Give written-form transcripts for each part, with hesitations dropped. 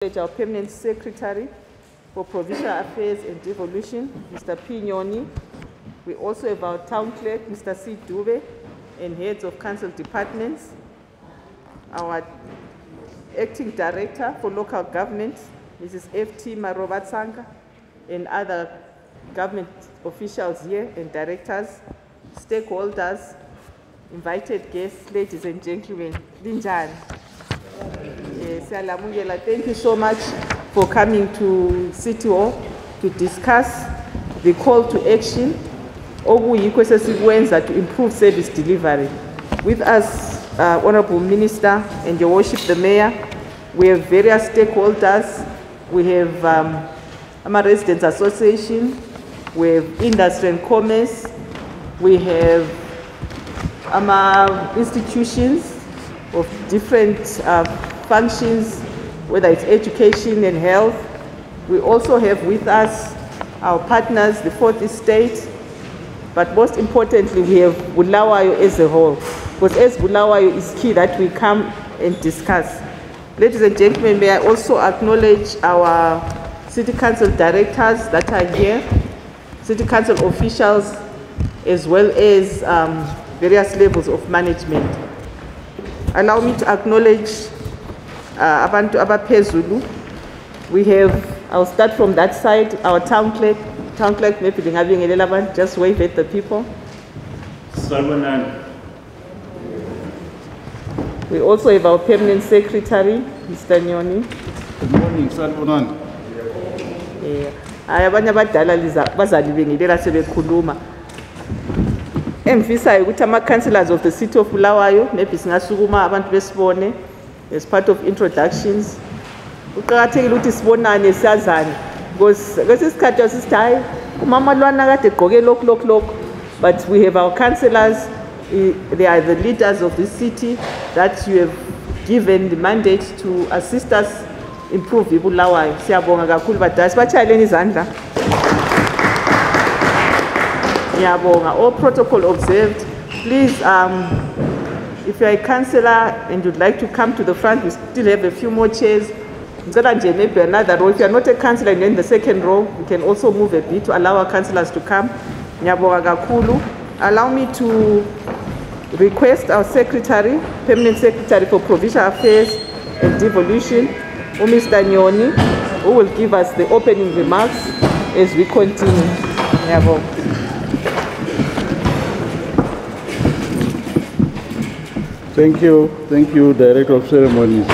Our Permanent Secretary for Provincial Affairs and Devolution, Mr. P. Nyoni. We also have our Town Clerk, Mr. C. Dube, and heads of council departments. Our Acting Director for Local Government, Mrs. F.T. Marobatsanga, and other government officials here and directors, stakeholders, invited guests, ladies and gentlemen. Linjani. Thank you so much for coming to City Hall to discuss the call to action to improve service delivery. With us, Honorable Minister and Your Worship the Mayor, we have various stakeholders. We have Ama Residents Association, we have Industry and Commerce, we have Ama institutions of different functions, whether it's education and health. We also have with us our partners, the Fourth Estate, but most importantly, we have Bulawayo as a whole, because as Bulawayo is key that we come and discuss. Ladies and gentlemen, may I also acknowledge our City Council directors that are here, City Council officials, as well as various levels of management. Allow me to acknowledge Abantu Abaphezulu. We have, I'll start from that side, our town clerk, maybe having a just wave at the people. Salmonan. We also have our permanent secretary, Mr. Nyoni. Good morning, Salmonan. Abanye abadala bazali bengilela sebekhuluma. Emfisayo ukuthi ama-councillors of the city of Bulawayo maybe singasukuma abantu besibone as part of introductions. Kuqakathekile ukuthi sibonane siyazane because kwesinye isikhathi asithi hayi umama lwana kade egqoke lokhu, but we have our councillors, they are the leaders of this city that you have given the mandate to assist us improve iBulawayo. Siyabonga kakhulu badala sibachayeleni izandla. All protocol observed. Please, if you are a councillor and you'd like to come to the front, we still have a few more chairs. Maybe another row. If you are not a councillor and you're in the second row, we can also move a bit to allow our councillors to come. Allow me to request our secretary, permanent secretary for Provincial Affairs and Devolution, Mr. Nyoni, who will give us the opening remarks as we continue. Thank you, Director of Ceremonies.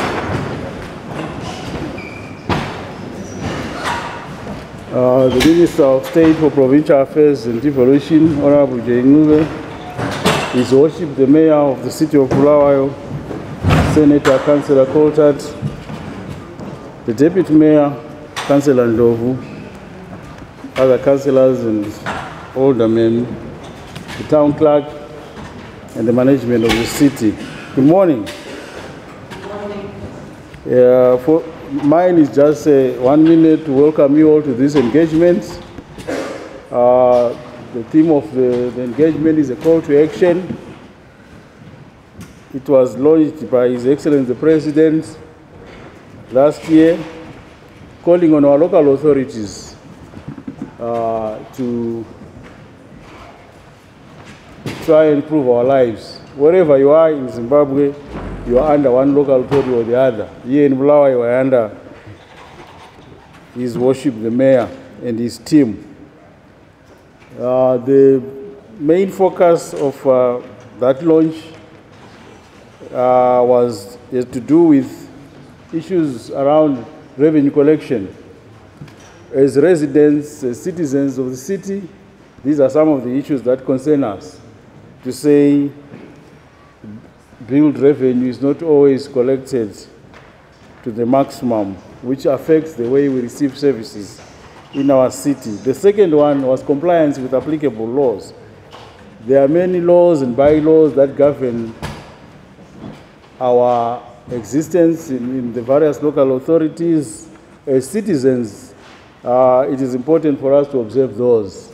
The Minister of State for Provincial Affairs and Devolution, Honorable J. Ngube, His Worship the Mayor of the City of Bulawayo, Senator Councillor Coltart, the Deputy Mayor, Councillor Ndovu, other councillors and aldermen, the Town Clerk, and the management of the city. Good morning. Good morning. Mine is just 1 minute to welcome you all to this engagement. The theme of the engagement is a call to action. It was launched by His Excellency the President last year, calling on our local authorities to try and improve our lives. Wherever you are in Zimbabwe, you are under one local authority or the other. Here in Bulawayo, you are under His Worship the Mayor and his team. The main focus of that launch was to do with issues around revenue collection. As residents, as citizens of the city, these are some of the issues that concern us. To say billed revenue is not always collected to the maximum, which affects the way we receive services in our city. The second one was compliance with applicable laws. There are many laws and bylaws that govern our existence in the various local authorities. As citizens, it is important for us to observe those.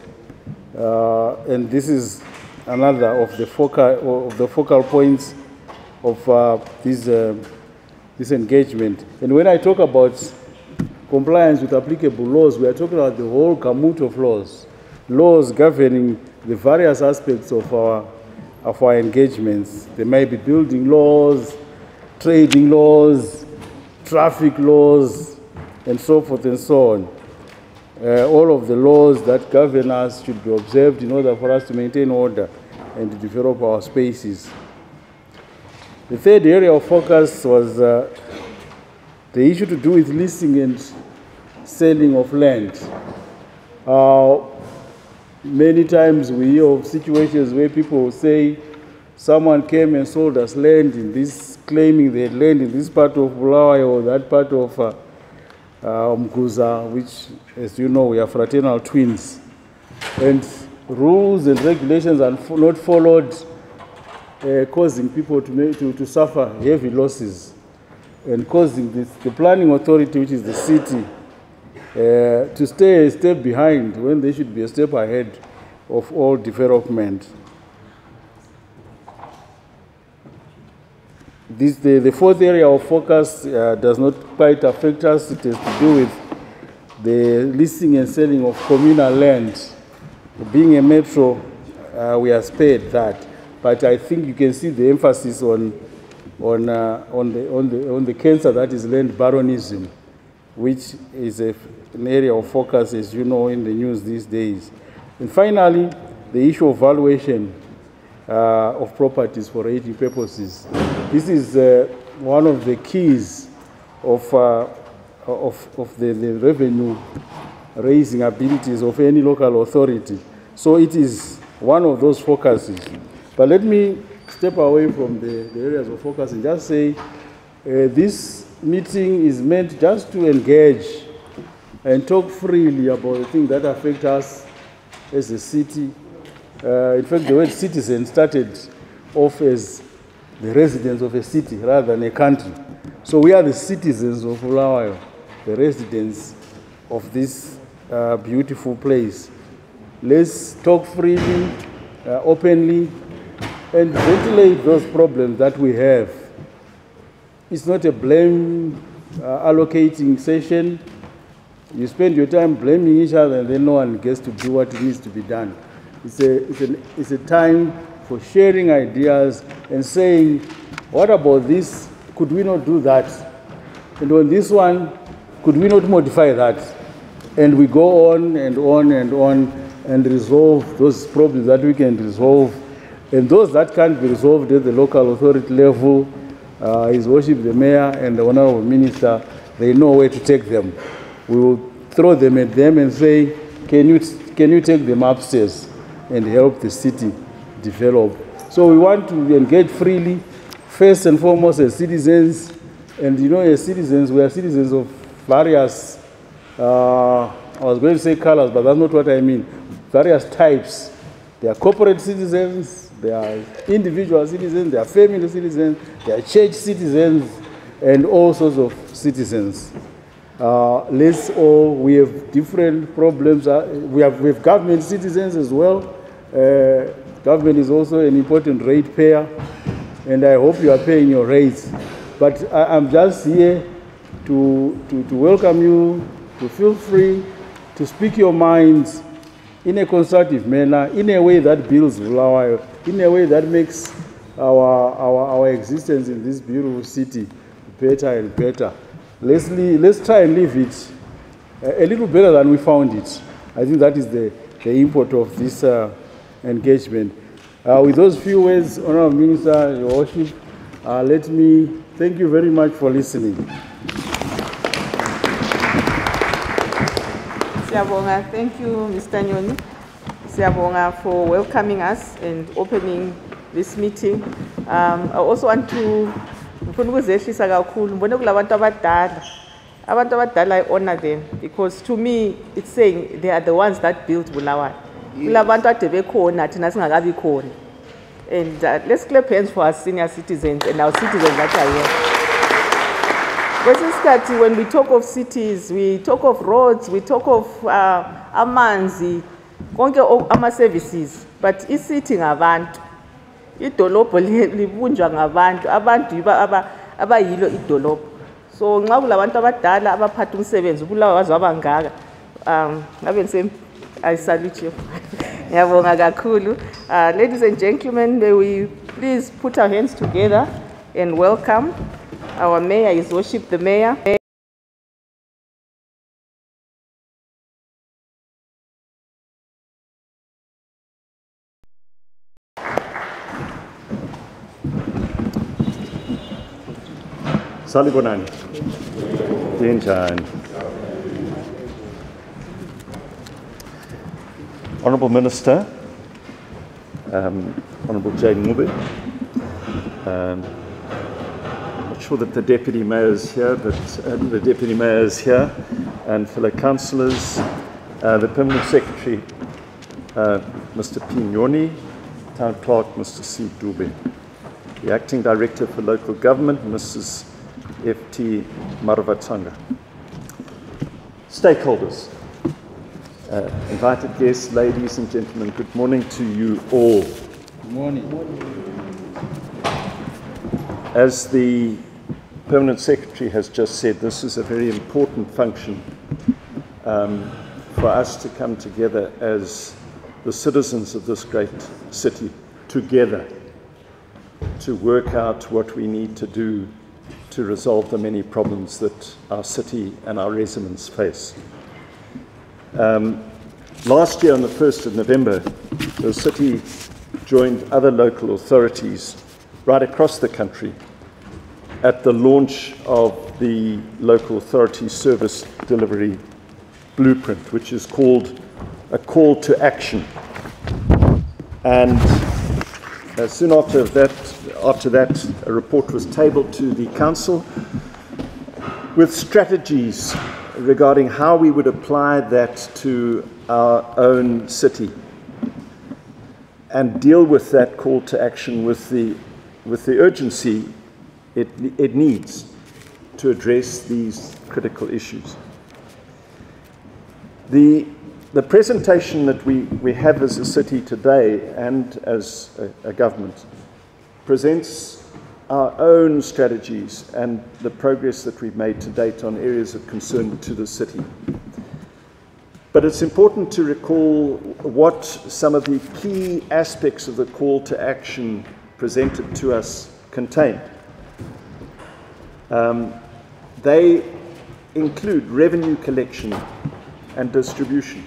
And this is another of the focal points of this engagement. And when I talk about compliance with applicable laws, we are talking about the whole gamut of laws. Laws governing the various aspects of our engagements. There may be building laws, trading laws, traffic laws, and so forth and so on. All of the laws that govern us should be observed in order for us to maintain order and to develop our spaces. The third area of focus was the issue to do with leasing and selling of land. Many times we hear of situations where people say someone came and sold us land in this, claiming they had land in this part of Bulawayo or that part of Mguza, which, as you know, we are fraternal twins. And rules and regulations are not followed, causing people to suffer heavy losses and causing the planning authority, which is the city, to stay a step behind when they should be a step ahead of all development. The fourth area of focus does not quite affect us. It has to do with the leasing and selling of communal land. Being a metro, we are spared that. But I think you can see the emphasis on the cancer that is land baronism, which is an area of focus, as you know, in the news these days. And finally, the issue of valuation of properties for rating purposes. This is one of the keys of the revenue raising abilities of any local authority. So it is one of those focuses. But let me step away from the areas of focus and just say this meeting is meant just to engage and talk freely about the things that affect us as a city. In fact, the word citizen started off as the residents of a city rather than a country. So we are the citizens of Bulawayo, the residents of this beautiful place. Let's talk freely, openly, and ventilate those problems that we have. It's not a blame allocating session. You spend your time blaming each other and then no one gets to do what needs to be done. It's a time for sharing ideas and saying, what about this? Could we not do that? And on this one, could we not modify that? And we go on and on and on and resolve those problems that we can resolve. And those that can't be resolved at the local authority level, His Worship the Mayor and the Honorable Minister, they know where to take them. We will throw them at them and say, can you take them upstairs and help the city develop? So we want to engage freely, first and foremost as citizens. And you know, as citizens, we are citizens of various, I was going to say colors, but that's not what I mean. Various types. They are corporate citizens, they are individual citizens, they are family citizens, they are church citizens, and all sorts of citizens. We have different problems. We have government citizens as well. Government is also an important rate payer, and I hope you are paying your rates. But I'm just here to welcome you, to feel free, to speak your minds in a constructive manner, in a way that builds Bulawayo, in a way that makes our existence in this beautiful city better and better. Let's try and leave it a little better than we found it. I think that is the import of this engagement. With those few words, Honorable Minister, Your Worship, let me thank you very much for listening. Siyabonga. Thank you, Mr. Nyoni. Siyabonga for welcoming us and opening this meeting. I also want to ukuzehlisa kakhulu mbone kulabantu abadala. Abantu abadala, I honor them because to me it's saying they are the ones that built Bulawayo. Kulabantu ade bekhona thina singakabi khona. And let's clap hands for our senior citizens and our citizens that are here. When we talk of cities, we talk of roads, we talk of amanzi, konke ama-services, but isithi ngabantu. Idolobho libunjwa ngabantu, abantu abayilo idolobho. So nxa kulabantu abadala abaphatha umsebenzi ubulawa waze wabangaka ngabe I salute you. Ngiyabonga kakhulu. Ladies and gentlemen, may we please put our hands together and welcome our mayor, His Worship the Mayor. Salibonani. Dienjani. Honourable Minister, Honourable Jane Ngube, I'm not sure that the Deputy Mayor is here, but the Deputy Mayor is here, and fellow councillors, the Permanent Secretary, Mr. Pignoni, Town Clerk, Mr. C. Dube, the Acting Director for Local Government, Mrs. F.T. Marvatanga. Stakeholders, invited guests, ladies and gentlemen, good morning to you all. Good morning. As the Permanent Secretary has just said, this is a very important function for us to come together as the citizens of this great city together to work out what we need to do to resolve the many problems that our city and our residents face. Last year on the 1st of November, the city joined other local authorities right across the country at the launch of the Local Authority Service Delivery Blueprint, which is called a call to action. And soon after that, a report was tabled to the Council with strategies regarding how we would apply that to our own city and deal with that call to action with the urgency it needs to address these critical issues. The presentation that we have as a city today and as a government presents our own strategies and the progress that we've made to date on areas of concern to the city. But it's important to recall what some of the key aspects of the call to action presented to us contain. They include revenue collection and distribution.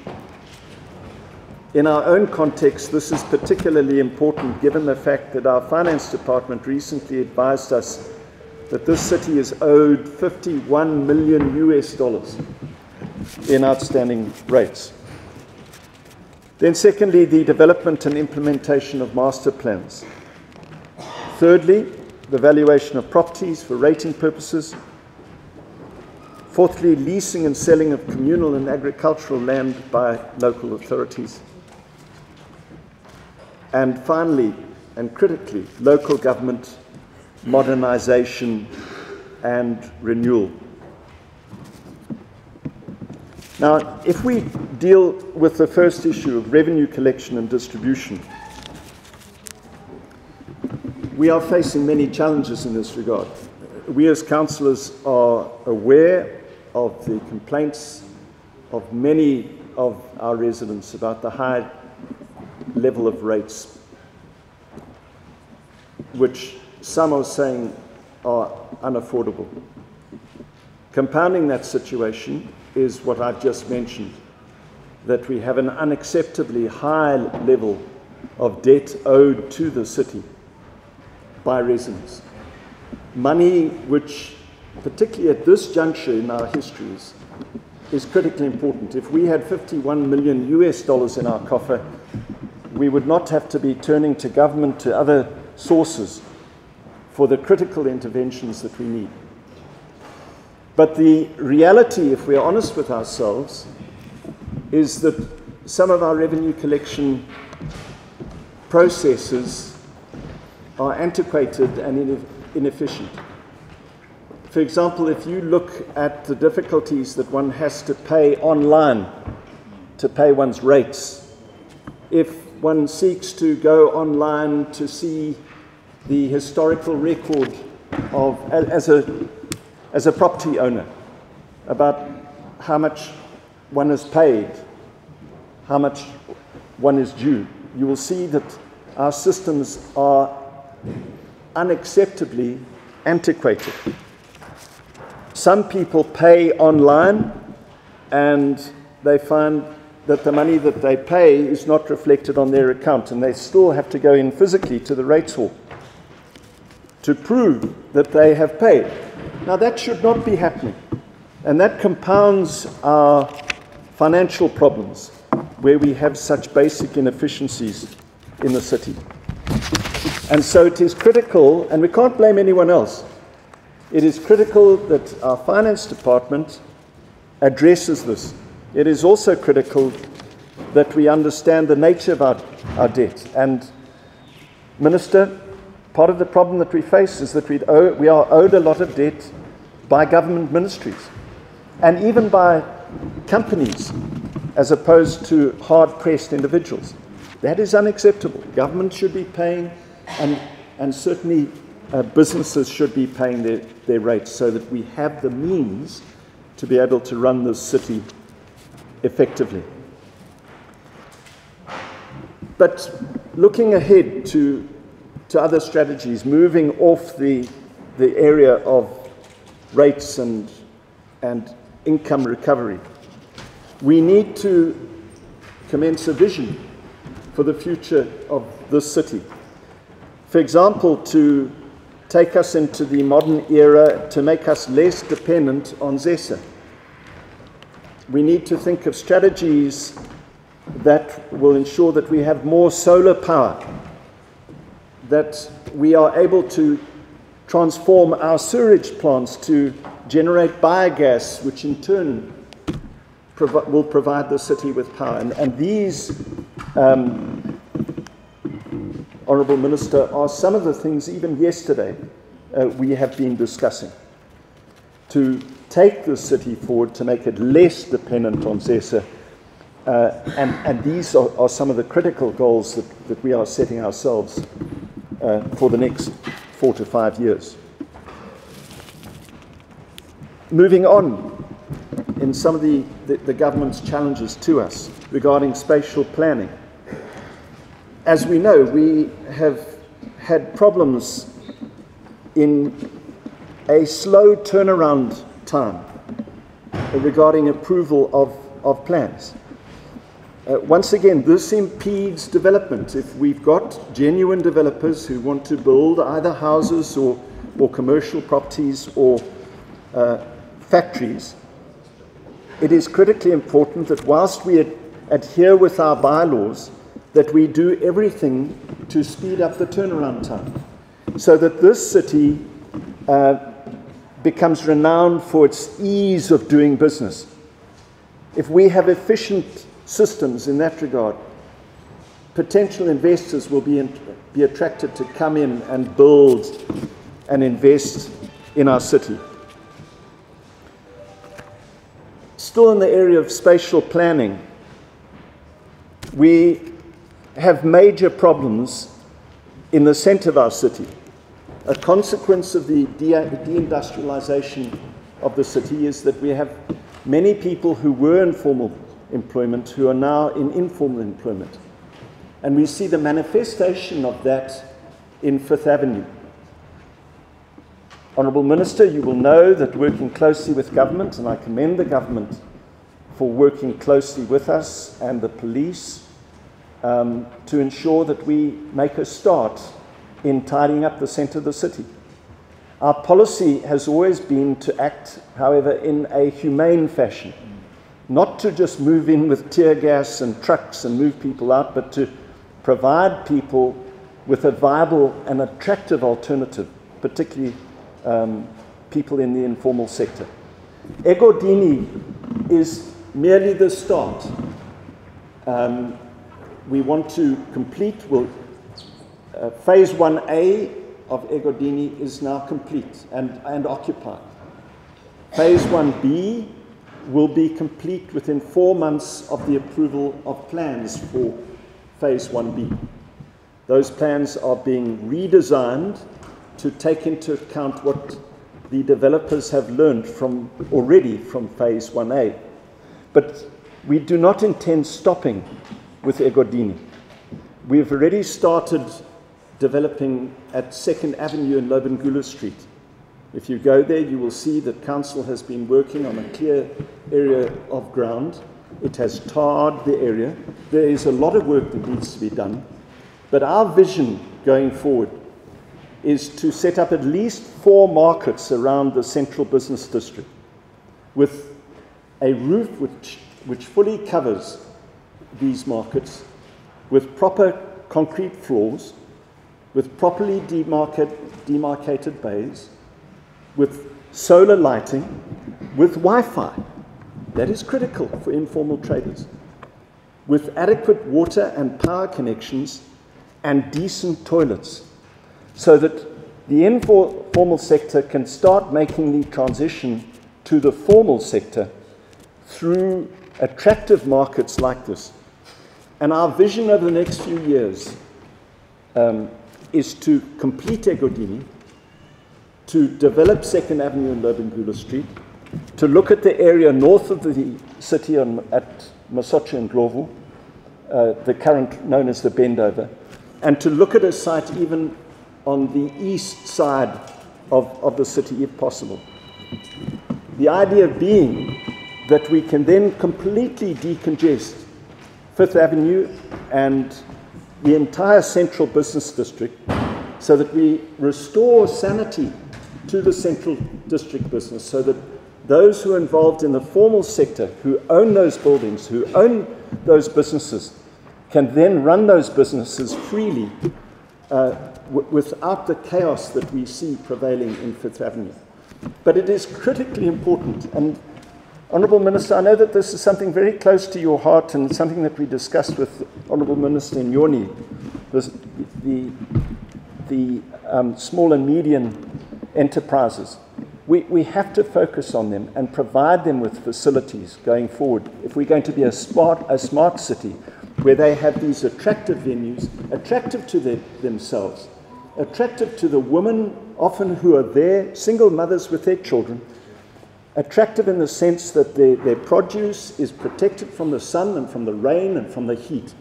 In our own context, this is particularly important given the fact that our finance department recently advised us that this city is owed $51 million in outstanding rates. Then secondly, the development and implementation of master plans. Thirdly, the valuation of properties for rating purposes. Fourthly, leasing and selling of communal and agricultural land by local authorities. And finally, and critically, local government modernization and renewal. Now, if we deal with the first issue of revenue collection and distribution, we are facing many challenges in this regard. We as councillors are aware of the complaints of many of our residents about the high level of rates, which some are saying are unaffordable. Compounding that situation is what I've just mentioned, that we have an unacceptably high level of debt owed to the city by residents. Money which, particularly at this juncture in our histories, is critically important. If we had $51 million in our coffer, we would not have to be turning to government, to other sources for the critical interventions that we need. But the reality, if we're honest with ourselves, is that some of our revenue collection processes are antiquated and inefficient. For example, if you look at the difficulties that one has to pay online to pay one's rates, if one seeks to go online to see the historical record of, as as a property owner about how much one is paid, how much one is due, you will see that our systems are unacceptably antiquated. Some people pay online and they find that the money that they pay is not reflected on their account, and they still have to go in physically to the rates hall to prove that they have paid. Now that should not be happening, and that compounds our financial problems where we have such basic inefficiencies in the city. And so it is critical, and we can't blame anyone else, it is critical that our finance department addresses this. It is also critical that we understand the nature of our debt. And, Minister, part of the problem that we face is that we are owed a lot of debt by government ministries and even by companies as opposed to hard-pressed individuals. That is unacceptable. Government should be paying, and certainly businesses should be paying their rates so that we have the means to be able to run this city effectively. But looking ahead to other strategies, moving off the area of rates and income recovery, we need to commence a vision for the future of this city. For example, to take us into the modern era, to make us less dependent on ZESA. We need to think of strategies that will ensure that we have more solar power, that we are able to transform our sewage plants to generate biogas, which in turn will provide the city with power. And these, Honourable Minister, are some of the things even yesterday we have been discussing to take the city forward, to make it less dependent on ZESA. And these are some of the critical goals that we are setting ourselves for the next 4 to 5 years. Moving on in some of the government's challenges to us regarding spatial planning. As we know, we have had problems in a slow turnaround time regarding approval of plans. Once again, this impedes development. If we've got genuine developers who want to build either houses or commercial properties or factories, it is critically important that whilst we adhere with our bylaws, that we do everything to speed up the turnaround time, so that this city becomes renowned for its ease of doing business. If we have efficient systems in that regard, potential investors will be attracted to come in and build and invest in our city. Still in the area of spatial planning, we have major problems in the centre of our city. A consequence of the deindustrialization of the city is that we have many people who were in formal employment who are now in informal employment. And we see the manifestation of that in Fifth Avenue. Honourable Minister, you will know that working closely with government, and I commend the government for working closely with us and the police to ensure that we make a start in tidying up the centre of the city. Our policy has always been to act, however, in a humane fashion, not to just move in with tear gas and trucks and move people out, but to provide people with a viable and attractive alternative, particularly people in the informal sector. Egodini is merely the start. We want to complete, phase 1A of Egodini is now complete and occupied. Phase 1B will be complete within 4 months of the approval of plans for phase 1B. Those plans are being redesigned to take into account what the developers have learned already from phase 1A. But we do not intend stopping with Egodini. We've already started developing at 2nd Avenue and Lobengula Street. If you go there, you will see that council has been working on a clear area of ground. It has tarred the area. There is a lot of work that needs to be done. But our vision going forward is to set up at least 4 markets around the central business district with a roof which fully covers these markets, with proper concrete floors, with properly demarcated bays, with solar lighting, with Wi-Fi. That is critical for informal traders, with adequate water and power connections and decent toilets, so that the informal sector can start making the transition to the formal sector through attractive markets like this. And our vision over the next few years is to complete Egodini, to develop 2nd Avenue and Lobengula Street, to look at the area north of the city at Masochi and Glovu, the current known as the Bendover, and to look at a site even on the east side of the city, if possible. The idea being that we can then completely decongest 5th Avenue and the entire central business district so that we restore sanity to the central district business, so that those who are involved in the formal sector, who own those buildings, who own those businesses, can then run those businesses freely without the chaos that we see prevailing in 5th Avenue. But it is critically important, and Honourable Minister, I know that this is something very close to your heart and something that we discussed with Honourable Minister Nyoni, the small and medium enterprises. We have to focus on them and provide them with facilities going forward if we're going to be a smart city where they have these attractive venues, attractive to themselves, attractive to the women often who are there, single mothers with their children, attractive in the sense that their produce is protected from the sun and from the rain and from the heat.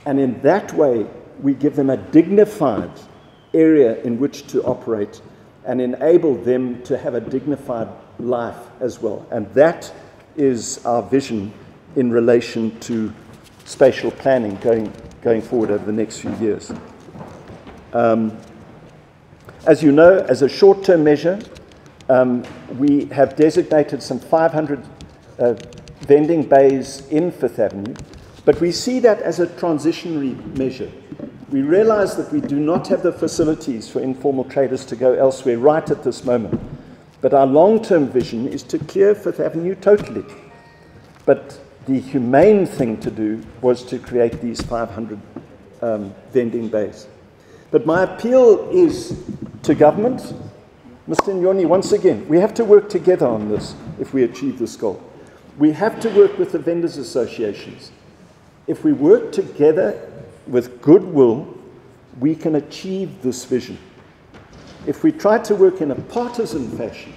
And in that way, we give them a dignified area in which to operate and enable them to have a dignified life as well. And that is our vision in relation to spatial planning going forward over the next few years. As you know, as a short-term measure, we have designated some 500 vending bays in 5th Avenue, but we see that as a transitionary measure. We realize that we do not have the facilities for informal traders to go elsewhere right at this moment. But our long-term vision is to clear 5th Avenue totally. But the humane thing to do was to create these 500 vending bays. But my appeal is to government. Mr. Nyoni, once again, we have to work together on this if we achieve this goal. We have to work with the vendors' associations. If we work together with goodwill, we can achieve this vision. If we try to work in a partisan fashion,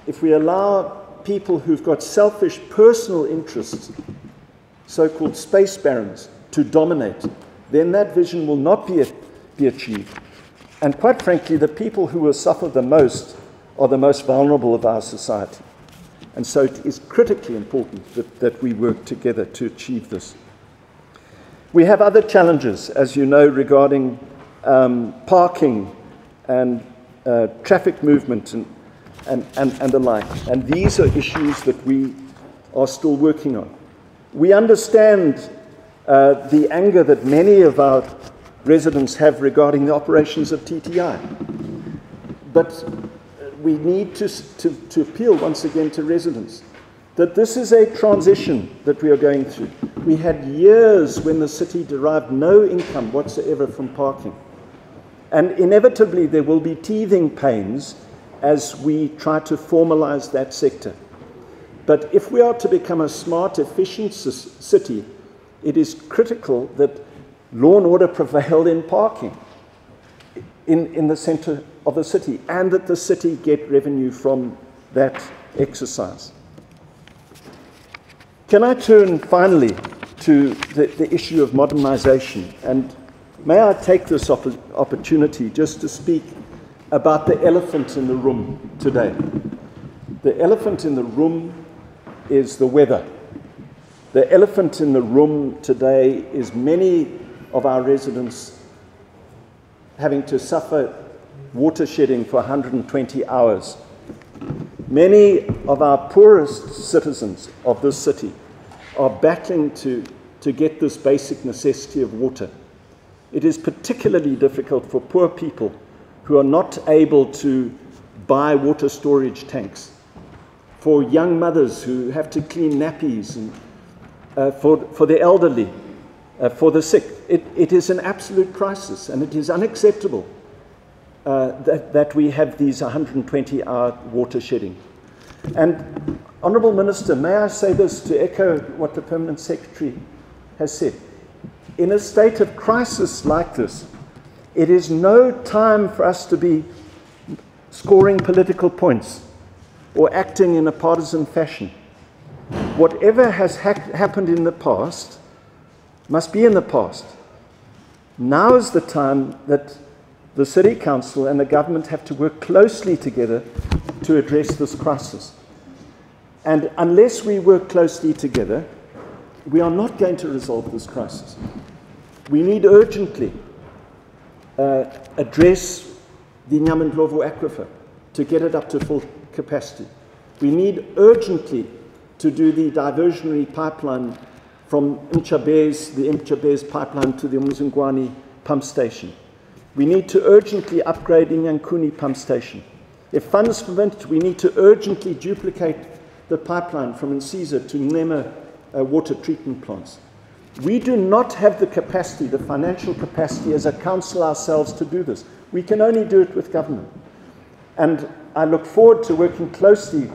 if we allow people who've got selfish personal interests, so-called space barons, to dominate, then that vision will not be achieved. And quite frankly, the people who will suffer the most are the most vulnerable of our society. And so it is critically important that we work together to achieve this. We have other challenges, as you know, regarding parking and traffic movement and the like. And these are issues that we are still working on. We understand the anger that many of our residents have regarding the operations of TTI. But we need to appeal once again to residents that this is a transition that we are going through. We had years when the city derived no income whatsoever from parking. And inevitably there will be teething pains as we try to formalize that sector. But if we are to become a smart, efficient city, it is critical that law and order prevail in parking in the center of the city, and that the city get revenue from that exercise. Can I turn finally to the issue of modernization? And may I take this opportunity just to speak about the elephant in the room today. The elephant in the room is the weather. The elephant in the room today is many of our residents having to suffer water shedding for 120 hours. Many of our poorest citizens of this city are battling to get this basic necessity of water. It is particularly difficult for poor people who are not able to buy water storage tanks, for young mothers who have to clean nappies, and for the elderly, for the sick. It is an absolute crisis, and it is unacceptable that we have these 120-hour water shedding. And, Honourable Minister, may I say this to echo what the Permanent Secretary has said. In a state of crisis like this, it is no time for us to be scoring political points or acting in a partisan fashion. Whatever has happened in the past must be in the past. Now is the time that the City Council and the government have to work closely together to address this crisis. And unless we work closely together, we are not going to resolve this crisis. We need urgently address the Inaugural aquifer to get it up to full capacity. We need urgently to do the diversionary pipeline from the Mchabez pipeline to the Umzungwani pump station. We need to urgently upgrade Inyankuni pump station. If funds permit, we need to urgently duplicate the pipeline from Nsiza to Nema water treatment plants. We do not have the capacity, the financial capacity as a council ourselves to do this. We can only do it with government. And I look forward to working closely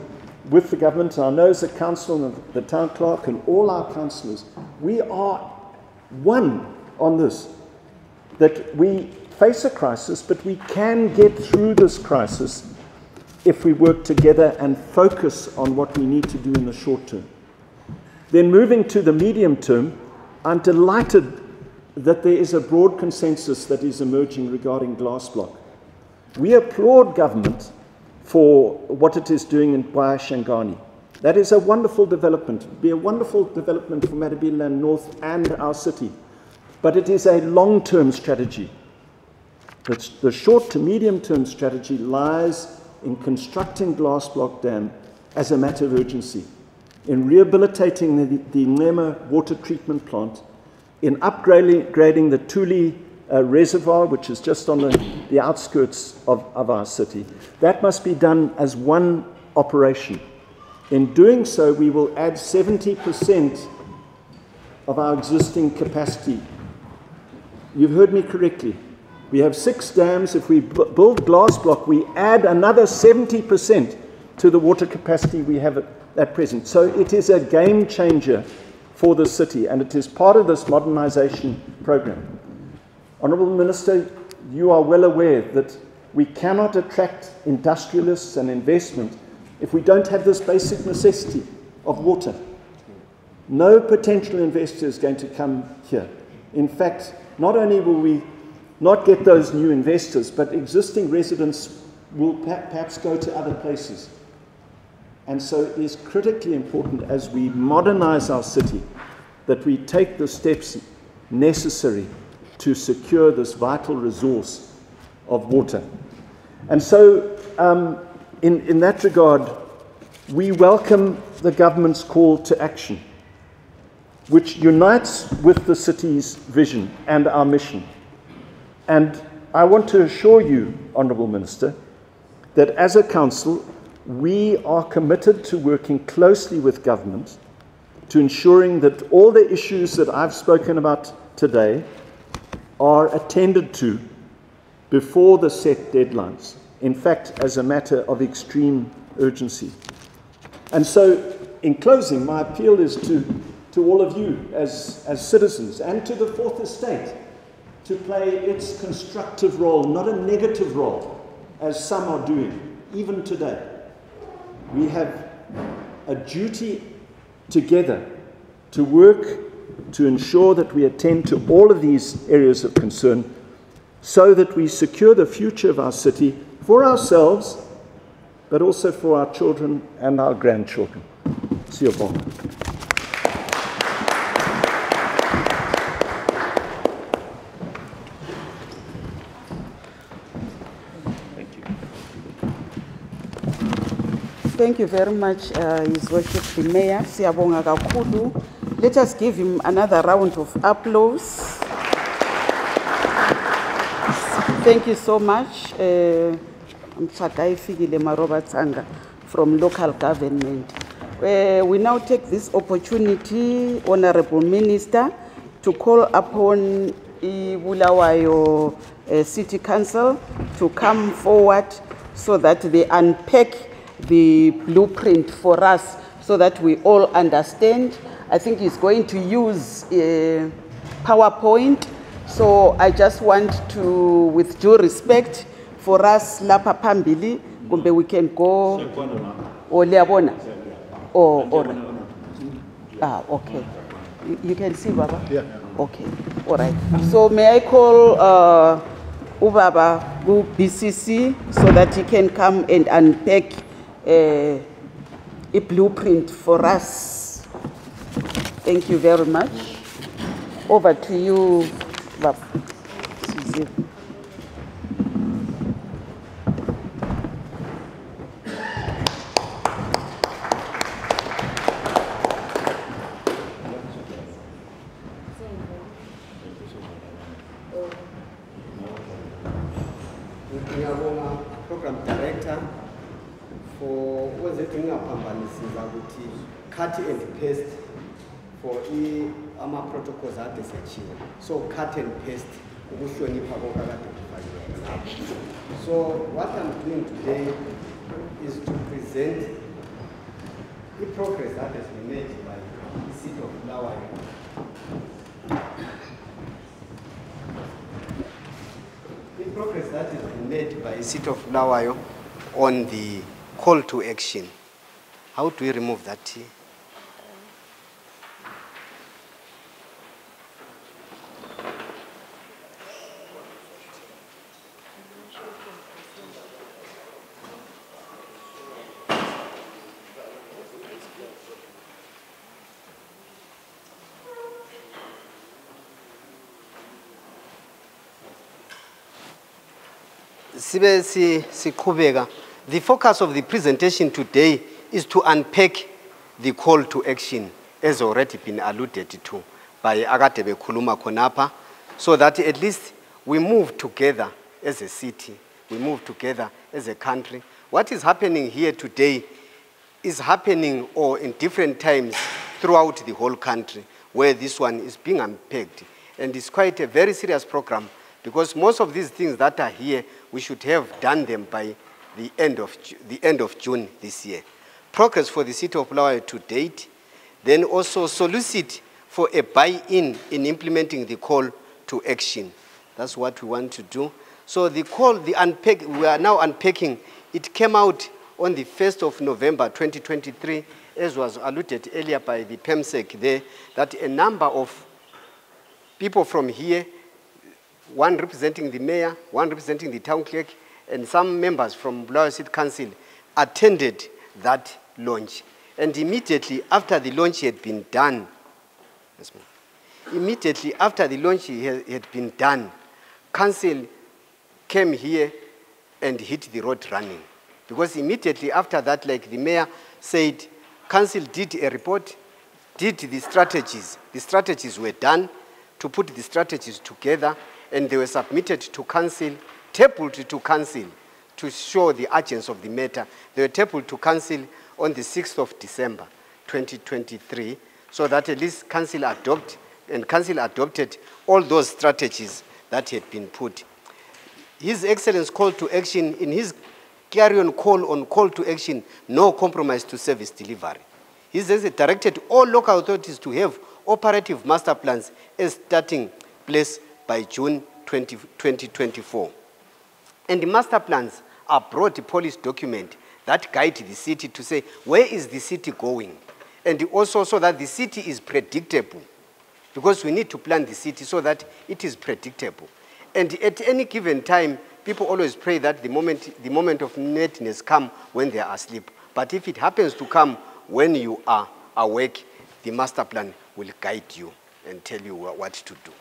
with the government. And I know as a council and the town clerk and all our councillors, we are one on this, that we face a crisis, but we can get through this crisis if we work together and focus on what we need to do in the short term. Then moving to the medium term, I'm delighted that there is a broad consensus that is emerging regarding glass block. We applaud government for what it is doing in Shangani. That is a wonderful development. It will be a wonderful development for Matabeleland North and our city. But it is a long-term strategy. The short to medium-term strategy lies in constructing glass block dam as a matter of urgency, in rehabilitating the Nema water treatment plant, in upgrading the Tuli reservoir, which is just on the outskirts of our city. That must be done as one operation. In doing so, we will add 70% of our existing capacity. You've heard me correctly. We have 6 dams. If we build glass block, we add another 70% to the water capacity we have at present. So it is a game changer for the city, and it is part of this modernization program. Honourable Minister, you are well aware that we cannot attract industrialists and investment if we don't have this basic necessity of water. No potential investor is going to come here. In fact, not only will we not get those new investors, but existing residents will perhaps go to other places. And so it is critically important as we modernize our city that we take the steps necessary to secure this vital resource of water. And so in that regard, we welcome the government's call to action, which unites with the city's vision and our mission. And I want to assure you, Honourable Minister, that as a council, we are committed to working closely with government to ensuring that all the issues that I've spoken about today are attended to before the set deadlines. In fact, as a matter of extreme urgency. And so, in closing, my appeal is to all of you as citizens and to the Fourth Estate to play its constructive role, not a negative role, as some are doing, even today. We have a duty together to work to ensure that we attend to all of these areas of concern so that we secure the future of our city for ourselves, but also for our children and our grandchildren. Siyabonga. Thank you very much, His Worship the Mayor. Siyabonga kakhulu. Let us give him another round of applause. Thank you so much. I'm Chadai Figile Marobatanga from local government. We now take this opportunity, Honorable Minister, to call upon Bulawayo City Council to come forward so that they unpack the blueprint for us so that we all understand. I think he's going to use PowerPoint. So I just want to, with due respect, for us, Lapa Pambili, we can go. Or Leabona. Or. Ah, okay. You can see, Baba? Yeah. Okay. All right. So may I call Ubaba BCC so that he can come and unpack a blueprint for us. Thank you very much. Over to you, Baba. Program Director for cut and paste for ama protocols at the section. So cut and paste. So what I'm doing today is to present the progress that has been made by the city of Bulawayo. The progress that has been made by the city of Bulawayo on the call to action. How do we remove that T? The focus of the presentation today is to unpack the call to action, as already been alluded to by Agatebe Kuluma Konapa, so that at least we move together as a city, we move together as a country. What is happening here today is happening in different times throughout the whole country, where this one is being unpacked. And it's quite a very serious program, because most of these things that are here, we should have done them by the end of June this year. Progress for the city of Bulawayo to date, then also solicit for a buy-in in implementing the call to action. That's what we want to do. So the call, we are now unpacking. It came out on the 1st of November 2023, as was alluded earlier by the PEMSEC there, that a number of people from here, one representing the mayor, one representing the town clerk, and some members from Bulawayo City Council attended that launch. And immediately after the launch had been done, council came here and hit the road running. Because immediately after that, like the mayor said, council did a report, did the strategies. The strategies were done to put the strategies together, and they were submitted to council, tabled to council to show the urgency of the matter. They were tabled to council on the 6th of December 2023, so that at least council adopted all those strategies that had been put. His Excellence's call to action, in his carry-on call on call to action, no compromise to service delivery. He has directed all local authorities to have operative master plans as starting place by June 2024. And the master plans a broad policy document that guides the city to say, where is the city going? And also so that the city is predictable, because we need to plan the city so that it is predictable. And at any given time, people always pray that the moment of madness come when they are asleep. But if it happens to come when you are awake, the master plan will guide you and tell you what to do.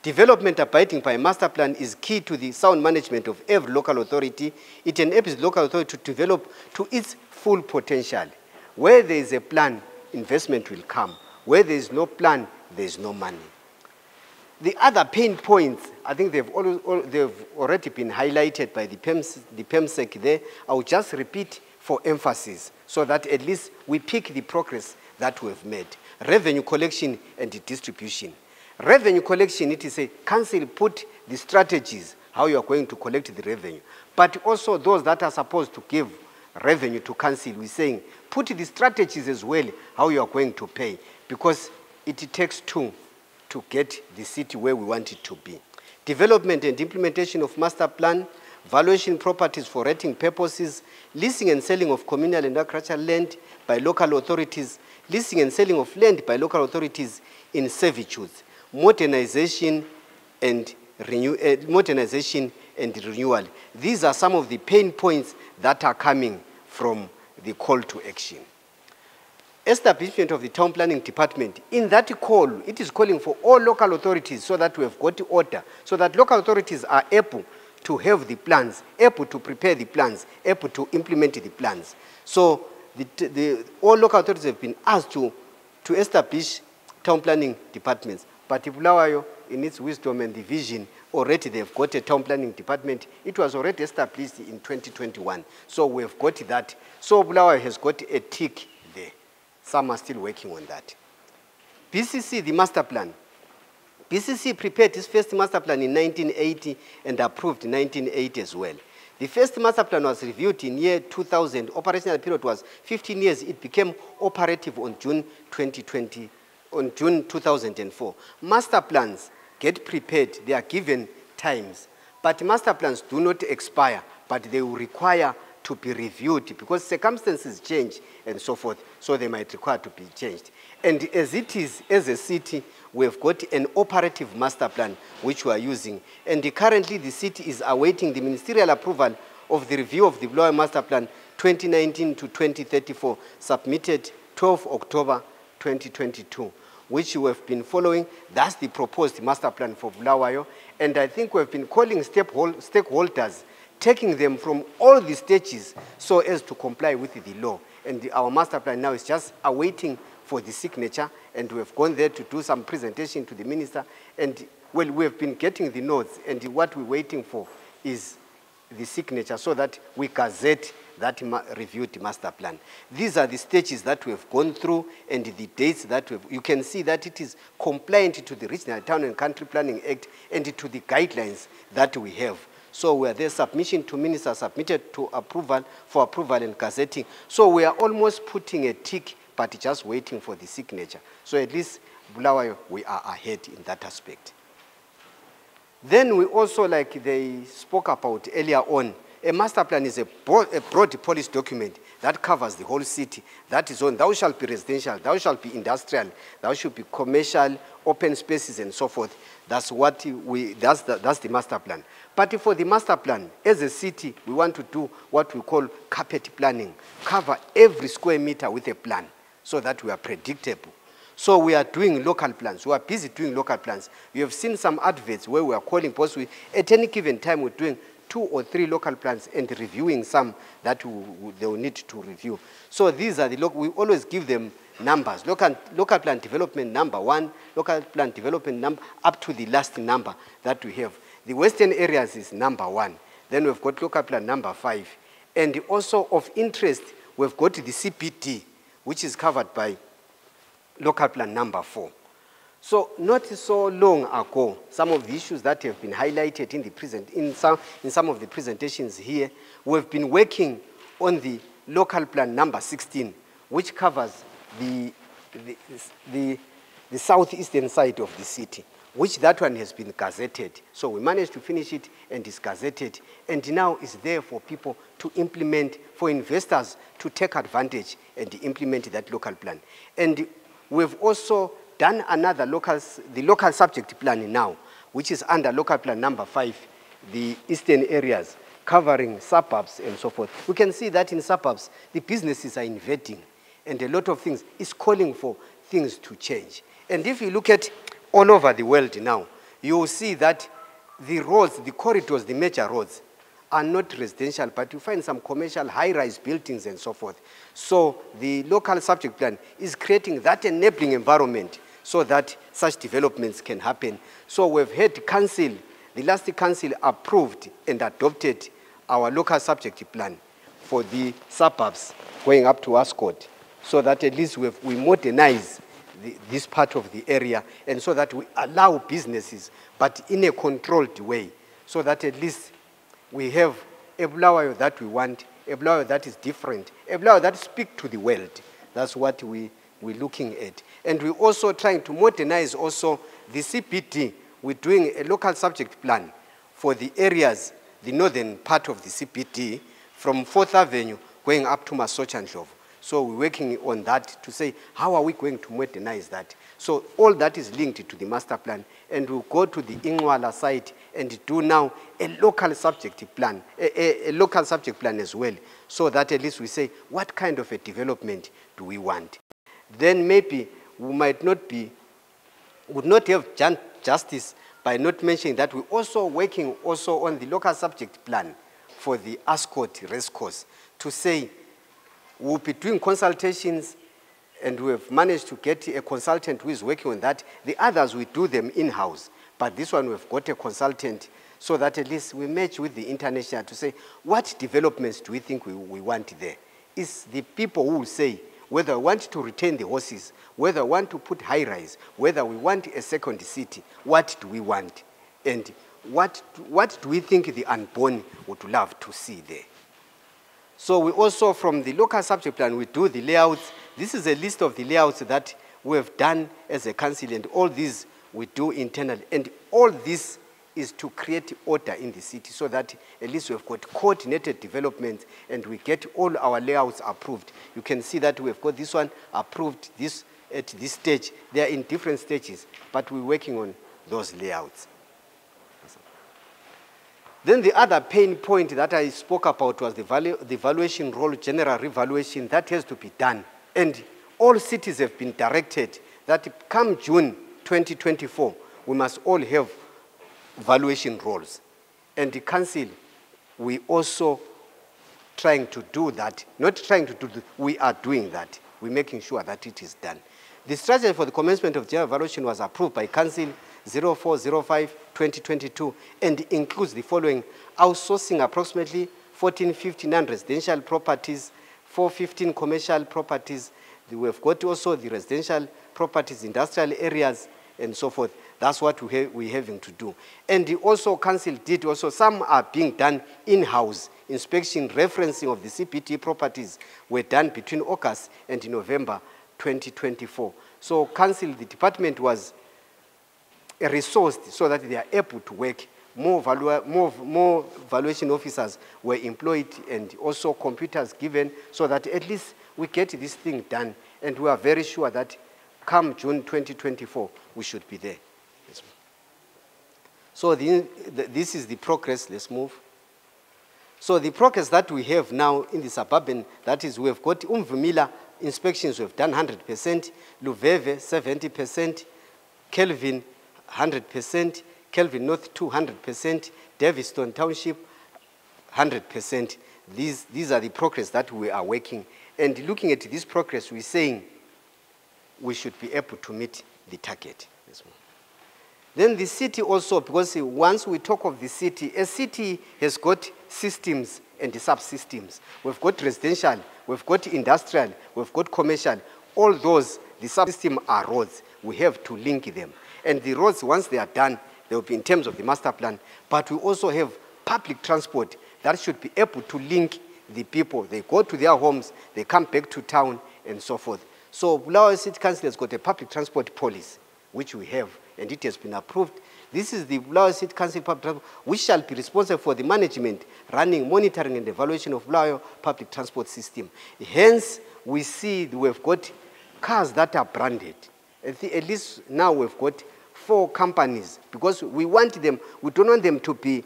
Development abiding by master plan is key to the sound management of every local authority. It enables local authority to develop to its full potential. Where there is a plan, investment will come. Where there is no plan, there is no money. The other pain points, I think they've already been highlighted by the PEMSEC there. I will just repeat for emphasis so that at least we pick the progress that we've made. Revenue collection and distribution. Revenue collection, it is a council put the strategies, how you are going to collect the revenue. But also those that are supposed to give revenue to council, we're saying, put the strategies as well, how you are going to pay, because it takes two to get the city where we want it to be. Development and implementation of master plan, valuation properties for rating purposes, leasing and selling of communal and agricultural land by local authorities, leasing and selling of land by local authorities in servitudes, modernization and renewal. These are some of the pain points that are coming from the call to action. Establishment of the town planning department. In that call, it is calling for all local authorities so that we have got order, so that local authorities are able to have the plans, able to prepare the plans, able to implement the plans. So all local authorities have been asked to establish town planning departments. But Bulawayo, in its wisdom and the vision, already they've got a town planning department. It was already established in 2021. So we've got that. So Bulawayo has got a tick there. Some are still working on that. BCC, the master plan. BCC prepared its first master plan in 1980 and approved in 1980 as well. The first master plan was reviewed in year 2000. Operational period was 15 years. It became operative on June 2020. On June 2004. Master plans get prepared, they are given times, but master plans do not expire, but they will require to be reviewed because circumstances change and so forth, so they might require to be changed. And as it is, as a city, we've got an operative master plan which we are using, and currently the city is awaiting the ministerial approval of the review of the Bulawayo Master Plan 2019 to 2034, submitted 12 October 2022. Which we have been following. That's the proposed master plan for Bulawayo. And I think we've been calling stakeholders, taking them from all the stages so as to comply with the law. And our master plan now is just awaiting for the signature. And we have gone there to do some presentation to the minister. And well, we have been getting the notes. And what we're waiting for is the signature so that we gazette that reviewed master plan. These are the stages that we have gone through and the dates that you can see that it is compliant to the Regional Town and Country Planning Act and to the guidelines that we have. So we are there, submission to minister, submitted to approval, for approval and gazetting. So we are almost putting a tick, but just waiting for the signature. So at least Bulawayo, we are ahead in that aspect. Then we also, like they spoke about earlier on, a master plan is a broad policy document that covers the whole city. That is on, thou shalt be residential, thou shalt be industrial, thou shalt be commercial, open spaces and so forth. That's what that's the master plan. But for the master plan, as a city, we want to do what we call carpet planning, cover every square meter with a plan so that we are predictable. So we are doing local plans. We are busy doing local plans. You have seen some adverts where we are calling, because at any given time we're doing 2 or 3 local plans and reviewing some that they will need to review. So these are we always give them numbers. Local plan development number 1, local plan development number, up to the last number that we have. The western areas is number 1. Then we've got local plan number 5. And also of interest, we've got the CPD, which is covered by local plan number 4. So not so long ago, some of the issues that have been highlighted in some of the presentations here, we've been working on the local plan number 16, which covers the southeastern side of the city. which that one has been gazetted. So we managed to finish it and it's gazetted. And now it's there for people to implement, for investors to take advantage and implement that local plan. And we've also done another the local subject plan now, which is under local plan number 5, the eastern areas, covering suburbs and so forth. We can see that in suburbs, the businesses are inverting, and a lot of things is calling for things to change. And if you look at all over the world now, you will see that the roads, the corridors, the major roads are not residential, but you find some commercial high-rise buildings and so forth. So the local subject plan is creating that enabling environment so that such developments can happen. So we've had council, the last council approved and adopted our local subject plan for the suburbs going up to Ascot, so that at least we modernize this part of the area, and so that we allow businesses, but in a controlled way, so that at least we have a Bulawayo that we want, a Bulawayo that is different, a Bulawayo that speaks to the world. That's what we're looking at. And we're also trying to modernize also the CPD. We're doing a local subject plan for the areas, the northern part of the CPD, from 4th Avenue going up to Masocha and Ndlovu. So we're working on that to say, how are we going to modernize that? So all that is linked to the master plan, and we'll go to the Inaugural site and do now a local subject plan, a local subject plan as well, so that at least we say, what kind of a development do we want? Then maybe we might not would not have justice by not mentioning that we're also working also on the local subject plan for the Ascot racecourse, to say we'll be doing consultations, and we've managed to get a consultant who is working on that. The others, we do them in-house, but this one we've got a consultant, so that at least we match with the international to say, what developments do we think we want there? It's the people who will say whether we want to retain the horses, whether we want to put high-rise, whether we want a second city, what do we want? And what do we think the unborn would love to see there? So we also, from the local subject plan, we do the layouts. This is a list of the layouts that we have done as a council, and all these we do internally. And all this is to create order in the city, so that at least we've got coordinated development and we get all our layouts approved. You can see that we've got this one approved at this stage. They are in different stages, but we're working on those layouts. Then the other pain point that I spoke about was the valuation role, general revaluation, that has to be done. And all cities have been directed that come June 2024, we must all have valuation roles. And the council, we also trying to do that, not trying to do that, we are doing that. We're making sure that it is done. The strategy for the commencement of general valuation was approved by Council 04/05/2022 and includes the following: outsourcing approximately 1450 non-residential properties, 415 commercial properties. We have got also the residential properties, industrial areas, and so forth. That's what we're having to do. And the also council did also, some are being done in-house. Inspection, referencing of the CPT properties were done between August and November 2024. So council, the department was resourced so that they are able to work. More valuation officers were employed, and also computers given, so that at least we get this thing done. And we are very sure that come June 2024, we should be there. Yes. So this is the progress. Let's move. So the progress that we have now in the suburban, that is, we have got Umvumila inspections, we have done 100%, Luveve 70%, Kelvin 100%, Kelvin North 200%, Daviston Township 100%. These are the progress that we are working. And looking at this progress, we're saying we should be able to meet the target. Then the city also, because once we talk of the city, a city has got systems and subsystems. We've got residential, we've got industrial, we've got commercial. All those, the subsystem are roads. We have to link them. And the roads, once they are done, they will be in terms of the master plan. But we also have public transport that should be able to link the people. They go to their homes, they come back to town, and so forth. So Bulawayo City Council has got a public transport policy, which we have, and it has been approved. This is the Bulawayo City Council Public Transport, which shall be responsible for the management, running, monitoring, and evaluation of Bulawayo public transport system. Hence, we see we've got cars that are branded. At least now we've got 4 companies, because we want them, we don't want them to be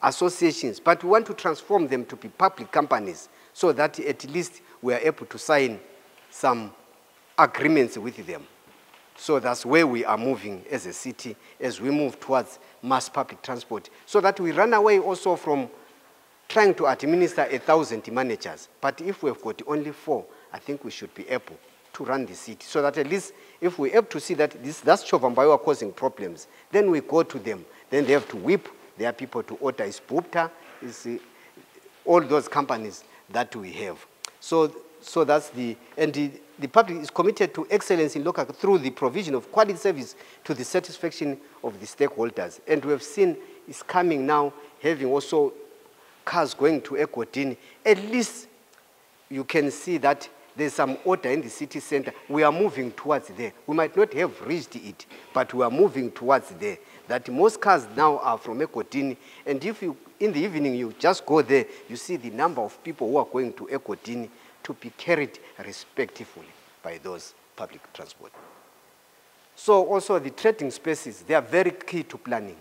associations, but we want to transform them to be public companies, so that at least we are able to sign some agreements with them. So that's where we are moving as a city, as we move towards mass public transport, so that we run away also from trying to administer 1,000 managers. But if we've got only 4, I think we should be able to run the city, so that at least if we're able to see that that's Chobambayo are causing problems, then we go to them. Then they have to whip their people to order. Is Bupta, is all those companies that we have. So that's the public is committed to excellence in local through the provision of quality service to the satisfaction of the stakeholders. And we have seen it's coming now, having also cars going to Ekodini. At least you can see that there's some order in the city center. We are moving towards there. We might not have reached it, but we are moving towards there. That most cars now are from Ekodini. And if you, in the evening, you just go there, you see the number of people who are going to Ekodini to be carried respectively by those public transport. So also the trading spaces, they are very key to planning.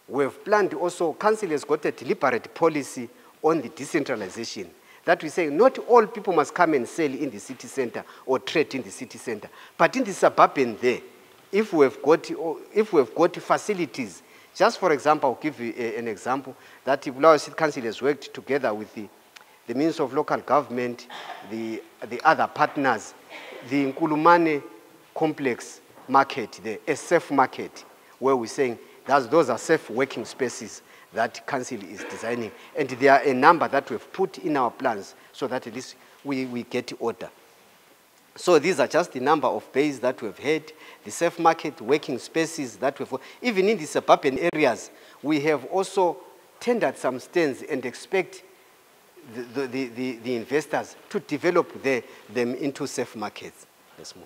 We have planned also, council has got a deliberate policy on the decentralization, that we say not all people must come and sell in the city center or trade in the city center, but in the suburban there, if we've got facilities, just for example, I'll give you an example, that the Bulawayo City Council has worked together with the Ministry of Local Government, the other partners, the Nkulumane complex market, a safe market, where we're saying those are safe working spaces that council is designing. And there are a number that we've put in our plans so that at least we get order. So these are just the number of bays that we've had, the safe market working spaces that we've, even in the suburban areas, we have also tendered some stands and expect the investors to develop them into safe markets. Let's move.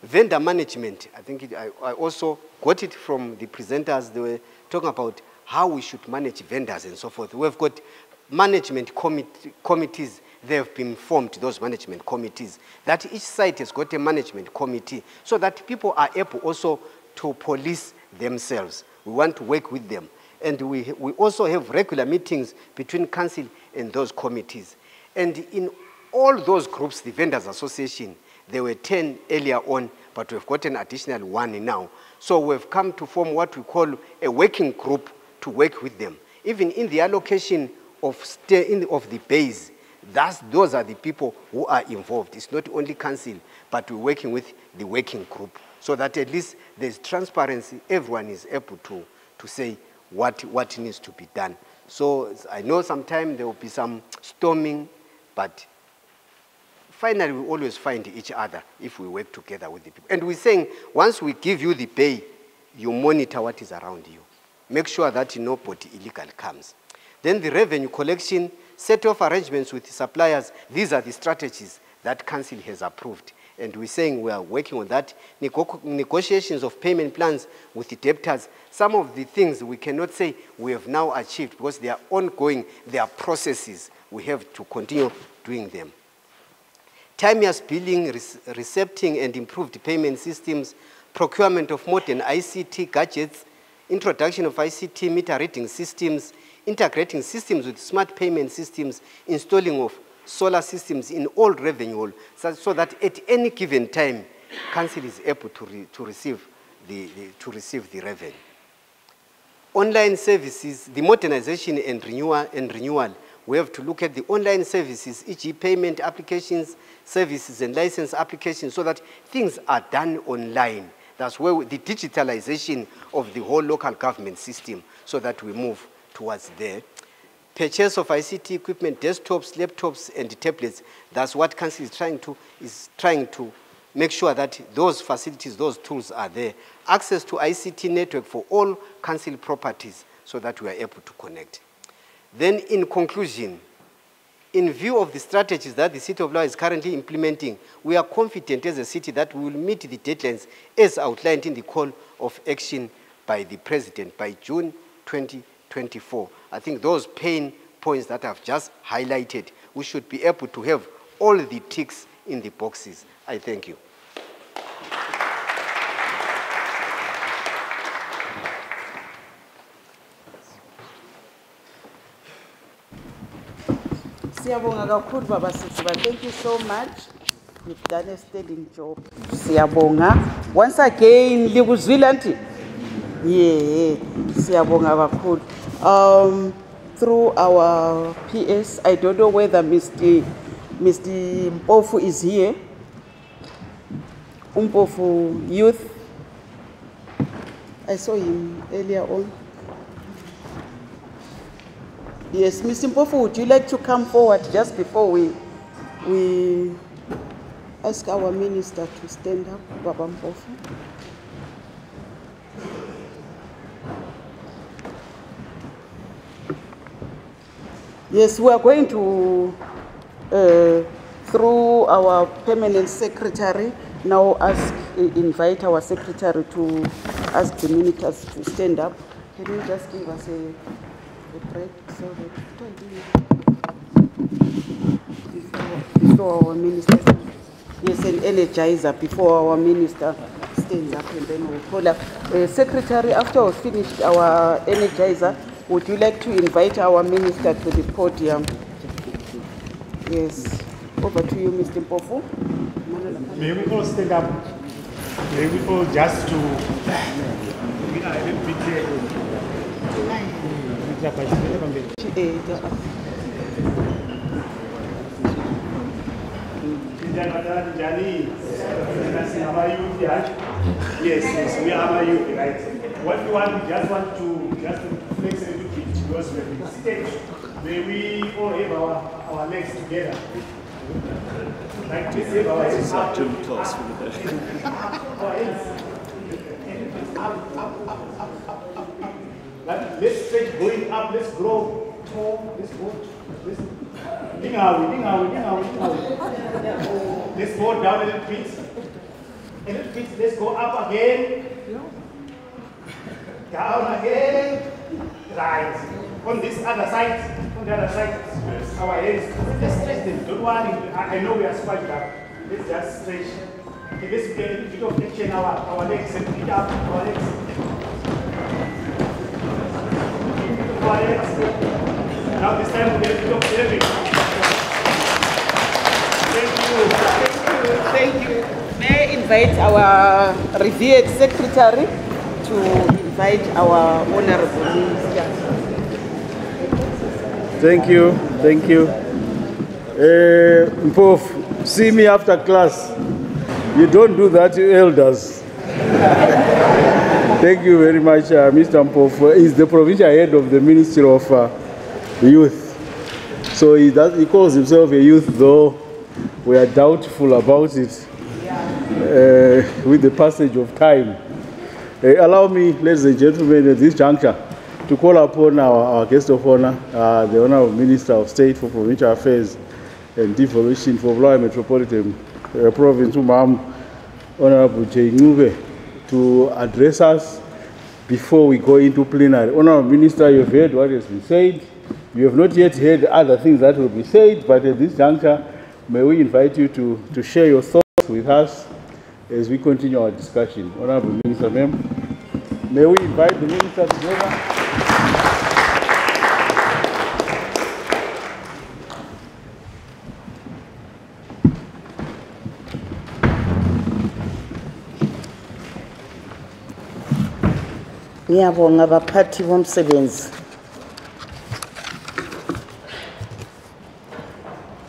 Vendor management, I think I also got it from the presenters. They were talking about how we should manage vendors and so forth. We've got management committees. They have been formed, those management committees, that each site has got a management committee so that people are able also to police themselves. We want to work with them. And we also have regular meetings between council and those committees. And in all those groups, the Vendors Association, there were 10 earlier on, but we've got an additional 1 now. So we've come to form what we call a working group to work with them. Even in the allocation of the base, those are the people who are involved. It's not only council, but we're working with the working group so that at least there's transparency. Everyone is able to say what needs to be done. So I know sometimes there will be some storming, but finally we always find each other if we work together with the people. And we're saying once we give you the pay, you monitor what is around you. Make sure that nobody illegal comes. Then the revenue collection, set of arrangements with the suppliers. These are the strategies that council has approved. And we're saying we are working on that. Negotiations of payment plans with the debtors. Some of the things we cannot say we have now achieved because they are ongoing. They are processes. We have to continue doing them. Timeous billing, recepting and improved payment systems, procurement of modern ICT gadgets, introduction of ICT meter reading systems, integrating systems with smart payment systems, installing of solar systems in all revenue hall, so that at any given time, council is able to receive the revenue. Online services, the modernization and renewal. We have to look at the online services, e.g. payment applications, services and license applications, so that things are done online. That's where the digitalization of the whole local government system, so that we move towards there. Purchase of ICT equipment, desktops, laptops, and tablets. That's what council is trying to make sure that those facilities, those tools are there. Access to ICT network for all council properties so that we are able to connect. Then in conclusion, in view of the strategies that the City of Bulawayo is currently implementing, we are confident as a city that we will meet the deadlines as outlined in the call of action by the President by June 2024. I think those pain points that I've just highlighted, we should be able to have all the ticks in the boxes. I thank you. Siyabonga kakhulu Baba Sisiba. Thank you so much. You've done a sterling job. Siyabonga. Once again, likuzwile anti? Yeah. Siyabonga kakhulu. Through our PS, I don't know whether Mr. Mpofu is here. Mpofu Youth. I saw him earlier on. Yes, Mr. Mpofu, would you like to come forward just before we ask our minister to stand up, Baba Mpofu? Yes, we are going to, through our permanent secretary, now invite our secretary to ask the ministers to stand up. Can you just give us a break so that before our minister, yes, an energizer before our minister stands up, and then we'll call up. Secretary, after we've finished our energizer, would you like to invite our minister to the podium? Yes. Over to you, Mr. Mpofu. May we all stand up? May we all just to... We are a little bit... Yes, we are youth, right? What we want, we just want to flex a little bit because we have been seated. May we all have our legs together. Like this, have our hands up. Our hands. Let's stretch going up, let's grow tall, let's go. Let's go down a little bit. A little bit, let's go up again. Down again. Right. On this other side, on the other side, our hands. Let's stretch them. Don't worry. I know we are squatting up. Let's just stretch. Okay, let's get a bit of action our legs and feet up our legs. Now this time we get a bit of stepping. Thank you. May I invite our revered secretary to invite our honorable minister. Thank you. Mpofu, see me after class. You don't do that to elders. Thank you very much, Mr. Mpofu. He's the provincial head of the Ministry of Youth. So he calls himself a youth, though we are doubtful about it with the passage of time. Allow me, ladies and gentlemen, at this juncture, to call upon our guest of honor, the Honorable Minister of State for Provincial Affairs and Devolution for Bulawayo Metropolitan Province, Honorable Inaugural, to address us before we go into plenary. Honorable Minister, you've heard what has been said. You have not yet heard other things that will be said, but at this juncture, may we invite you to share your thoughts with us as we continue our discussion. Honorable Minister, ma'am, may we invite the Minister together. Ngiyabonga abaphathi bomsebenzi.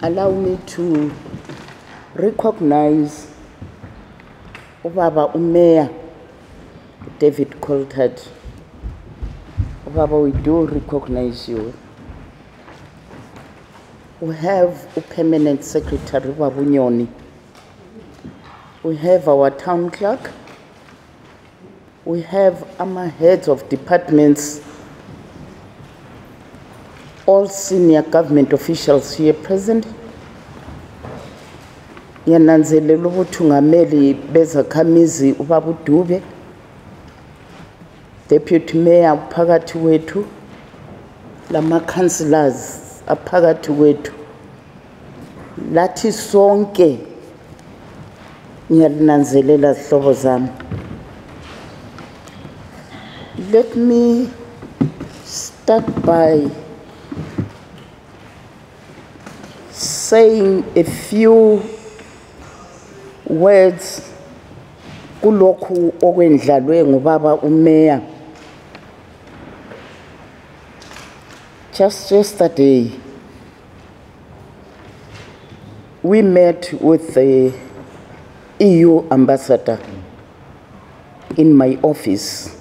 Allow me to recognize Ubaba Mayor David Coltart. Ubaba, we do recognize you. We have a permanent secretary, Ubaba Nyoni. We have our town clerk. We have our heads of departments. all senior government officials here present. Ngiyananzelela ukuthi ungameli bezakhamizi ubaba uDube, Deputy Mayor phakathi wethu, lama councillors aphakathi wethu. Lathi sonke ngiyalinanzelela zihlobo zami. Let me start by saying a few words kulokhu okwendlalwe ngubaba uMayor. Just yesterday we met with the EU ambassador in my office.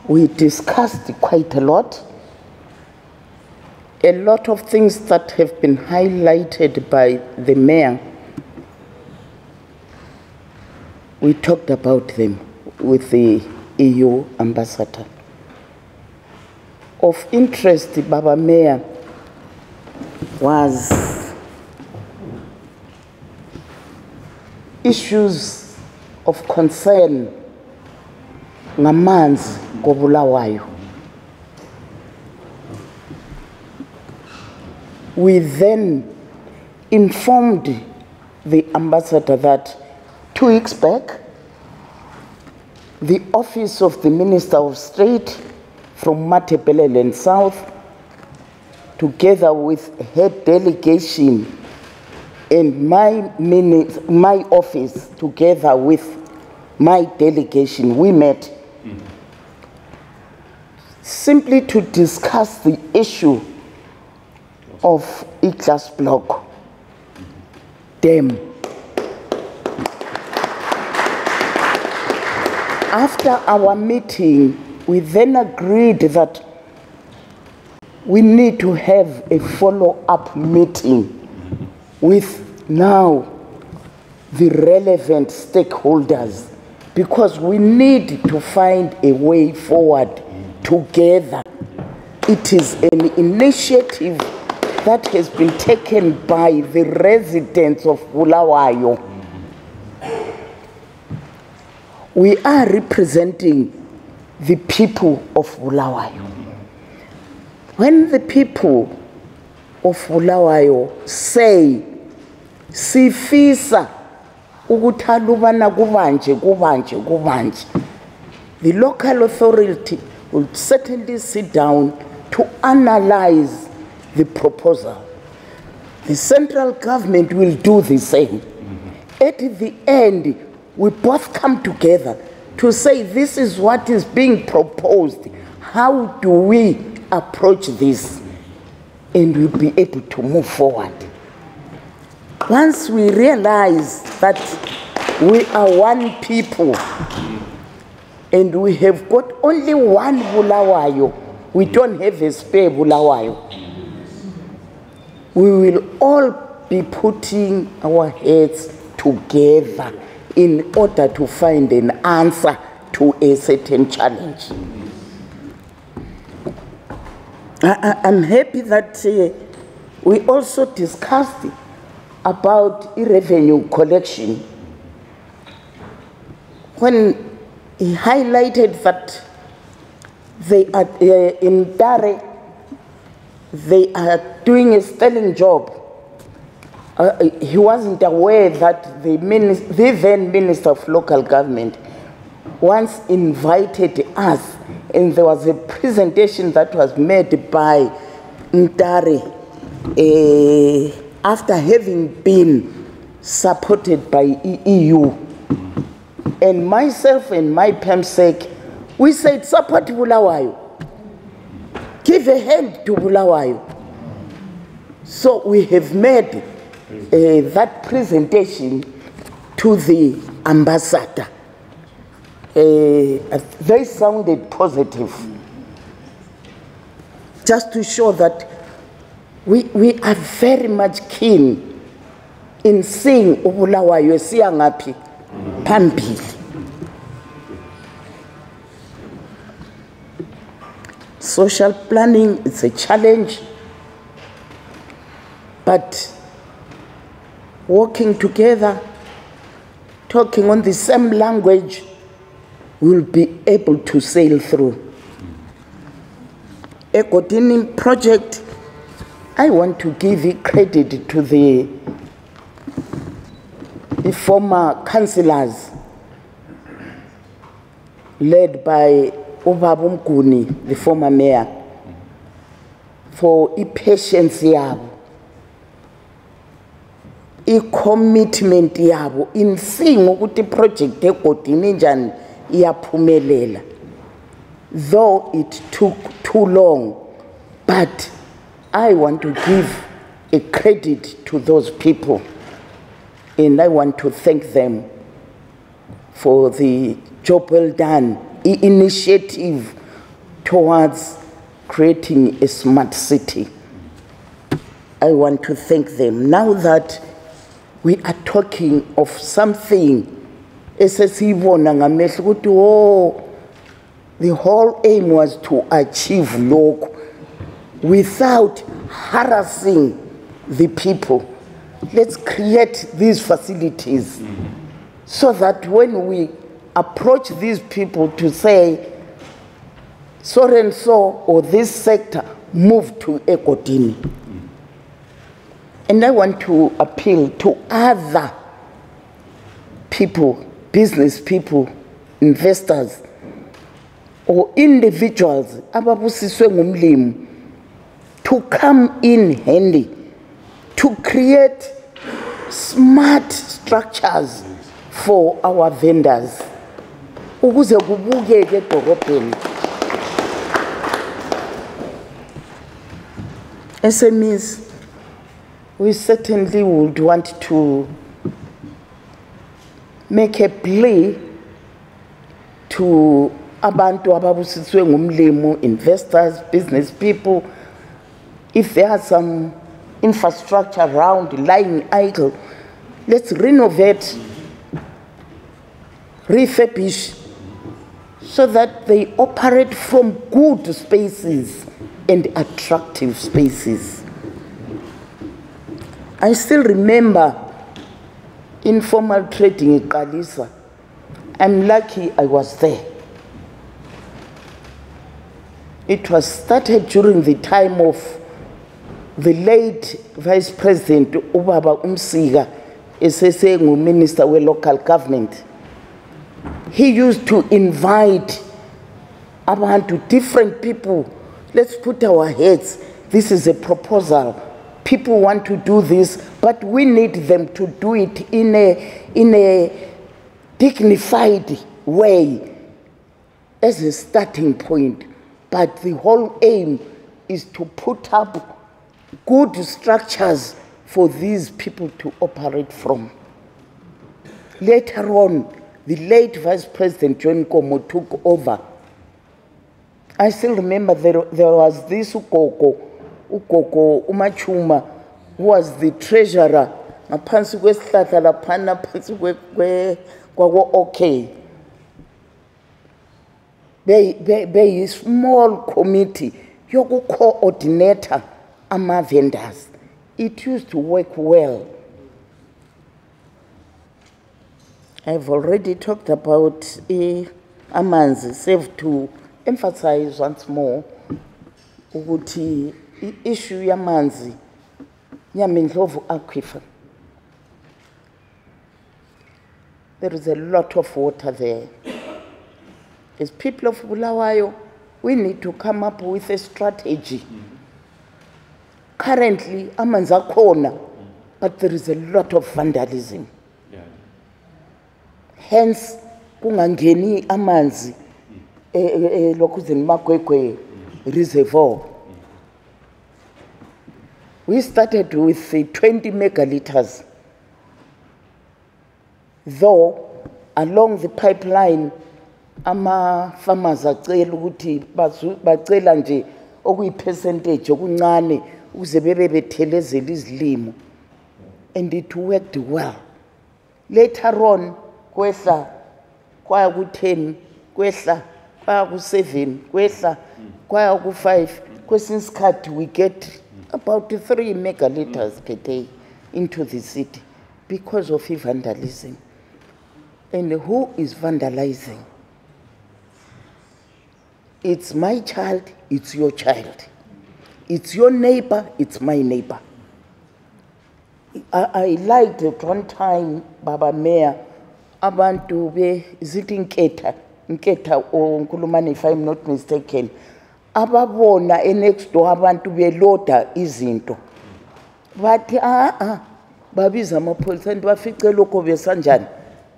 We discussed quite a lot of things that have been highlighted by the mayor. We talked about them with the EU ambassador. Of interest, Baba Mayor, was issues of concern ngamanzi koBulawayo. We then informed the ambassador that 2 weeks back, the office of the Minister of State from Matebeleland South, together with her delegation and my office, together with my delegation, we met simply to discuss the issue of E-class block dam. After our meeting, we then agreed that we need to have a follow-up meeting with now the relevant stakeholders, because we need to find a way forward together. It is an initiative that has been taken by the residents of Bulawayo. We are representing the people of Bulawayo. When the people of Bulawayo say, sifisa ukuthalubana kubanje, the local authority will certainly sit down to analyze the proposal. The central government will do the same. At the end, we both come together to say this is what is being proposed. How do we approach this? And we'll be able to move forward. Once we realize that we are one people and we have got only one Bulawayo, we don't have a spare Bulawayo, we will all be putting our heads together in order to find an answer to a certain challenge. I'm happy that we also discussed about revenue collection. When he highlighted that they are in Dare, they are doing a sterling job. He wasn't aware that the then Minister of Local Government once invited us, and there was a presentation that was made by Ntare after having been supported by EU. And myself and my PEMSEC, we said, support Bulawayo. Give a hand to Bulawayo. So we have made that presentation to the ambassador. They sounded positive. Just to show that we are very much keen in seeing Bulawayo siyangapi phambili. Social planning, it's a challenge. But working together, talking on the same language, we'll be able to sail through. Egodini project, I want to give it credit to the former councillors led by Ubaba Mguni, the former mayor, for patience yabo, commitment yabo in seeing ukuthi project egodini njani iyaphumelela. Though it took too long, but I want to give a credit to those people, and I want to thank them for the job well done, initiative towards creating a smart city. I want to thank them. Now that we are talking of something, the whole aim was to achieve local without harassing the people. Let's create these facilities so that when we approach these people to say, so and so, or this sector, move to Egodini. And I want to appeal to other people, business people, investors, or individuals, to come in handy, to create smart structures for our vendors. SMEs, we certainly would want to make a plea to abantu ababusiswe ngumlimo, investors, business people. If there are some infrastructure around lying idle, let's renovate, refurbish, so that they operate from good spaces and attractive spaces. I still remember informal trading in Kalisa. I'm lucky I was there. It was started during the time of the late Vice President Ubaba Umsiga, SSA Minister of Local Government. He used to invite about to different people. Let's put our heads. This is a proposal. People want to do this, but we need them to do it in a dignified way as a starting point. But the whole aim is to put up good structures for these people to operate from. Later on, the late Vice President John Komo took over. I still remember there was this Ukoko Umachuma, who was the treasurer. Okay. They a small committee, yoku coordinator ama vendors. It used to work well. I've already talked about amanzi, save to emphasize once more ukuthi issue yamanzi yamindlovu aquifer. There is a lot of water there. As people of Bulawayo, we need to come up with a strategy. Currently, amanzi akhona, but there is a lot of vandalism. Hence, kungangeni amanzi lokuzini Makwekwe reservoir. We started with 20 megaliters. Though along the pipeline, ama farmers acela ukuthi bacela nje okuyi percentage okuncane ukuze bebe bethelezela izilimo, and it worked well. Later on, kwehla kwaya ku 10, kwehla kwaya ku 7, kwehla kwaya ku-5 kwesinye isikhathi we get about 3 megaliters per day into the city because of vandalism. And who is vandalizing? It's my child, it's your child. It's your neighbor, it's my neighbor. I liked at one time, Baba Mayor, abantu be zithi nketha or Nkulumane, if I'm not mistaken, ababona next door abantu beloda izinto. Bathi babiza amapholisa and bafice lokho besanjani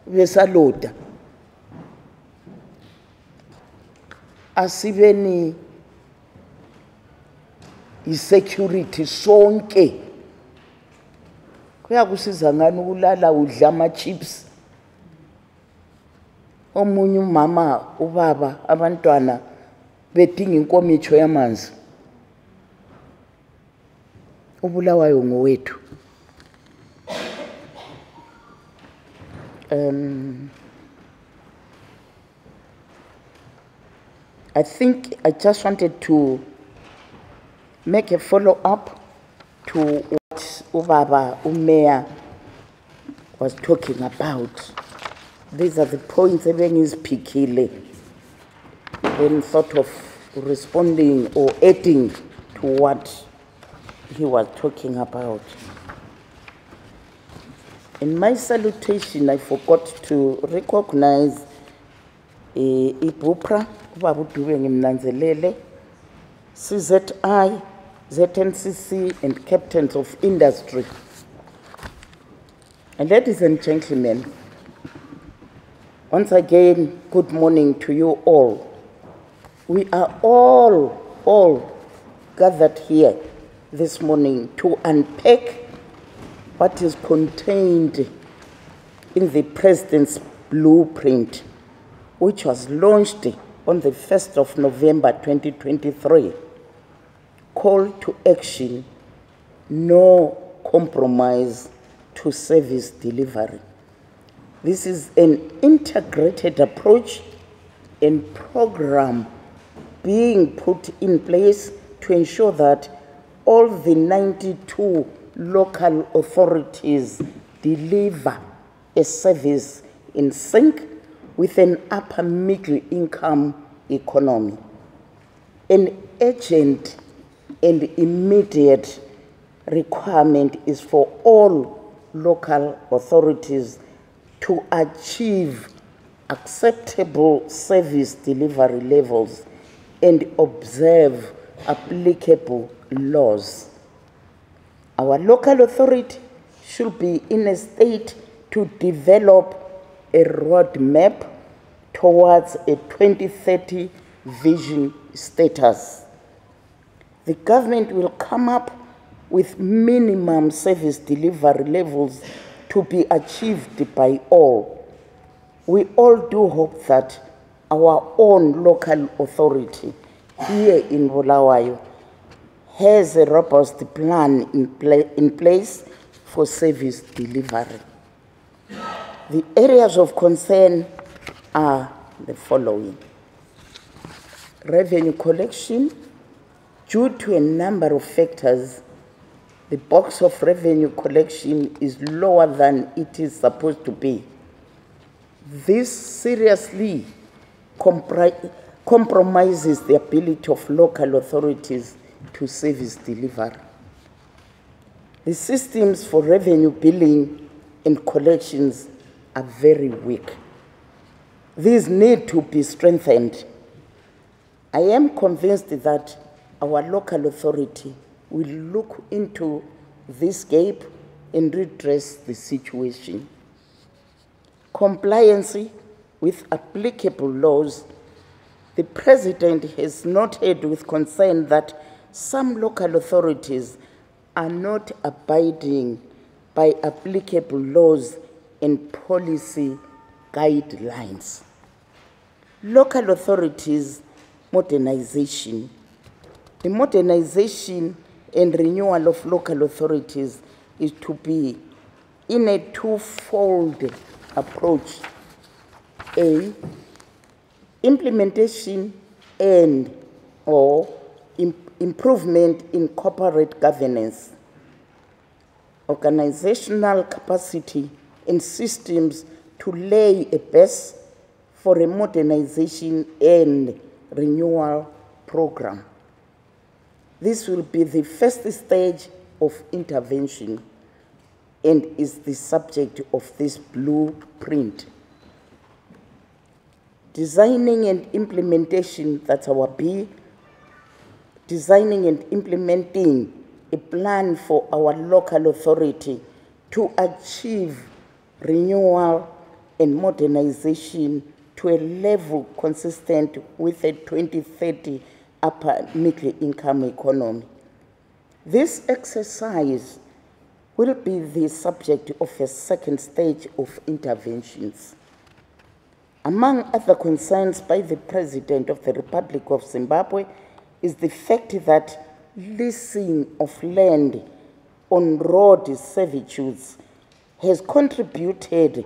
besaloda. Asibeni i-security sonke. Kuyakusiza ngani ukulala udla ama-chips? Omunye umama, ubaba, abantwana bedinga inkomitsho yamanzi. Ubulawayo ngowethu. I think I just wanted to make a follow-up to what Ubaba Mayor was talking about. These are the points everything is pikile, then sort of responding or adding to what he was talking about. In my salutation, I forgot to recognize IBUPRA, Ubaba Dube ngimnanzelele, CZI, ZNCC, and captains of industry. And ladies and gentlemen, once again, good morning to you all. We are all gathered here this morning to unpack what is contained in the President's blueprint, which was launched on the 1st of November 2023. Call to action, no compromise to service delivery. This is an integrated approach and program being put in place to ensure that all the 92 local authorities deliver a service in sync with an upper middle income economy. An urgent and immediate requirement is for all local authorities to achieve acceptable service delivery levels and observe applicable laws. Our local authority should be in a state to develop a roadmap towards a 2030 vision status. The government will come up with minimum service delivery levels to be achieved by all. We all do hope that our own local authority here in Bulawayo has a robust plan in place for service delivery. The areas of concern are the following. Revenue collection. Due to a number of factors, the box of revenue collection is lower than it is supposed to be. This seriously compromises the ability of local authorities to service delivery. The systems for revenue billing and collections are very weak. These need to be strengthened. I am convinced that our local authority will look into this gap and redress the situation. Compliance with applicable laws. The President has noted with concern that some local authorities are not abiding by applicable laws and policy guidelines. Local authorities modernization. The modernization and renewal of local authorities is to be in a twofold approach. A, implementation and or improvement in corporate governance, organizational capacity and systems to lay a base for a modernization and renewal program. This will be the first stage of intervention and is the subject of this blueprint. Designing and implementation, that's our B. Designing and implementing a plan for our local authority to achieve renewal and modernization to a level consistent with a 2030 upper middle income economy. This exercise will be the subject of a second stage of interventions. Among other concerns by the President of the Republic of Zimbabwe is the fact that leasing of land on road servitudes has contributed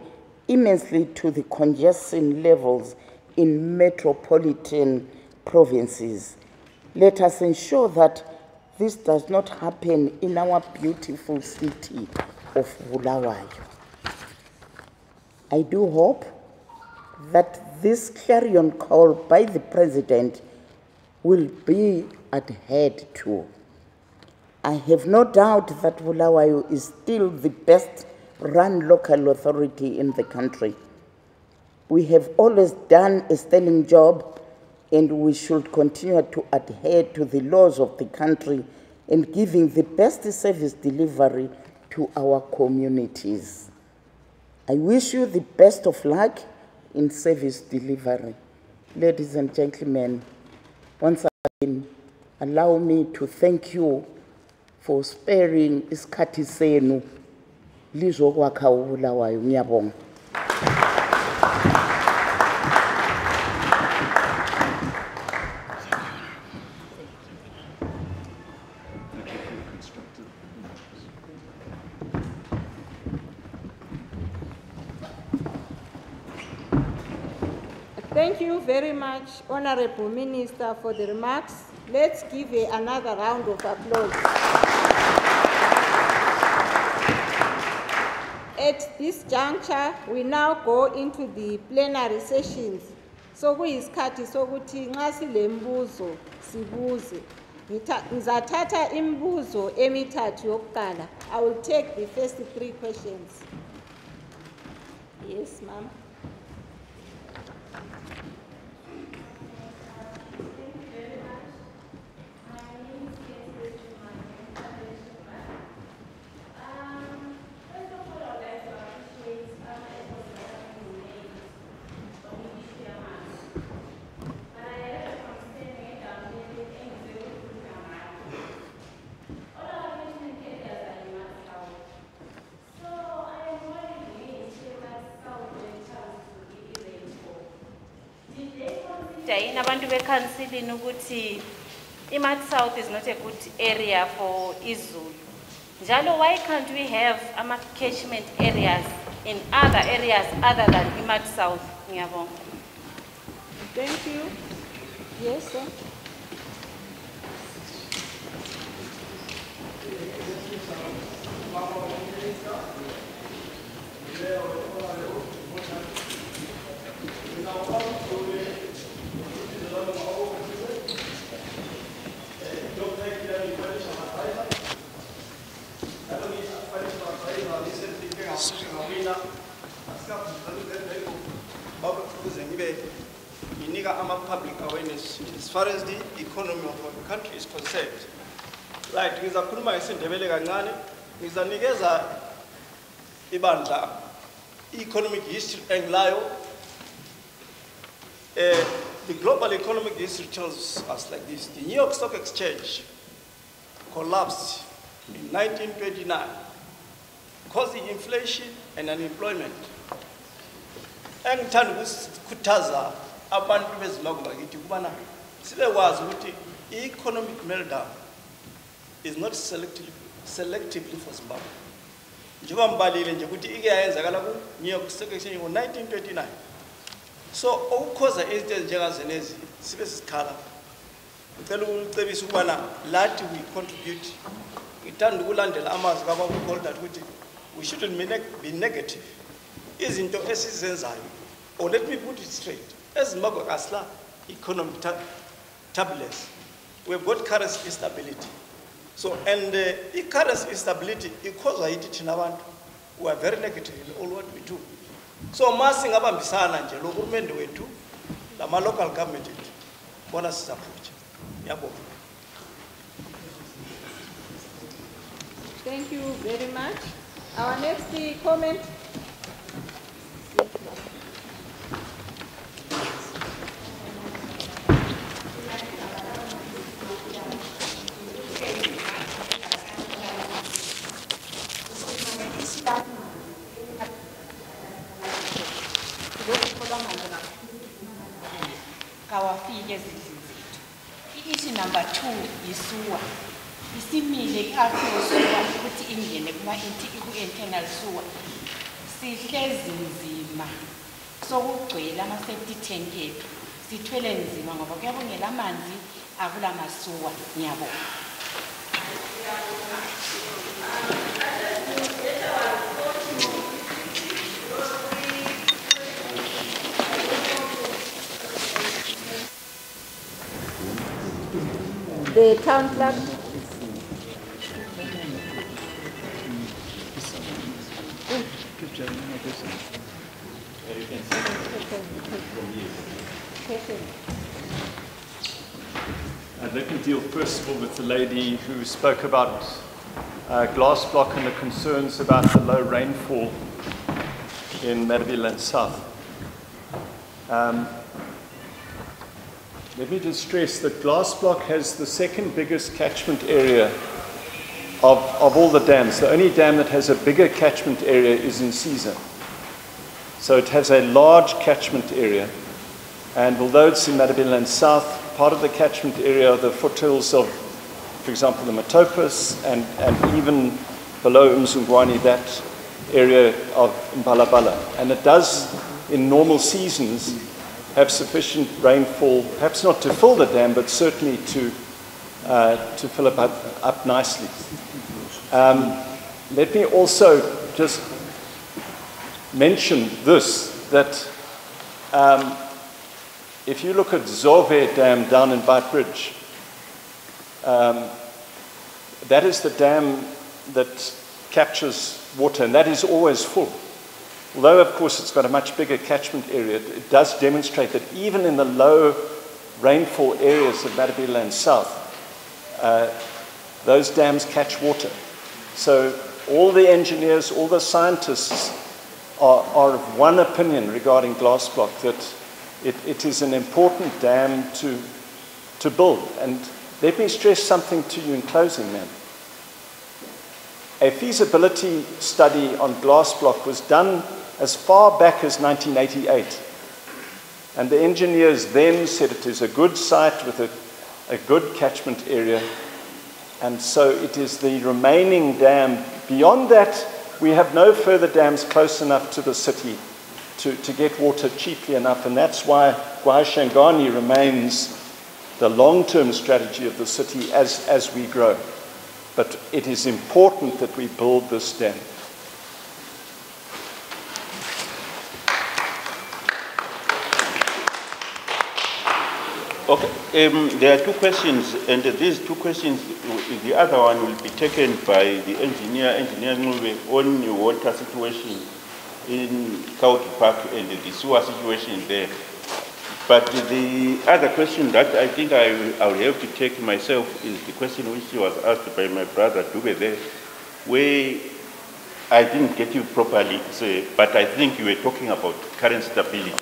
immensely to the congestion levels in metropolitan provinces. Let us ensure that this does not happen in our beautiful city of Bulawayo. I do hope that this clarion call by the President will be adhered to. I have no doubt that Bulawayo is still the best run local authority in the country. We have always done a sterling job, and we should continue to adhere to the laws of the country and giving the best service delivery to our communities. I wish you the best of luck in service delivery. Ladies and gentlemen, once again, allow me to thank you for sparing isikhathi senu lizokwakha uBulawayo. Ngiyabonga. Thank you very much, Honorable Minister, for the remarks. Let's give another round of applause. At this juncture, we now go into the plenary sessions. So kuyisikhathi sokuthi nxa silembuzo sibuze. Ngizathatha imibuzo emithathu yokuqala. I will take the first 3 questions. Yes, ma'am. Abantu bekansilini ukuthi iMat South is not a good area for Izulu. Njalo, why can't we have catchment areas in other areas other than iMat South? Ngiyabonga. Thank you. Yes, sir. Public awareness as far as the economy of our country is concerned. Right, ngizakhuluma ngesindebele kancane, ngizanikeza ibandla economic history engilayo. The global economic history tells us like this: the New York Stock Exchange collapsed in 1929, causing inflation and unemployment. Engithanda ukukhuthaza abantu bezimbabwe bakithi kubana sibekwazi ukuthi economic meltdown is not selectively for Zimbabwe. Njengoba mbalile nje ukuthi ike yayenzakala ku New York Stock Exchange ngo-1929. So ukukhoza izinto ezinjengazenezi sibe sikhala ngicela ukucebisa ukubana lathi we contribute ngithanda ukulandela amazwi kababa uGolda ukuthi we shouldn't be negative. Izinto esizenzayo, or let me put it straight, eZimbabwe asla economic turbulence, we've got currency instability. So, and the currency instability ikhozwa yithi thina abantu we are very negative in all what we do. So masingabambisana nje lo hurumende wethu lama local government ethu bona sizaphutsha. Yabonga. Thank you very much. Our next comment. Kawafike ezindlini zethu. Issue number 2 yisuwa. Isimile i-article suwa ukuthi ingene ku-internal suwa. Sihlezi nzima sokugcwele ama-septic tank ethu. Sithwele nzima ngoba kuyabongela amanzi akula masuwa. Ngiyabonga. The town clerk. Let me deal first of all with the lady who spoke about glass block and the concerns about the low rainfall in Meadowland South. Let me just stress that glass block has the second biggest catchment area of all the dams. The only dam that has a bigger catchment area is in Caesar. So it has a large catchment area. And although it's in Meadowland South, part of the catchment area are the foothills of, for example, the Matopus and even below Mzungwani, that area of Mbalabala. And it does, in normal seasons, have sufficient rainfall, perhaps not to fill the dam, but certainly to fill it up nicely. Let me also just mention this, that if you look at Zove Dam down in Beitbridge, that is the dam that captures water, and that is always full. Although, of course, it's got a much bigger catchment area, it does demonstrate that even in the low rainfall areas of Meadowland South, those dams catch water. So all the engineers, all the scientists are of one opinion regarding glass block, that it is an important dam to build. And let me stress something to you in closing, ma'am. A feasibility study on glass block was done as far back as 1988. And the engineers then said it is a good site with a good catchment area. And so it is the remaining dam. Beyond that, we have no further dams close enough to the city to get water cheaply enough. And that's why Gwashangani remains the long-term strategy of the city as we grow. But it is important that we build this dam. Okay, there are two questions, and these two questions, the other one will be taken by the engineer Ngube, on the water situation in County Park and the sewer situation there. But the other question that I think I will have to take myself is the question which was asked by my brother Dube there, where I didn't get you properly, but I think you were talking about current stability.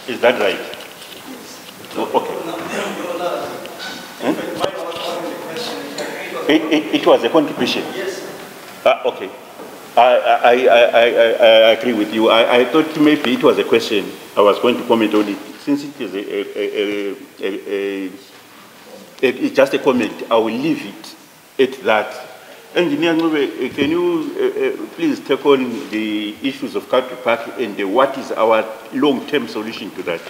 Is that right? Okay. It was a contribution. Yes. Okay. I agree with you. I thought maybe it was a question. I was going to comment on it. Since it is it's just a comment, I will leave it at that. Engineer Ngube, can you please take on the issues of Country Park and what is our long-term solution to that?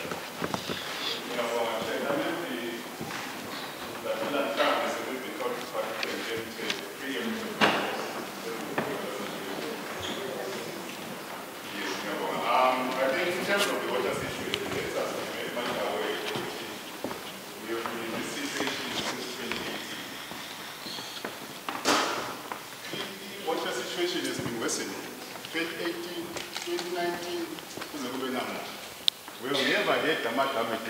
We've never had a damage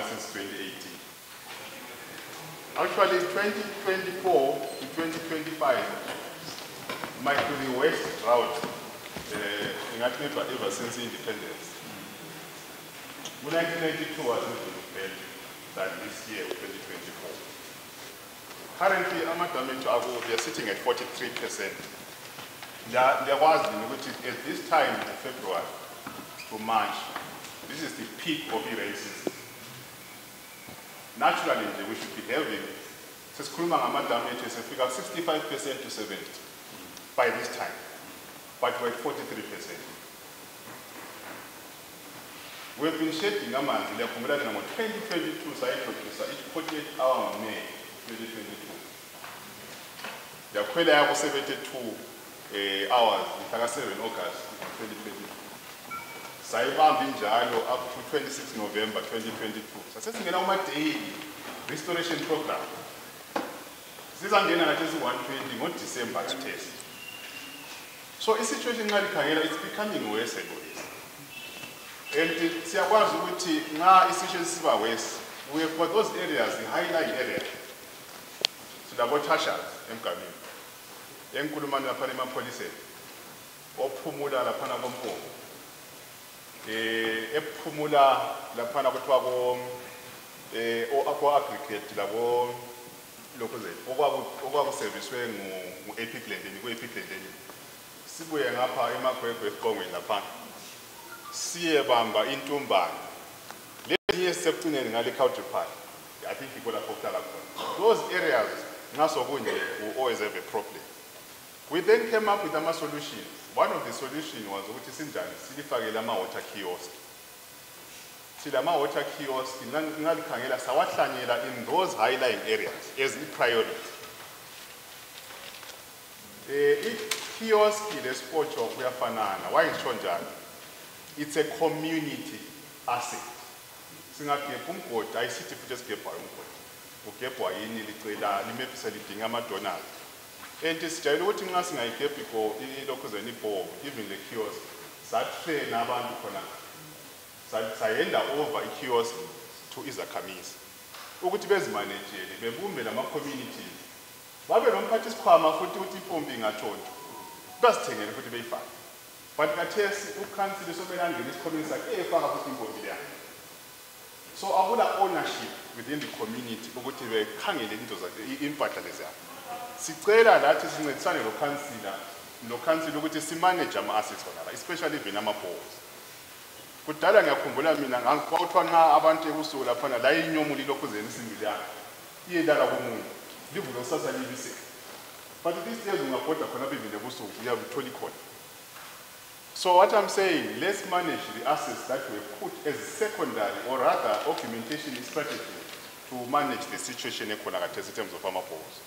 since 2018. Actually, 2024 to 2025 might be the worst drought in Africa ever since independence. 1992 was not bad than this year, 2024. Currently, damage we are sitting at 43%. There was, which is at this time in February to March, this is the peak of e-racism. Naturally, we should be having damage is a figure 65% to 70% by this time, but we're at 43%. We've been shedding amanzi leyakhumulana ngo 2022 sayiintroducer each 48 hour May 2022. Yakhwela yako 72 hours mhla 7 August 2022. Sayibamba injalo up to 26 November 2022. Sasesingena uma-daily restoration program. Sizangena ngathi ezi-120 ngo-December ka-test. So i-situation nxa likhangela it's becoming worse and worse. And siyakwazi ukuthi nxa i-situation siba worse, we have got those areas, the high-lying areas. Silabo-Tashas emganwini. Enkulumani laphana emapholiseni. Ophumula laphana kompomo. Ephumula laphana kuthiwa ko-aggregate labo lokho zethu okwakuserviswe ngu-Epic Landeni, ku-Epic Landeni. Sibuye ngapha emagwegwe esiqongweni laphana. Siyebamba intumbane. Lezinye esisekucineni ngale Country Park. I think people are focused on those areas. We always have a problem. We then came up with a solution. One of the solutions was ukuthi sinjani silifakele ama-water kiosk. Silama-water kiosk ngalikhangela sawahlanyela in those high-lying areas as a priority. I-kiosk lespotsho kuyafanana. Why ngisho njalo? It's a community asset. Singagebha umgodi ayisithi futhi esigebhayo umgodi. Ugebhwa yini licela limephisa lidinga ama-donors. And sijayele ukuthi nxa singayigebhi for ilokhuzeni ibhobo, even the kiosk, satrain abantu khona. Sayenda over i-kiosk to izakhamizi. Ukuthi bezimanejele, bebumbe lama-communities. Babe nomphathisikhwama futhi ukuthi impompi ingatshontsha. Basithengele futhi beyifake. But kathesi ukhansili somelangeni isikhomini sakhe efaka futhi impompi leyo. So akula ownership within the community ukuthi bekhangele into zakhe impahla leziya. Sicela lathi sincedisane lo-council ukuthi simanage ama-assets wona, especially even ama-balls. Kudala ngiyakhumbula mina kwakuthiwa nxa abantu ebusuku laphana la inyomo lilokhuzeni isimbili yakhe iyelala komunye livuke kusasa libiseke. But these days ungabhoda khona bevile ebusuku uyabuthola ikhona. So what I'm saying, let's manage the assets that we put as secondary or rather augmentation strategy to manage the situation in terms of ama-balls.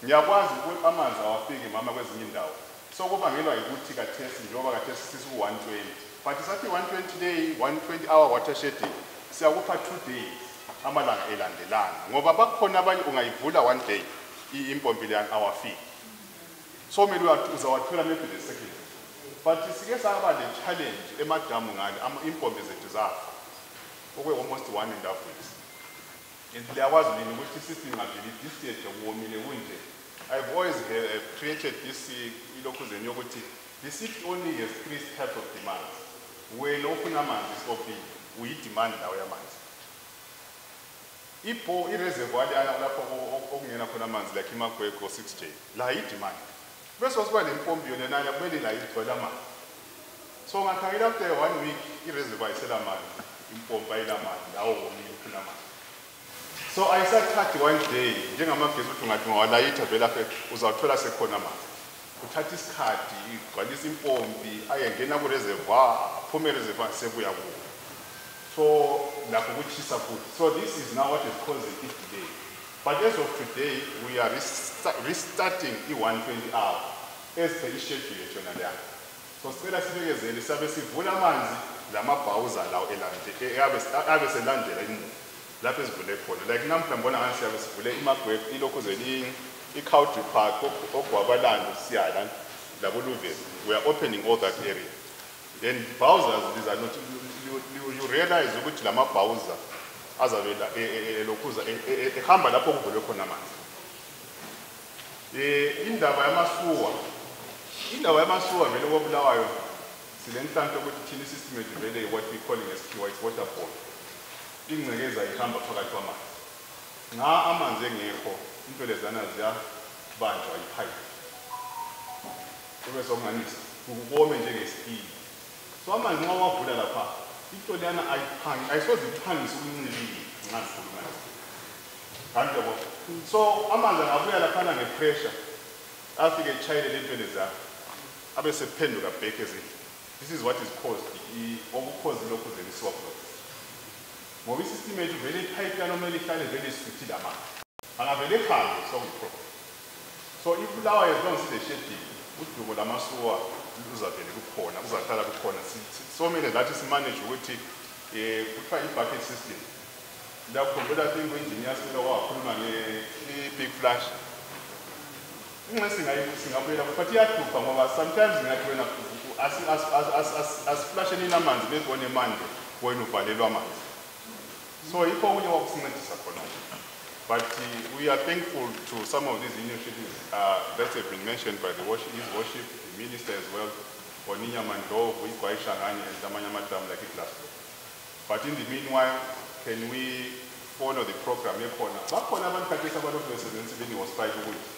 Ngiyakwazi ukuthi amanzi awafiki mama kwezinye indawo. So kubangelwa ukuthi kathesi njengoba kathesi siku-120. But sathi 120 day, 120 hour water shedding, siyakupha 2 days amalanga elandelana. Ngoba bakhona abanye ungayivula 1 day, impompi leyo awafiki. So kumele uzawathola maybe the second. But sike saba le challenge emadamu ngale impompi zethu zafa. Okwe almost 1.5 weeks. And liyakwazi nini ukuthi sisingaveli this stage okuwomile kunje. I've always created this ilokhuzeni yokuthi the city only has 3 types of demands. When ofuna amanzi isophi uyi-demand lawo yamanzi. I-reservoir lapho okungena khona amanzi like iMagwego 6J la yi-demand. Bese wasiba le mpompi yona nanya kumele la igcwele amanzi. So ngakhangela after 1 week i-reservoir isela amanzi, impompi ayila amanzi lawo womile ufuna amanzi. So ayisathathi 1 day njengamagesi ukuthi ungathi ungawalayitha vele lapha uzawuthola sekhona amanzi. Uthatha isikhathi igcwalisa impompi ayengena ku-reservoir aphume reservoir sebuya kuwo. So lapho kutshisa futhi. So this is now what is causing it today. But as of today we are restarting i-120 hour as per i-schedule yethu leya. So sicela sibekezele sabe sivula amanzi lamabhawuza lawo abe selandela imuva lapho esivule khona. Like namhla ngibona ngani siyabe sivule iMagwego ilokhuzeni i-Country Park ogwabalanda siyala labo Luveni. We are opening all that area. And Bowsers, these are not, you realize ukuthi lama Bowser azavela lokhuza ehamba lapho kuvulwe khona amanzi. Indaba yamasuwa vele kobulawayo silenhlanhla ukuthi thina isystem yethu vele what we calling as it's waterfall. Ingcekeza ihamba phakathi kwamanzi. Nxa amanzi engekho into lezana ziyabanjwa yipipe. Kube sokunganisa ukome njengesipili. So amanzi nxa wavula lapha into leyana ayisoze iphangise ukuncibilika nxa sikhuluma ngayo. Kanti yabo. So amanzi angabuya laphana ngepressure afike echayile lento lezana abe sephenduka back ezindlini. This is what is caused okucause lokhu zenisiwa khona. Ngoba isystem yethu vele ipipe yanomele ihlale vele isithile amanzi. Angavele ehambe sokuyiproblem. So ibulawayo as long as the udubo lamasuwa uzavele kukhona uzahlala kukhona somele lathi simanage ukuthi kuthiwa i-bucket system lakukhombela I think engineers kumele wakhuluma nge-big flash inxe singabuyela but iyahlupha ngoba sometimes ngathi wena asiflasheni inamanzi bezibone manje wena uvalelwa amanzi so yikho okunye wakusincedisa khona. But we are thankful to some of these initiatives that have been mentioned by his worship, the minister as well, Oninya Mando, Wikwa Shangani, and Damanyamatam like it last. But in the meanwhile, can we follow the program? Was 5 weeks.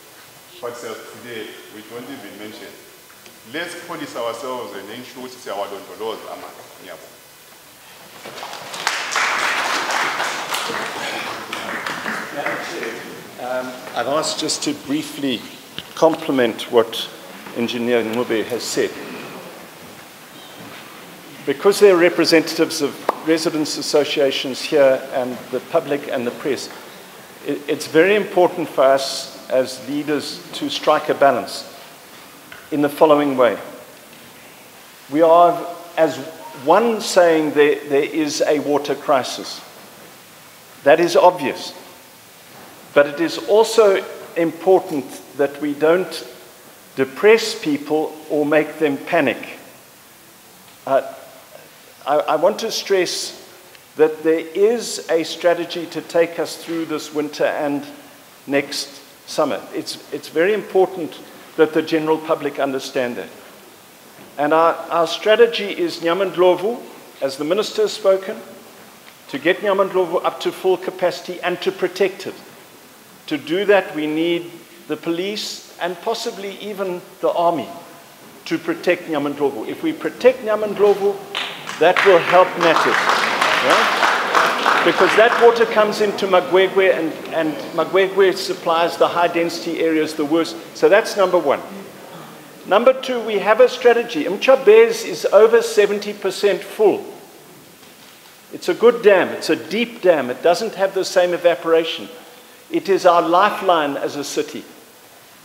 But today, which won't even mentioned. Let's police ourselves and ensure it's our laws. I've asked just to briefly complement what Engineer Ngube has said. Because they're representatives of residents' associations here and the public and the press, it's very important for us as leaders to strike a balance in the following way. We are, as one, saying there is a water crisis. That is obvious. But it is also important that we don't depress people or make them panic. I want to stress that there is a strategy to take us through this winter and next summer. It's very important that the general public understand that. And our strategy is Nyamandlovu, as the Minister has spoken, to get Nyamandlovu up to full capacity and to protect it. To do that, we need the police and possibly even the army to protect Nyamandlovu. If we protect Nyamandlovu, that will help matters. Right? Because that water comes into Magwegwe, and Magwegwe supplies the high-density areas the worst. So that's number one. Number two, we have a strategy. Mchabez is over 70% full. It's a good dam. It's a deep dam. It doesn't have the same evaporation. It is our lifeline as a city.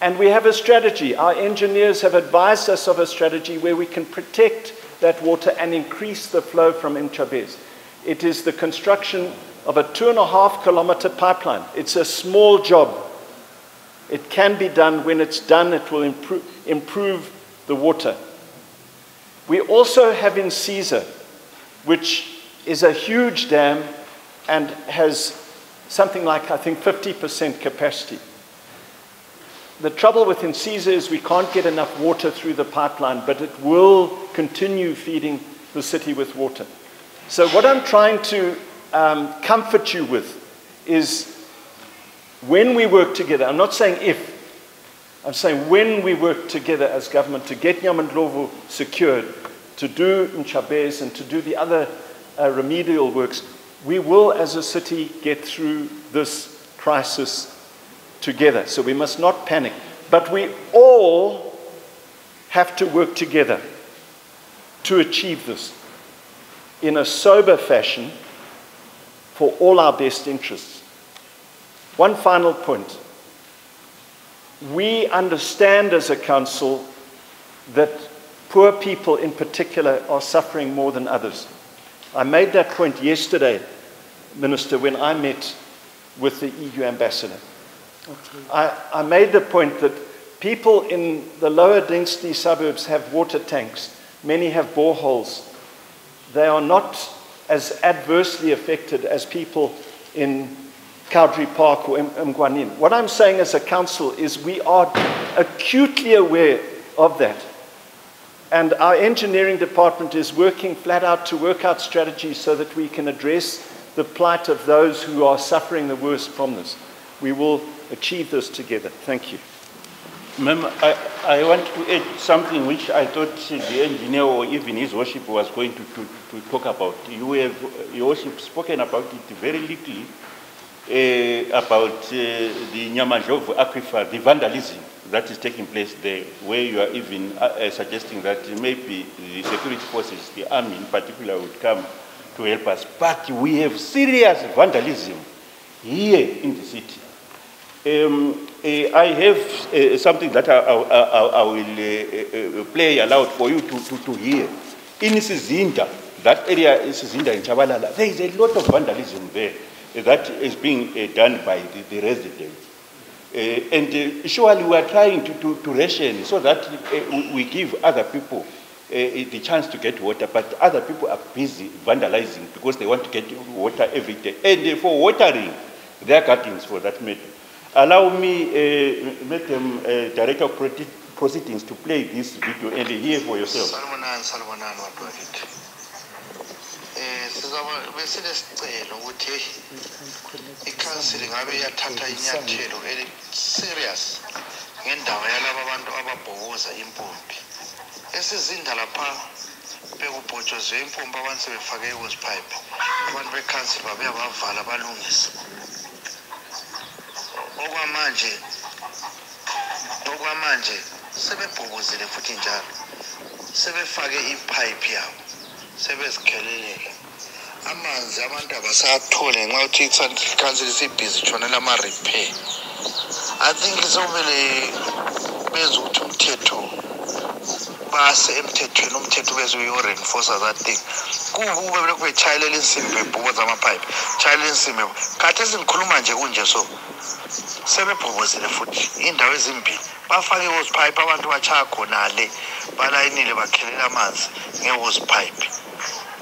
And we have a strategy. Our engineers have advised us of a strategy where we can protect that water and increase the flow from Mchabez. It is the construction of a 2.5-kilometer pipeline. It's a small job. It can be done. When it's done, it will improve the water. We also have in Caesar, which is a huge dam and has something like, I think, 50% capacity. The trouble with Insiza is we can't get enough water through the pipeline, but it will continue feeding the city with water. So what I'm trying to comfort you with is when we work together, I'm not saying if, I'm saying when we work together as government to get Nyamandlovu secured, to do Mchabez and to do the other remedial works, we will as a city get through this crisis together. So we must not panic. But we all have to work together to achieve this in a sober fashion for all our best interests. One final point. We understand as a council that poor people in particular are suffering more than others. I made that point yesterday, Minister, when I met with the EU ambassador. I made the point that people in the lower density suburbs have water tanks, many have boreholes. They are not as adversely affected as people in Cowdrey Park or Mgwanin. What I'm saying as a council is we are acutely aware of that. And our engineering department is working flat out to work out strategies so that we can address the plight of those who are suffering the worst from this. We will achieve this together. Thank you. Ma'am, I want to add something which I thought the engineer or even his worship was going to talk about. You have, your worship, spoken about it very little, about the Nyamajov aquifer, the vandalism that is taking place there, where you are even suggesting that maybe the security forces, the army in particular, would come to help us. But we have serious vandalism here in the city. I have something that I will play aloud for you to hear. In Sizinda, that area is Sizinda in Chabalala, there is a lot of vandalism there that is being done by the residents. And surely we are trying to ration so that we give other people the chance to get water, but other people are busy vandalizing because they want to get water every day. And for watering their gardens, for that matter. Allow me, Madam Director of Proceedings, to play this video and hear for yourself. besinesicelo ukuthi i-council ngabe yathatha inyathelo serious ngendaba yalabo abantu ababhokoza impompi esizinda lapha bekubhotshozwe impompi abantu sebefake i-hose pipe abantu be-council babuya bavala balungisa okwamanje sebebhokozile futhi njalo sebefake ipipe yabo sebezikhelelele amanzi abantu abasathole nxa uthi i-council isibhizi tshonela ama-repair. I think isomele benza ukuthi umthetho base emthethweni umthetho beze uyo-reinforce that thing kube belokhu bechayelela insimbi bebhokoza amapipe chayelela insimbi khathi esingikhuluma nje kunje so sebebhobozile futhi indawo ezimbili bafake i-hose pipe abantu bachaya khonale balayinile bakhelela amanzi nge-hose pipe.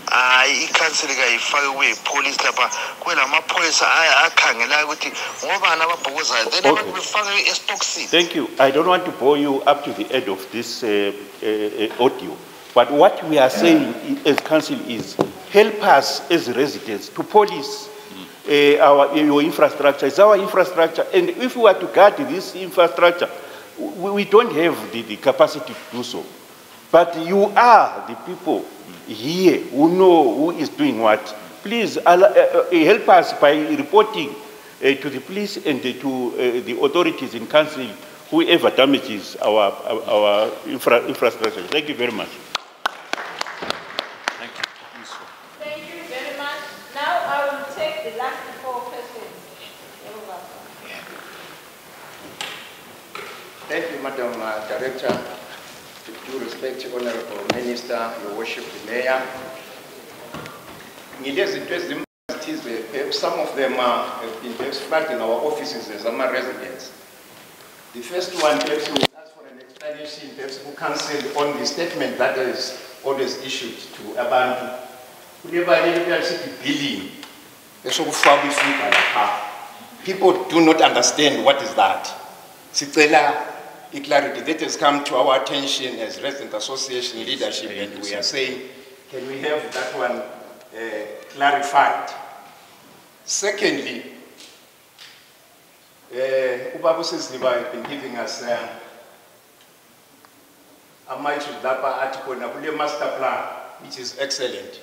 I-council kayifake kube police lapha kwelamaphoyisa akhangela ukuthi ngobani ababhokozayo then abantu befake estokisini. Thank you. I don't want to bore you up to the end of this audio, but what we are saying as council is help us as residents to police your infrastructure. It's our infrastructure, and if we are to guard this infrastructure, we don't have the capacity to do so. But you are the people here who know who is doing what. Please help us by reporting to the police and to the authorities in council whoever damages our infrastructure. Thank you very much. Thank you very much. Now I will take the last 4 questions. Thank you, Madam Director. With due respect, Honorable Minister, Your Worship, the Mayor. Perhaps some of them have been expressed in our offices as our residents. The first one, perhaps we ask for an explanation, perhaps who council on the statement that is always issued to Abantu. People do not understand what is that. Clarity that has come to our attention as Resident Association leadership, and we are saying, can we have that one clarified? Secondly, Ubabu Sisliba has been giving us a article, a master plan, which is excellent.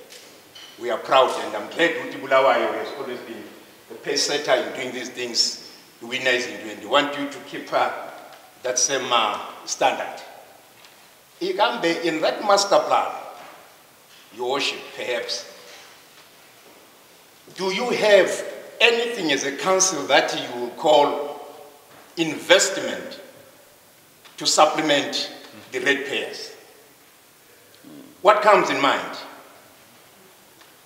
We are proud, and I'm glad Uti Bulawayo has always been the pace setter in doing these things, the winners in doing. We want you to keep that same standard. It can be in that master plan, Your Worship, perhaps. Do you have anything as a council that you will call investment to supplement the ratepayers? What comes in mind?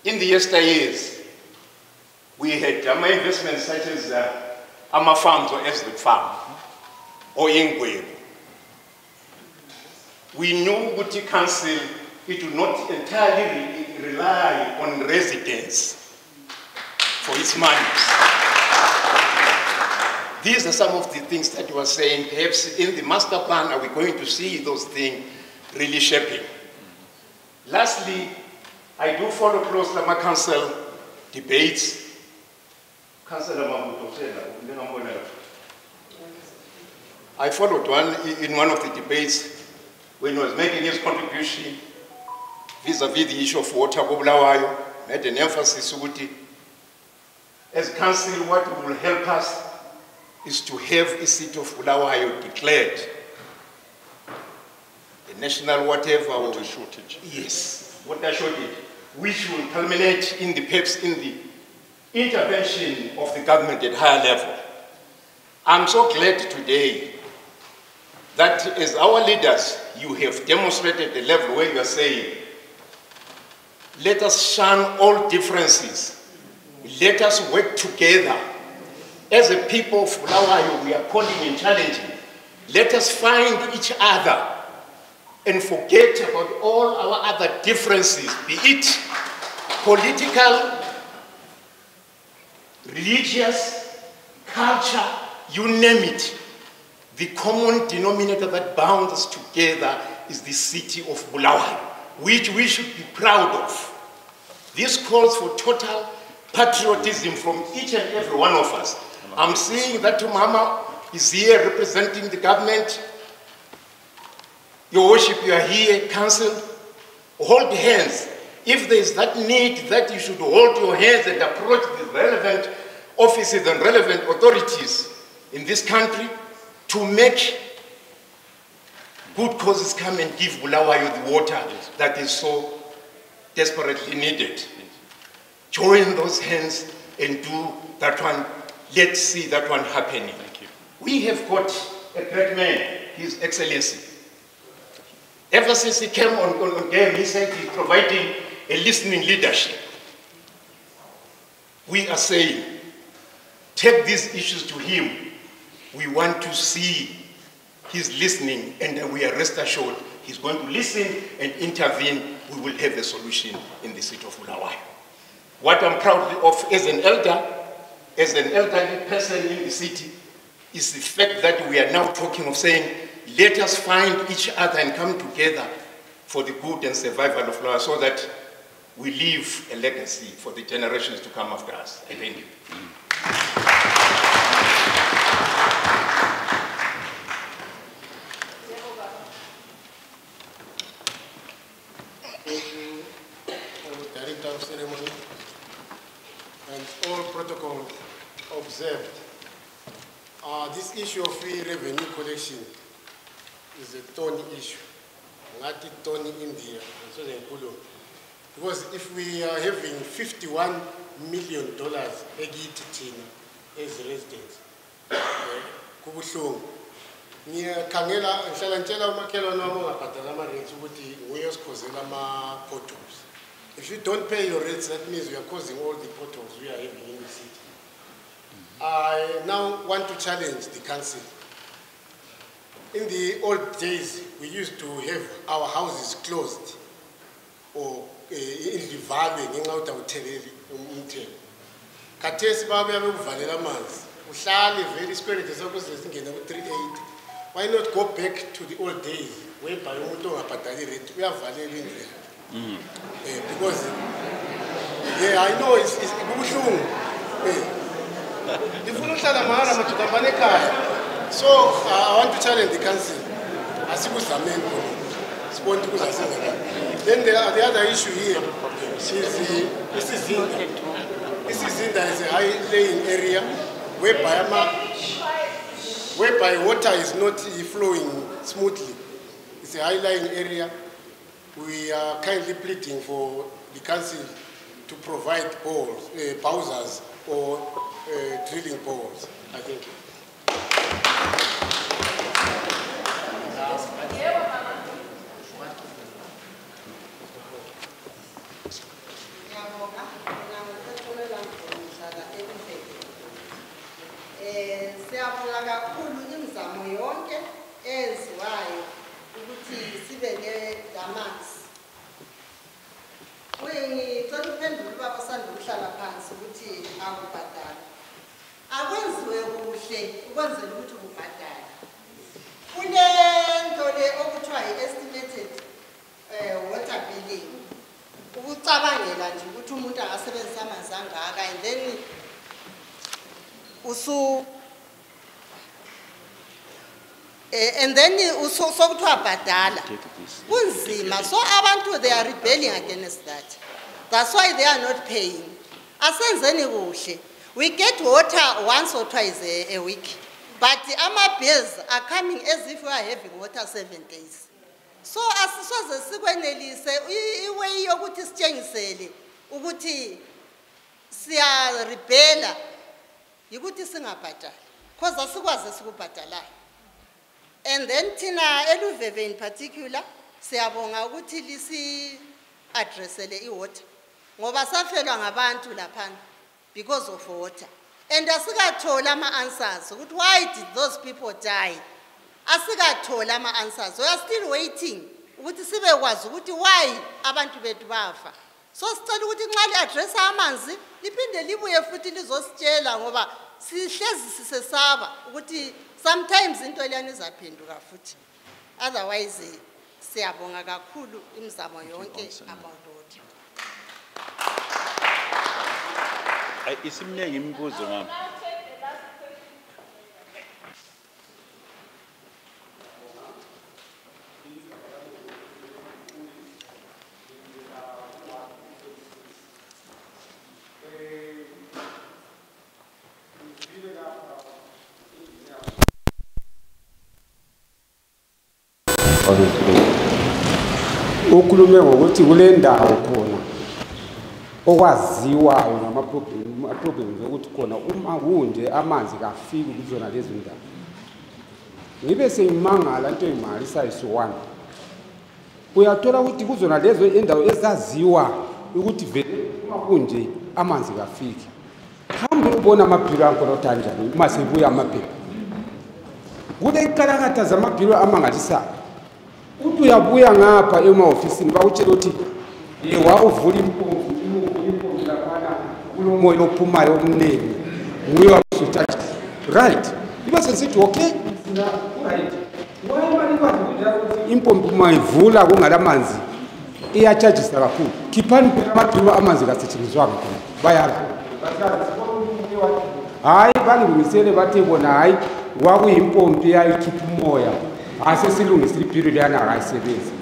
In the yesteryears, we had investments such as Ama Farms or Eslet Farm, or Ingwe. We knew Guti Council it will not entirely rely on residents for its monies. These are some of the things that you are saying. Perhaps in the master plan, are we going to see those things really shaping? Lastly, I do follow closely my council debates. I followed one in one of the debates when he was making his contribution vis-a-vis the issue of water, made an emphasis as council, what will help us is to have a city of Bulawayo declared a national whatever. Water shortage. Yes, water shortage, which will culminate in the intervention of the government at higher level. I'm so glad today that as our leaders, you have demonstrated the level where you are saying, let us shun all differences. Let us work together. As a people of Bulawayo, we are calling and challenging. Let us find each other and forget about all our other differences, be it political, religious, culture, you name it. The common denominator that bounds us together is the city of Bulawayo, which we should be proud of. This calls for total patriotism from each and every one of us. I'm seeing that Mama is here representing the government. Your worship, you are here, council. Hold hands. If there is that need that you should hold your hands and approach the relevant offices and relevant authorities in this country to make good causes come and give Bulawayo the water that is so desperately needed. Join those hands and do that one. Let's see that one happening. We have got a great man, His Excellency. Ever since he came on game, he said he's providing a listening leadership. We are saying, take these issues to him. We want to see his listening, and we are rest assured he's going to listen and intervene. We will have a solution in the city of Bulawayo. What I'm proud of as an elderly person in the city, is the fact that we are now talking of saying, let us find each other and come together for the good and survival of Bulawayo, so that we leave a legacy for the generations to come after us. I thank you. Director of Ceremony, and all protocols observed. This issue of free revenue collection is a thorny issue. Not a thorny India, and so they pull on. Because if we are having $51 million as residents, kubuhlungu. Ngiyakhangela ngihlala ngitshela umakhelwane wami ongabhadala ama-rates ukuthi nguye osikhozela ama-potholes. If you don't pay your rates, that means you are causing all the potholes we are having in the city. I now want to challenge the council. In the old days, we used to have our houses closed or indlivalwe ngenxa yokuthi awutheleli umthelo. Khathesi babuya bekuvalela amanzi. Uhlale very spirit sakho sesingena ku-380. Why not go back to the old days whereby umuntu ongabhadali rent uyavalela indlela? Because I know it's kubuhlungu. Ndifuna uhlala mahara majuda abanekhaya. So I want to challenge the council. Asikuzameni khona. Sibone ukuthi kuzasenzeka. Then the other issue here is Isizinda is a high-lying area whereby water is not flowing smoothly. It's a high-lying area. We are kindly pleading for the council to provide poles, pausers or drilling poles. I think. Siyabonga kakhulu imizamo yonke eziwayo ukuthi sibe ne-damas ngicela uphendule ubaba osanda ukuhlala phansi ukuthi akubhadala. Akwenziwe kuhle ukwenzela ukuthi ubhadale. Kunento le okuthiwa i-estimated water billing. Ukucabangela nje ukuthi umuntu angasebenzisa amanzi angaka and then sokuthiwa bhadala. Kunzima. So abantu, they are rebelling against that. That's why they are not paying. Asenzeni kuhle. We get water once or twice a week. But our bills are coming as if we are having water 7 days. So asisoze sikwenelise iway yokuthi sitshengisele ukuthi siya rebella yikuthi singabhadali because asikwazi sikubhadalayo. And then thina eLuveve in particular siyabonga ukuthi lisi addressele iwater ngoba safelwa ngabantu laphana because of water. And asikathola ama-answers ukuthi why did those people die? Asikathola ama-answers. We are still waiting ukuthi sibekwazi ukuthi why abantu bethu bafa. So sicela ukuthi nxa li-addressa amanzi liphinde libuye futhi lizositshela ngoba sihlezi sisesaba ukuthi sometimes into leyana izaphenduka futhi. Otherwise siyabonga kakhulu imizamo yonke about water. Isimnengi imibuzo mama. Ukhulume ngokuthi kule ndawo khona okwaziwayo ngama-problems ukuthi khona uma kunje amanzi kafiki kuzona lezi ndawo. Ngibe sengimangala into engimangalisayo so-1. Uyathola ukuthi kuzona lezo indawo ezaziwa ukuthi vele uma kunje amanzi kafiki. Hambe ubona amabhilo akhona otanjani uma sebuya amabhilo. Kule ikalakatha zamabhilo amangalisayo. Uthi uyabuya ngapha ema-ofisini bakutshela ukuthi wawuvula impompi laphana kulomoya ophumayo omningi nguye wakusuthatha right. Ibe sesithi okay right. Impompi uma ivula kungalamanzi iyatshajisa kakhulu. Khiphani phela amabhilo amanzi kasetshenziswanga khona bayala. Hayi balungisele bathi bona hayi kwakuyimpompi yayikhipha umoya. Asesilungisile ibhilo leyana akayisebenzi.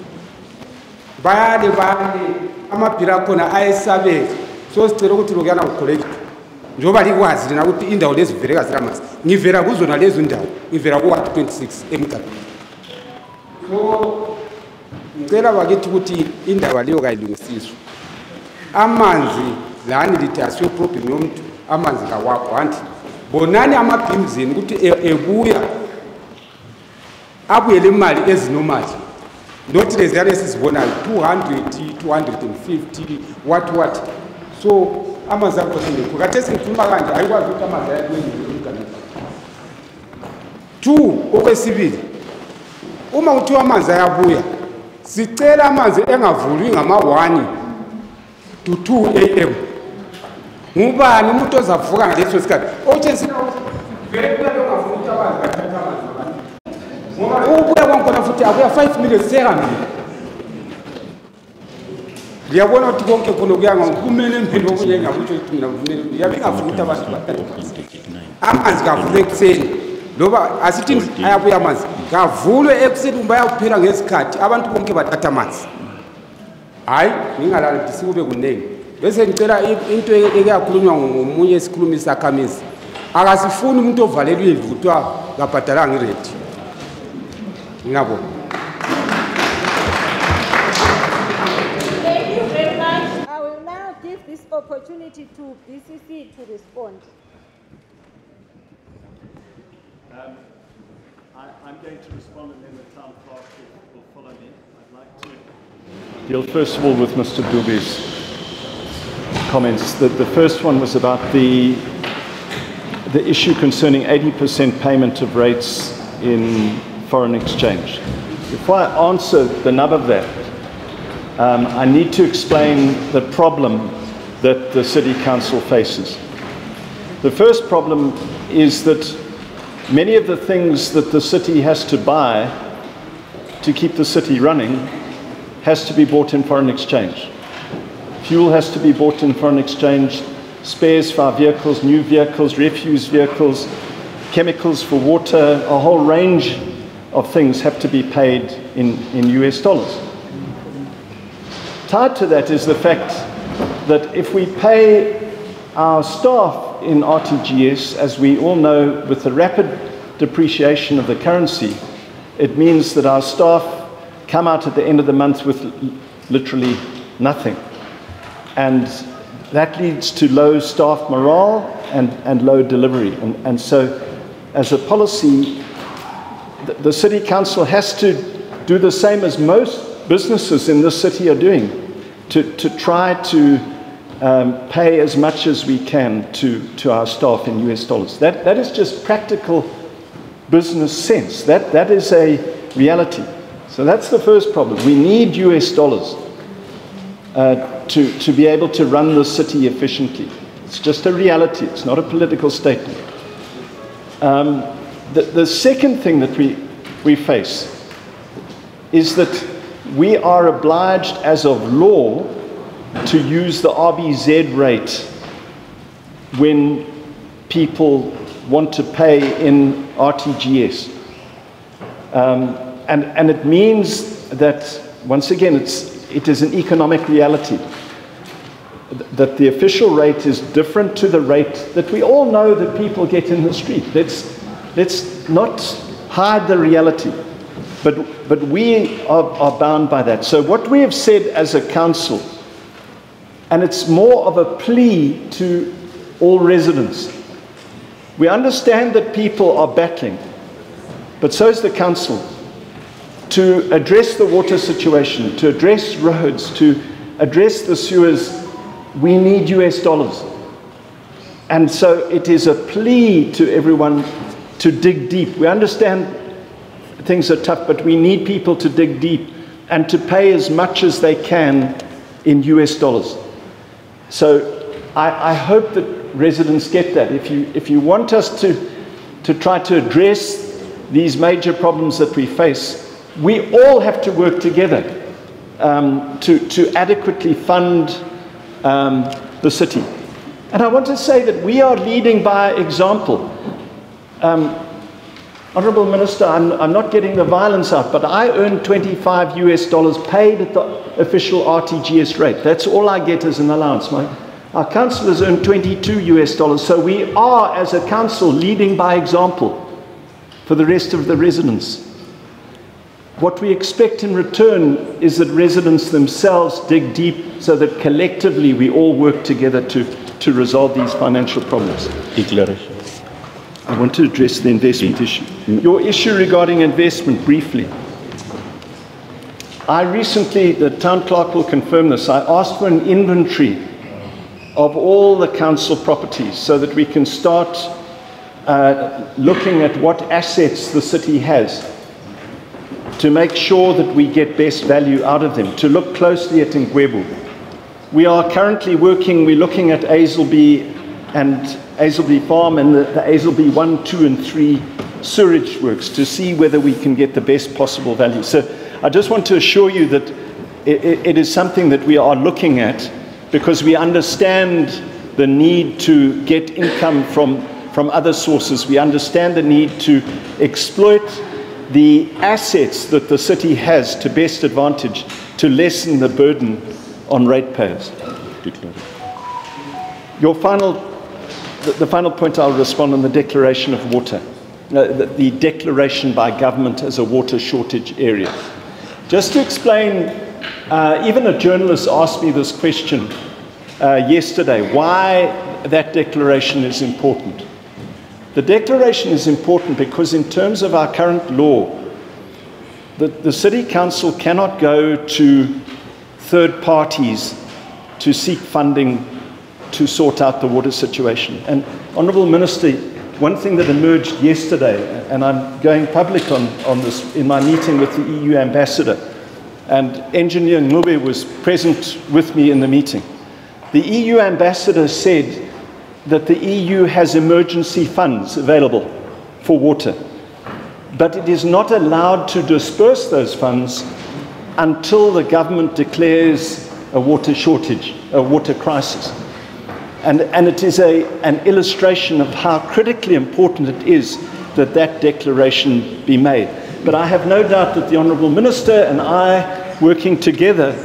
Bayale amabhilo akhona ayesabeka. So sicela ukuthi lokuyana kucollect njoba likwazi lena ukuthi indawo lezi vele kazilamanzi. Ngivela kuzona lezi ndawo. Ngivela ku 26 emgabeni. So ngicela bakithi ukuthi indawo leyo kayilungisiswe. Amanzi lani lithi asiyo problem yomuntu amanzi kawakho anti bonani amabhimzini ukuthi ebuya abuyele imali ezinomali not lezi yale sizibonayo 200 250 what. So amanzi akho sengekho kade singikhuluma kanje ayikwazi ukuthi amanzi ayakwenziwa emgabeni. 2 okwesibili uma uthiwa amanzi ayabuya sicela amanzi engavulwi ngama-1 to 2 AM. Ngubani umuntu ozavuka ngaleso sikhathi otshensina vele kuyalongavuka ukuthi amanzi bathatha amanzi abantu ngoba ubuya kwankona futhi akuya 5 minutes sekambili. Ngiyabona ukuthi konke khona kuyanga kumele impilo okunye ngabuthi mina kumele yabe ngafuna ukuthi abantu bathathe amanzi kavulwe ekuseni loba asithi ayabuya amanzi kavulwe ekuseni bayakuphela ngesikhathi abantu bonke bathatha amanzi. Hayi ngingalala ukuthi sikube kunengi bese ngicela into ekuyakhulunywa ngomunye isikhulumi sakhamizi akasifuni umuntu ovalelwe indlu kuthiwa kabhadalanga irent. Ngiyabona. Thank you very much. I will now give this opportunity to BCC to respond. I'm going to respond and then the town clerk will follow me. I'd like to deal first of all with Mr. Dube's comments. The first one was about the issue concerning 80% payment of rates in foreign exchange. Before I answer the nub of that, I need to explain the problem that the City Council faces. The first problem is that many of the things that the city has to buy to keep the city running has to be bought in foreign exchange. Fuel has to be bought in foreign exchange, spares for our vehicles, new vehicles, refuse vehicles, chemicals for water, a whole range of things have to be paid in US dollars. Tied to that is the fact that if we pay our staff in RTGS, as we all know, with the rapid depreciation of the currency, it means that our staff come out at the end of the month with literally nothing. And that leads to low staff morale and low delivery. And so, as a policy, the City Council has to do the same as most businesses in this city are doing, to try to pay as much as we can to our staff in US dollars. That is just practical business sense. That is a reality. So that's the first problem. We need US dollars to be able to run the city efficiently. It's just a reality. It's not a political statement. The second thing that we face is that we are obliged as of law to use the RBZ rate when people want to pay in RTGS. And it means that, once again, it is an economic reality, that the official rate is different to the rate that we all know that people get in the street. Let's not hide the reality, but we are bound by that. So what we have said as a council, and it's more of a plea to all residents, we understand that people are battling, but so is the council, to address the water situation, to address roads, to address the sewers. We need US dollars. And so it is a plea to everyone to dig deep. We understand things are tough, but we need people to dig deep and to pay as much as they can in US dollars. So I hope that residents get that. If you want us to try to address these major problems that we face, we all have to work together to adequately fund the city. And I want to say that we are leading by example. Honourable Minister, I'm not getting the violence out, but I earn 25 US dollars paid at the official RTGS rate. That's all I get as an allowance. Our councillors earn 22 US dollars, so we are, as a council, leading by example for the rest of the residents. What we expect in return is that residents themselves dig deep so that collectively we all work together to resolve these financial problems. Declaration. I want to address the investment issue. Your issue regarding investment, briefly. I recently, the town clerk will confirm this, I asked for an inventory of all the council properties so that we can start looking at what assets the city has, to make sure that we get best value out of them, to look closely at Ngwebu. We are currently working, we're looking at Azelby and Azelby Farm and the Azelby 1, 2 and 3 sewerage works to see whether we can get the best possible value. So I just want to assure you that it is something that we are looking at, because we understand the need to get income from other sources. We understand the need to exploit the assets that the city has to best advantage to lessen the burden on ratepayers. The final point I'll respond on the declaration of water, the declaration by government as a water shortage area. Just to explain, even a journalist asked me this question yesterday, why that declaration is important. The declaration is important because in terms of our current law, the City Council cannot go to third parties to seek funding to sort out the water situation. And Honourable Minister, one thing that emerged yesterday, and I'm going public on this in my meeting with the EU Ambassador, and Engineer Ngube was present with me in the meeting. The EU ambassador said that the EU has emergency funds available for water, but it is not allowed to disperse those funds until the government declares a water shortage, a water crisis. And it is an illustration of how critically important it is that that declaration be made. But I have no doubt that the Honourable Minister and I, working together,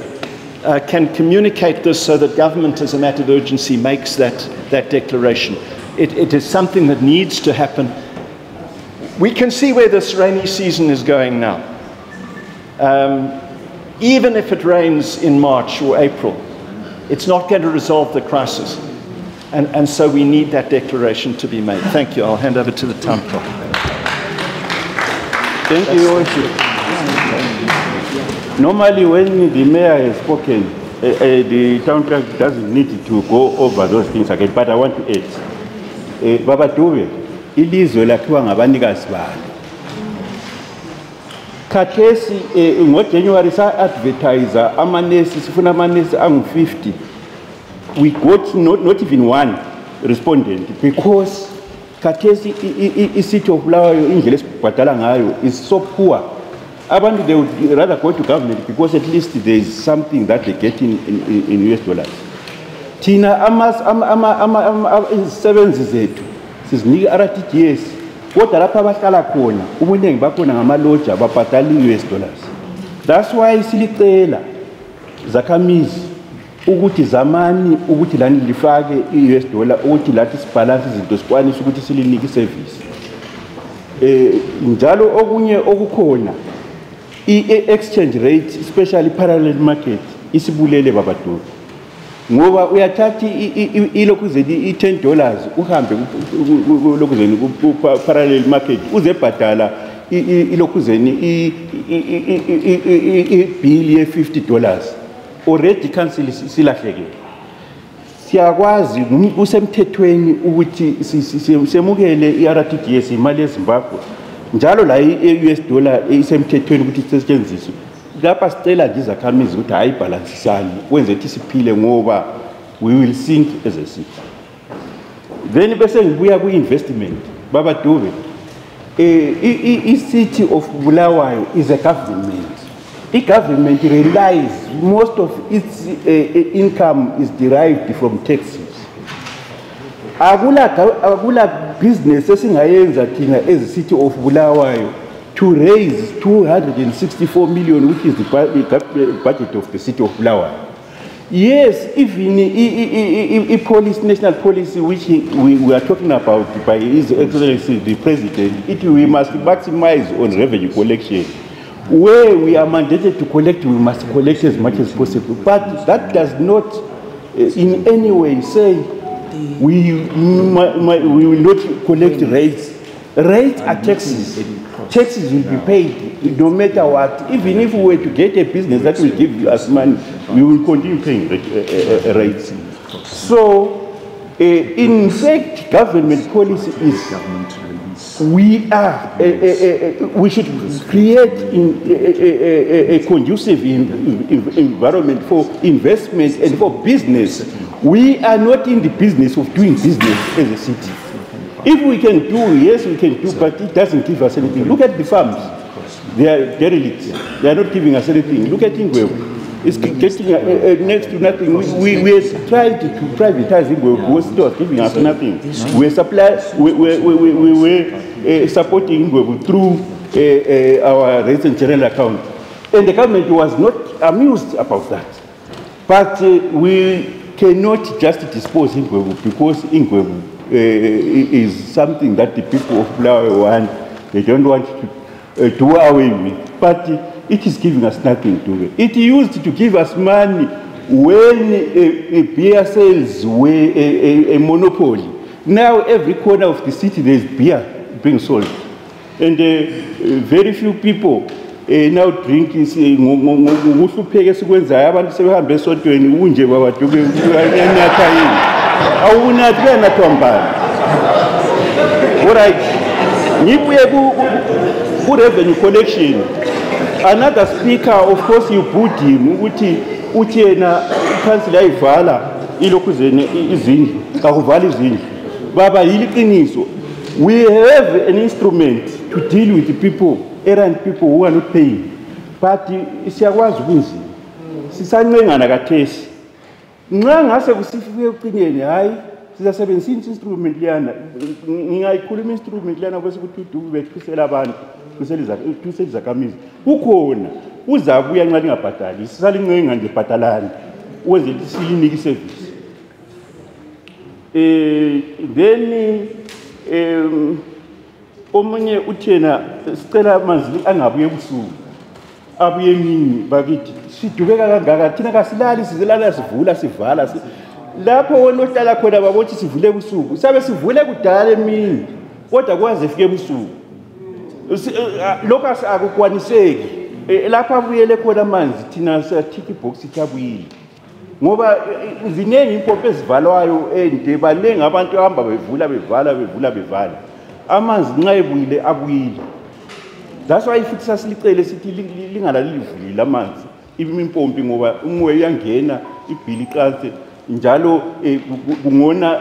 can communicate this so that government, as a matter of urgency, makes that declaration. It is something that needs to happen. We can see where this rainy season is going now. Even if it rains in March or April, it's not going to resolve the crisis. And so we need that declaration to be made. Thank you. I'll hand over to the town clerk. Thank you, Your Worship. Normally, when the mayor has spoken, the town clerk doesn't need to go over those things again, but I want to add. Baba Dube, ilizwe lakhiwa ngabanikazi balo. Khathesi ngoJanuary sa-advertiser amanesi, sifuna amanesi angu-50. We got not even one respondent because khathesi i-city of Bulawayo indlela esibhadala ngayo is so poor. Abantu, they would rather go to government because at least there is something that they get in US dollars. Tina izisebenzi zethu sizinika RTGS kodwa lapha abahlala khona ubuningi bakhona ngamaloja babhadala US dollars. That's why silicela zakhamizi ukuthi zamani ukuthi lani lifake US dollar ukuthi lathi sibalance izinto sikwanise ukuthi silinike service. Njalo okunye okukhona i-exchange rate, especially parallel market, isibulele babadala. Ngoba uyathatha ilokuzeni i$10 uhambe lokuzeni ku parallel market uzebhadala ilokuzeni ibill ye$50. Already cancel silahleke. Siyakwazi kusemthethweni ukuthi semukele iRTGS imali yeZimbabwe. Njalo la i-US dollar isemthethweni ukuthi isetshenziswe. Lapha sicela nje izakhamizi ukuthi hayi balansisani kwenze ukuthi siphile ngoba we will sink as a city. Then bese ngibuya ku-investment. Baba Dube, i-city of Bulawayo is a government. I-government relies, most of its income is derived from taxes. Akula business esingayenza thina as a city of Bulawayo to raise 264 million, which is the budget of the city of Bulawayo. Yes, even policy, national policy, which we are talking about by His Excellency the President, we must maximize on revenue collection. Where we are mandated to collect, we must collect as much as possible. But that does not in any way say we will not collect rates. Rates are taxes. Taxes will be paid no matter what. Even if we were to get a business that will give us money, we will continue paying rates. So, in fact, government policy is we should create a conducive environment for investment and for business. We are not in the business of doing business as a city. If we can do, yes, we can do, but it doesn't give us anything. Look at the farms. They are derelict. They are not giving us anything. Look at Ingwebu. It's getting next to nothing. We are trying to privatize Ingwebu because it was giving us nothing. We were supporting Ingwebu through our rates and general account. And the government was not amused about that. But we cannot just dispose Ingwebu because Ingwebu is something that the people of Bulawayo want. They don't want to do away with. But it is giving us nothing to it. It used to give us money when a beer sales were a monopoly. Now every corner of the city there is beer being sold. And very few people now drink is ngokuhlupheka esikwenzayo abantu sebehambe esontweni unje babaduke enatha yini awunathi kuyanathwa mbani. Alright, ngibuye ku-revenue collection. Another speaker, of course, you put him ukuthi uthi yena council yayivala ilokhuzene izindlu kakuvala izindlu baba yiliqiniso. We have an instrument to deal with the people, errand people who are not paying, but siyakwazi ukunzima sisancengana kathesi nxa ngase kusifike uqineni hayi sizasebenzisa instrument liyana ngingayikhuluma instrument liyana bese kuthi udubi bethusela abantu tusela izakamizi ukhona uzabuya nxa lingabhadali sisalincenga nje bhadalani ukwenzela ukuthi silinike iservice. Then omunye uthena sicela amanzi angabuye ebusuku abuye emini bakithi sidubeka kangaka thina kasilali sizilala sivula sivala lapho wena ohlala khona babothi sivule ebusuku sabe sivule kudala emini kodwa kwaze fike ebusuku lokho akukwaniseki lapha abuyele khona amanzi thina siyathika ibox ithabuyile ngoba ziningi impompo ezivalwayo ende baningi abantu ahamba bevula bevala bevula bevala amanzi nxa ebuyile abuyile. That's why futhi sasilicele sithi lingalali livulile amanzi impompi ngoba umoya uyangena ibhili iqanse njalo kungona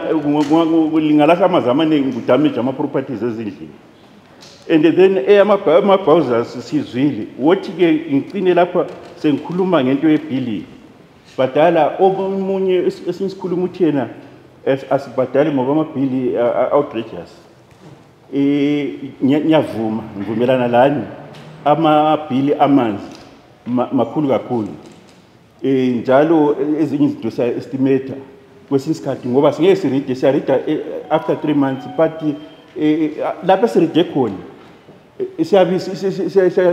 lingalahla amanzi amaningi kudamage ama-properties ezindlini. And then amabhawuza sizwile wothi ke ngicine lapha sengikhuluma ngento yebhili badala omunye esinye isikhuluma uthi yena asibhadali ngoba amabhili outrageous. Ngiyavuma ngivumelana lani amabhili amanzi makhulu kakhulu njalo ezinye izinto siya-estimata kwesinye isikhathi ngoba singeke siride siyarida after 3 months but lapho siride khona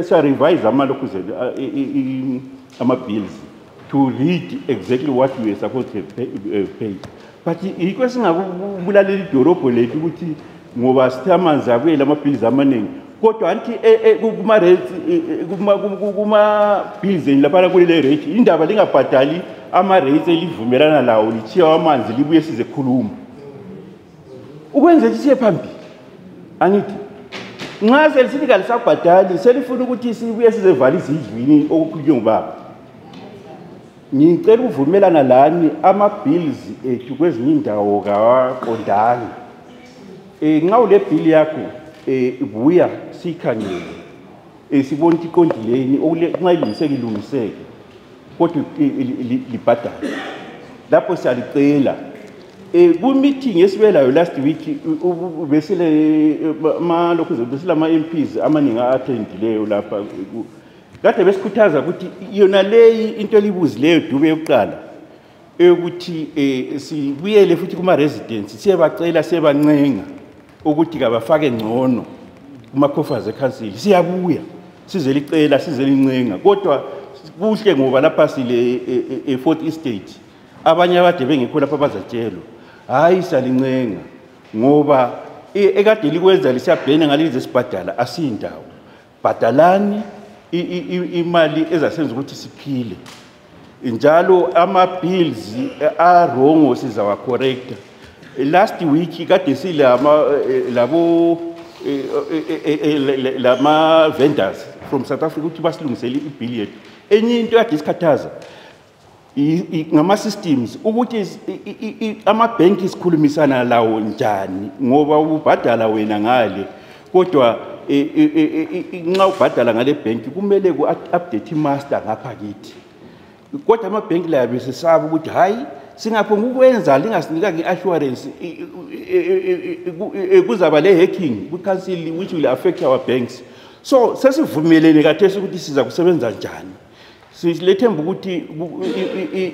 siya-revise amalokhuzelo ama-bills to read exactly what we are supposed to pay but yikho singakubulalela idorobho lethu ukuthi ngoba sithe amanzi abuyele ama-bills amaningi kodwa anti kuma-bills laphana kulele rate indaba lingabhadali ama-rates elivumelana lawo lithiya amanzi libuye size khuluma ukwenza ukuthi siye phambili angithi nxa selisithi kalisabhadali selifuna ukuthi sibuye sizevala izindlwini okukhulunywe ngubaba. Ngicela ukuvumelana lani ama-bills ethu kwezinye indawo kawaqondanga nxa ule bill yakho buya siyikhangele sibona ukuthi iqondileni nxa ilungiseke kodwa libhadale lapho siyalicela. Ku-meeting esibelayo last week besile ama-MPs amaningi a-attendileyo lapha kade besikhuthaza ukuthi yona leyi into elibuzileyo dube yokuqala ukuthi sibuyele futhi kuma-residents siyebacela siyebancenga ukuthi kabafake ngcono kuma-coffers ekhansili siyabuya sizelicela sizelincenga kodwa kuhle ngoba lapha sile e-4th estate abanye abade bengekho lapha bazatshelwa hayi siyalincenga ngoba ekade likwenza lisiyabhena ngalize sibhadala asiyindawo bhadalani imali ezasenza ukuthi siphile njalo ama-bills arongo sizawacorrecta. Last week kade silabo lama-vendors from South Africa ukuthi basilungisele ibill yethu. Enye into kade isikhathaza ngama-systems ukuthi ama-bank sikhulumisana lawo njani ngoba ubhadala wena ngale kodwa nxa ubhadala ngale bank kumele ku-update imaster ngapha kithi kodwa ama-bank layo besesaba ukuthi hayi singaphonga ukwenza lingasinika nge-assurance kuzaba le-hacking kwi-council which will affect our banks. So sesivumelene kathesi ukuthi siza kusebenza njani silethemba ukuthi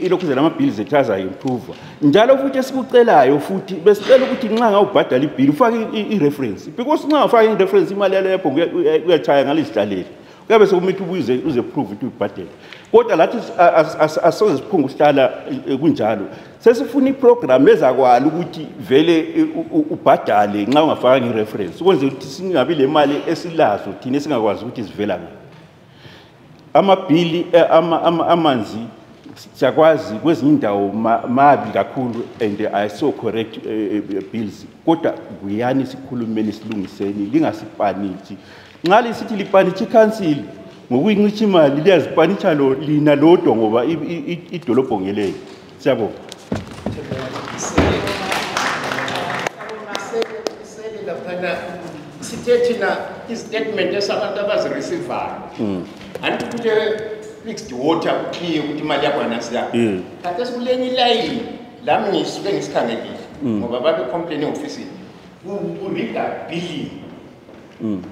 ilokhuzela ama-bills ethu azayimpruva njalo futhi esikucelayo futhi besicela ukuthi nxa ngawubhadala ibhili ufake i-reference because nxa ufake i-reference imali yalepho uyatshaya ngalizihlaleli kuyabe sekumithi ubuye uze-prove ukuthi uyibhadele kodwa lathi asoze siphunga usihlala kunjalo sesifuna iprogram ezakwala ukuthi vele ubhadale nxa ungafakanga i-reference ukwenzela ukuthi singabi le mali esilazo thina esingakwazi ukuthi zivela ngayo. Amabhili amanzi siyakwazi kwezinye indawo mabi kakhulu and ayiso correct bills kodwa buyani sikhulumeni silungiseni lingasipanitshi nxa lisithi lipanitsha i-council ngokuyincisha imali liyazipanitsha lina lodwa ngoba idolobho ngeleyo. Siyabonga. Sithethina istatement esabantu abazireceivayo anti ukuthi fixed water clear ukuthi imali yakho anasiya kade sikulenye ilayini lami ngisuke ngisikhangelile ngoba babe complaining office ureader billing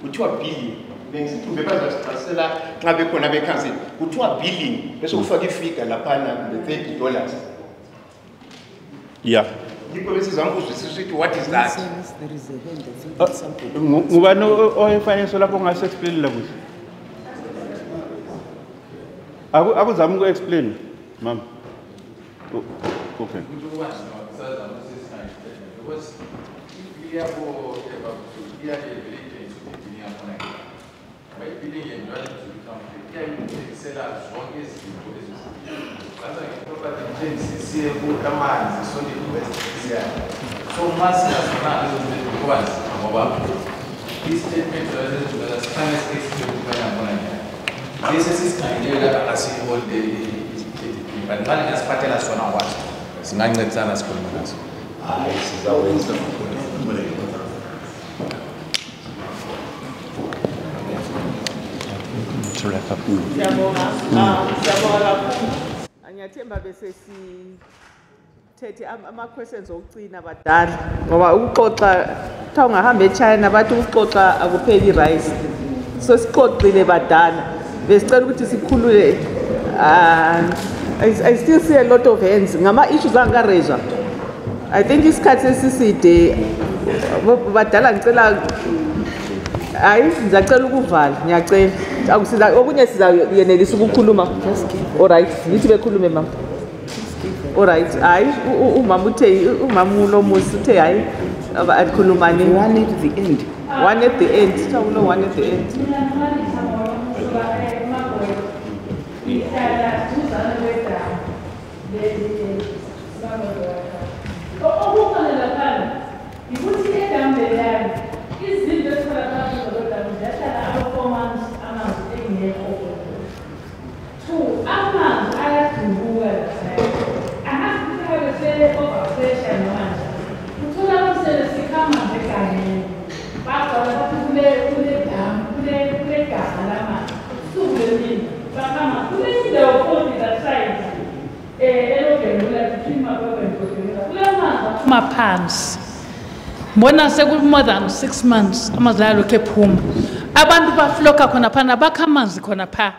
kuthiwa billing bengisithumbe bazasicasela nxa bekhona becancel kuthiwa billing bese ufaka ifigure laphana $30. Yeah. What is that? Ngubani oyefinancial lapho ngase explain la kuhle? Akuzami uku explain, ma'am. Okay. So must have once this statement was this is kind of as all but man has patela sona wazi singancedisana sikhuluma naso hayi sizawenza to wrap up. Siyabonga. Angiyathemba bese sithethe ama-questions okucina badala ngoba ukuxoxa xa ungahamba eChina bathi ukuxoxa akupheli i-rice. So sixoxile badala. Besicela ukuthi sikhulule. I still see a lot of hands. Ngama-issues angarezwa. I think isikhathi esiside badala ngicela hayi ngizacela ukuvala ngiyacela akusiza okunye sizayenelisa ukukhuluma alright nithi bekhulume mama alright hayi umama uthe umama ulomusi uthe hayi akhulumani one at the end tawulo one at the end Pants. Mbona seku more than 6 months amazalo kephuma abantu bafloka khona phana bakhamanzi khona pha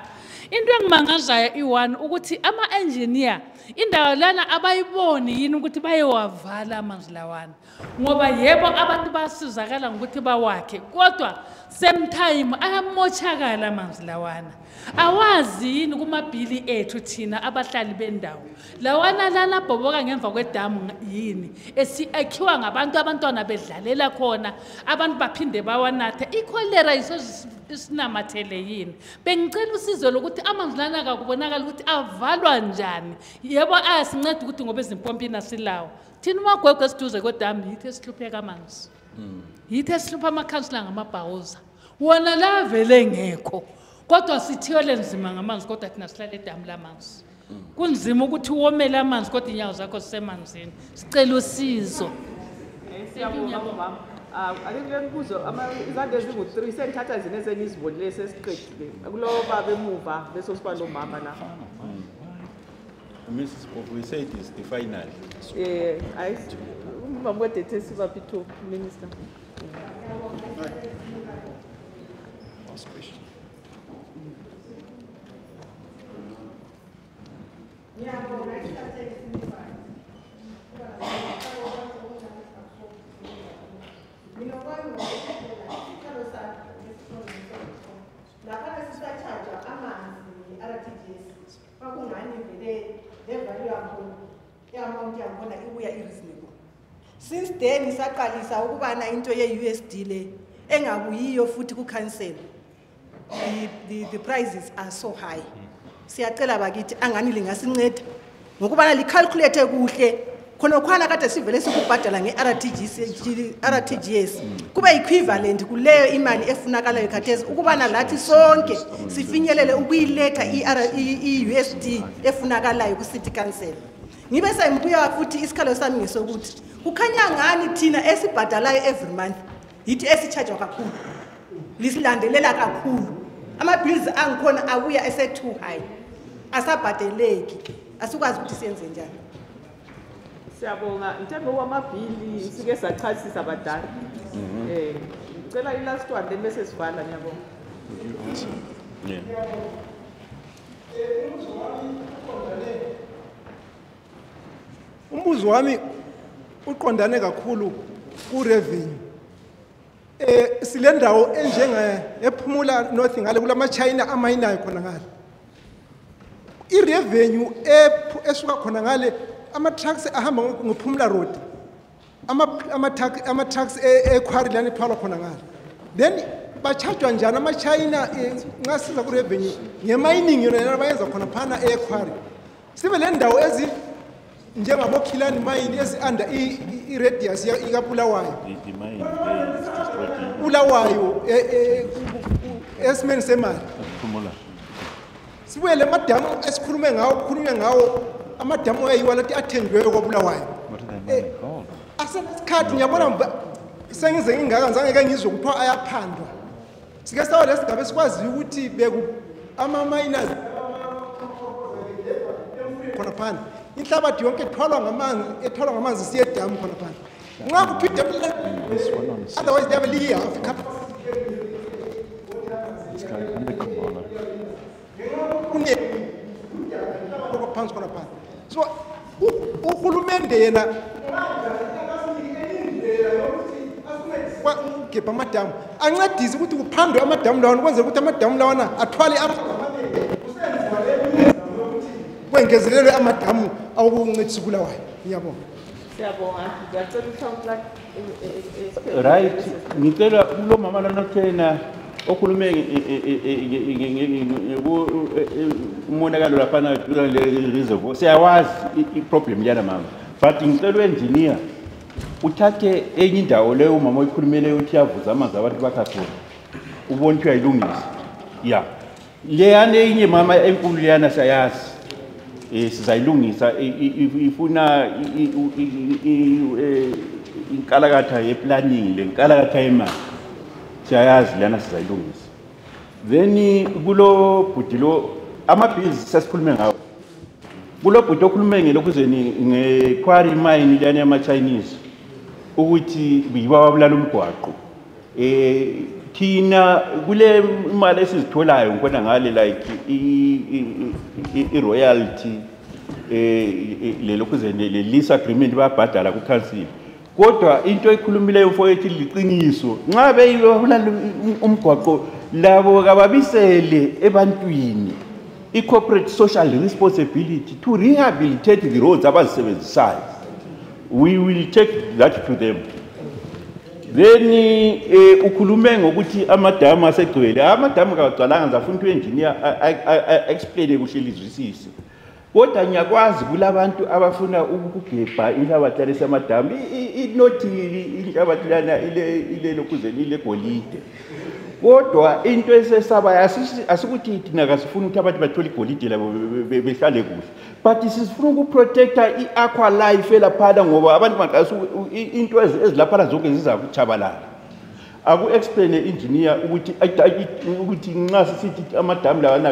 into engimangazayo i1 ukuthi ama engineer indawo lana abayiboni yini ukuthi bayewavala amanzi lawana ngoba yebo abantu basizakala ngokuthi bawakhe kodwa same time ayamochakala amanzi lawana awazi yini kumabhili ethu thina abahlali bendawo lawana lana bhoboka ngemva kwedamu yini esiakhiwa ngabantu abantwana bedlalela khona abantu baphinde bawanathe ikholera isinamathele yini bengicela usizo lokuthi amanzi lana akubonakala ukuthi avalwa njani yebo ayasinceda ukuthi ngoba ezimpompini asilawo thina umagwegwe esiduze kwedamu yithi esihlupheka amanzi yithi esihlupha amakhansila ngamabhawuza wona la vele ngekho kodwa sithiyole nzima ngamanzi kodwa thina sihlala edamu lamanzi kunzima ukuthi uwomele amanzi kodwa inyawo zakho zisemanzini sicela usizo siyabonga mama ake ngikubuzo izande ezingu3 senthatha zine ezenizibonile sesiqedile kulo baba emuva bese siba lo mama la Mrs. we said is the final. I umama wedethe siba pitho minister. Last question. Since then isaqalisa ukubana into ye-USD le engabuyiyo futhi ku-cancel the prices are so high siyacela bakithi angani lingasinceda ngokubana licalculate kuhle khona khona kade sivele sikubhadala nge-RTGS kube equivalent kuleyo imali efunakalayo khathesi ukubana lathi sonke sifinyelele ukuyiletha i-USD efunakalayo ku-city council ngibe sengibuya futhi isikhalo sami ngesokuthi kukhanya ngani thina esibhadalayo every month yithi esichargewa kakhulu lisilandelela kakhulu ama-bills angikhona abuya ese-too high asabhadeleki asukwazi ukuthi siyenze njani. Siyabonga mthembe wamabhili sike sachasisa abadala. Ngicela i-last one then bese sivala ngiyabonga. Umbuzo wami uqondane kakhulu ku-revenue. Silendawo ephumula north ngale kulama China amayinayo khona ngale. I-revenue esuka khona ngale ama-trucks ahamba ngophumula road. Ama-trucks equarry lana ethwala khona ngale. Then bachajwa njani ama-China nxa siza ku-revenue nge-mining yona bayenza khona phana equarry. Sibe le ndawo njengabo-Khilani mine ezi-under i-radius ikabulawayo. Bulawayo esimeni semali. Sibuye le madamu esikhulunywe ngawo amadamu ayiwa lathi athenjweyo kwabulawayo. Asenesikhathi ngiyabona sengize ngingaka ngizange ngizwe kuthiwa ayaphandwa. Sike sawa lesigaba esikwaziyo ukuthi ama-miners khona phana. Inhlabathi yonke ethwalwa ngamanzi siye edamu khona phana. Nxa kuthi idamu otherwise they have a half phansi khona phana. So uhulumende yena ugebha amadamu ancedise ukuthi kuphandwe amadamu lawana kwenzela ukuthi amadamu lawana athwale kwengezelelwe amadamu awukuncedisa ukulawayo. Ngiyabonga. Siyabonga. Ngiyacela uCouncillor Right, ngicela kulo mama lana thena okhulume umonakalo laphana le reservoir. Siyawazi i-problem yana mama. But ngicela engineer uthathe enye indawo leyo mama oyikhulumele uthi yavuza amanzi abantu bakhakhona. Ubona ukuthi uyayilungisa. Yeah. Leyana enye mama enkulu leyana siyayazi. Sizayilungisa ifuna inkalakatha ye-planning lenkalakatha yemali siyayazi lana sizayilungisa. Then kulo bhuti lo ama-bills sesikhulume ngawo kulo bhuti okhulume ngelokhuzeni nge-quarry mine lana yama-Chinese ukuthi yiba wabulala umgwaqo. Thina kule imali esizitholayo ngibona ngale like i-royalty lelokhuzeni le-lease agreement bayabhadala ku-council. Kodwa into ekhulumileyo mfowethu liqiniso nxa beyilobulala umgwaqo labo kababisele ebantwini i-corporate social responsibility to rehabilitate the roads abazisebenzisayo. We will take that to them. Then ukhulume ngokuthi amadamu asegcwele. Amadamu kawagcwalanga ngizafuna ukuthi u-engineer explain kuhle lizwisise. Kodwa ngiyakwazi kulabantu abafuna ukugebha inhlabathi lesamadamu inothi inhlabathi lana ile lokhuzeni ile golide. Kodwa into esesaba asikuthi thina kasifuna ukuthi abantu bathole igolide labo behlale kuhle. But sifuna ukuprotecta i-aqua life elaphana ngoba abantu makasu into ezilaphana zonke ziza kuchabalala. Aku-explain engineer ukuthi nxa sisithi amadamu lawana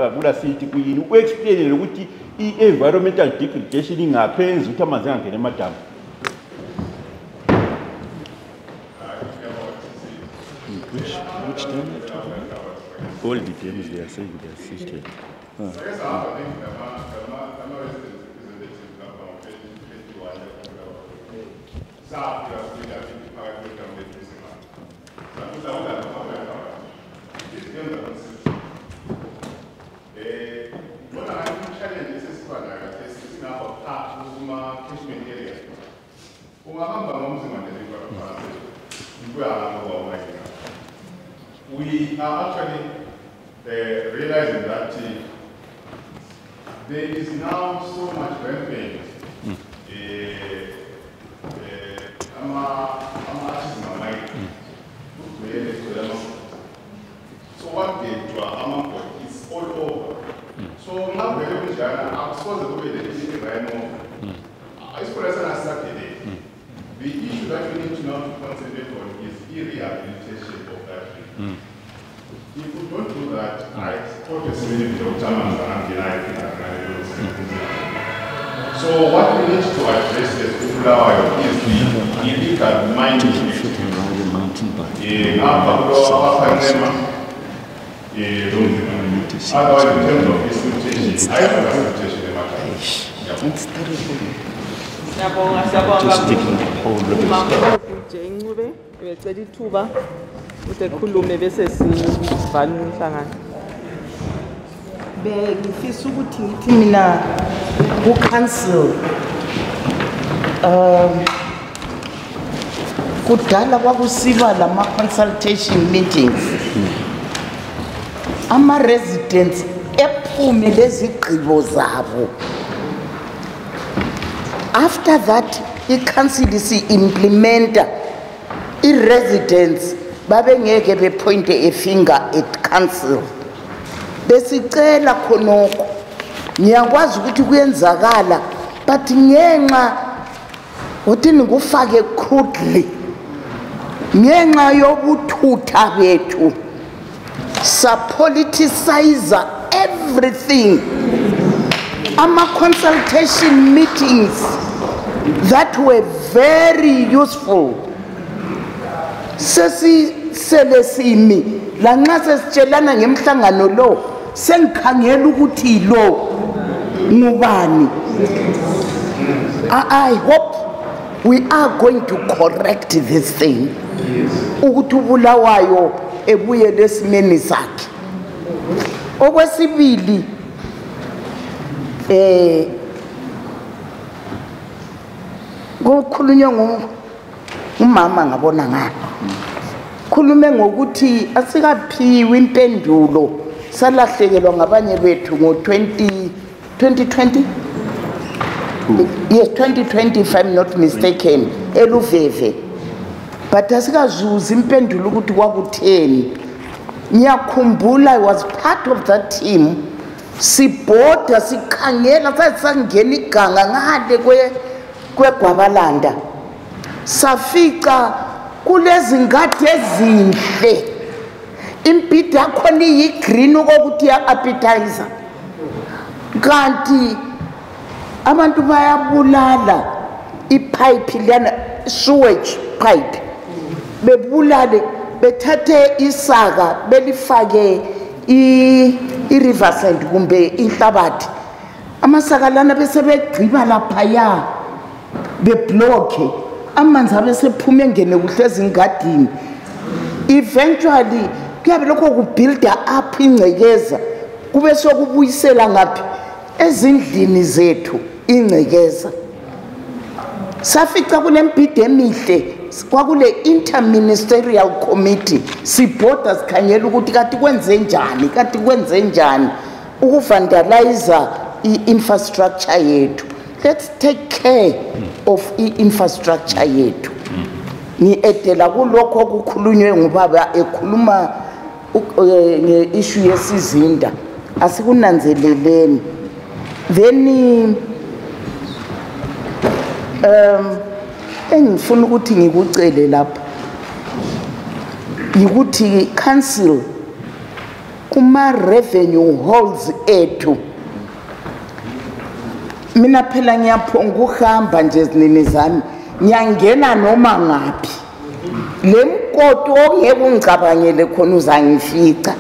akula sithi kuyini. U-explain ukuthi i-environmental degradation ingaphenzi ukuthi amanzi angangena emadamu. Which dam are you talking about? All the dams they are saying they are sited. We are actually realizing that there is now so much rampant so what they do is all over. So now I'm supposed to be the issue that we need to now concentrate on is rehabilitation of that bridge. If we don't do that, I thought a minute of Germans are So what we need to address as Inaugural is the illegal mining activity. Otherwise, in terms of disputation, I have a disputation in matter. It's terrible. Just taking the whole Bengifisa ukuthi ngithi mina ku-council kudala kwakusiba lama-consultation meetings ama-residents ephume lezigqibo zabo. After that i-council si-implementa i-residents babengeke bepointe a finger at council. Besicela khonoko ngiyakwazi ukuthi kuyenzakala but ngenxa uthini kufake crudely ngenxa yobuthutha bethu sapoliticize everything. Ama-consultation meetings that were very useful selesimi lanxa sesitshelana ngemhlangano lo sengikhangela ukuthi lo ngubani. I hope we are going to correct this thing ukuthi ubulawayo ebuye lesimeni sakhe. Okwesibili kukhulunywa ngumama ngabona ngapha khulume ngokuthi asikaphiwe impendulo salahlekelwa ngabanye bethu ngo-2020 yes 2020 if I'm not mistaken eluveve but asikazuza impendulo ukuthi kwakutheni. Ngiyakhumbula I was part of that team sibhoda sikhangela sasangena iganga ngale kweGwabalanda safica kulezi ngadi ezinhle impida yakhona iyi-green okokuthi ya-appetizer kanti abantu bayabulala ipipe liyana sewage pipe bebulale bethathe isaka belifake i-riverside kumbe inhlabathi amasaka lana bese begqiba laphaya beblokhe amanzi abesephuma engene kuhle ezingadini. Eventually kuyabe lokho kubuilda up ingcekeza kube sokubuyisela ngaphi ezindlini zethu ingcekeza. Safica kunembhida emihle kwakule interministerial committee sibhoda sikhangela ukuthi kati kwenze njani ukuvandalize i-infrastructure yethu. Let's take care of i-infrastructure yethu. Ngiedela kulokho kukhulunywe ngubaba ekhuluma nge-issue yesizinda asikunanzeleleni. Then engifuna ukuthi ngikucele lapha yikuthi council kuma revenue holes ethu mina phela ngiyaphonga ukuhamba nje ezinini zami ngiyangena noma ngaphi lemkoto ongeke ungicabangele khona uzangifica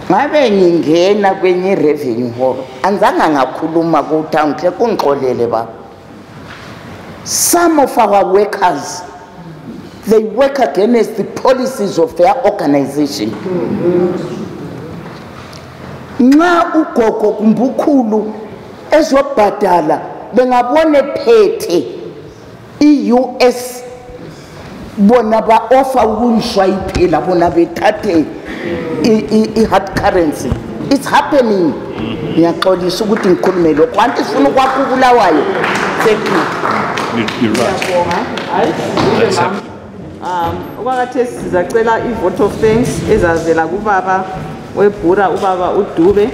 ngabe ngingena kwenye revenue hall anzanga ngakhuluma ku town clerk ungixolele baba. Some of our workers they work against the policies of their organization. Nxa ugogo kumbukhulu ezobhadala bengabone phethe i-US bona ba offer ukunshwa iphela bona bethathe i-hard currency. It's happening. Ngiyaxolisa ukuthi ngikhulume lokho kanti sifuna ukwakha ubulawayo. Thank you. You're right. Okwakhathesi sizacela i-vote of thanks ezavela kubaba webhura ubaba uDube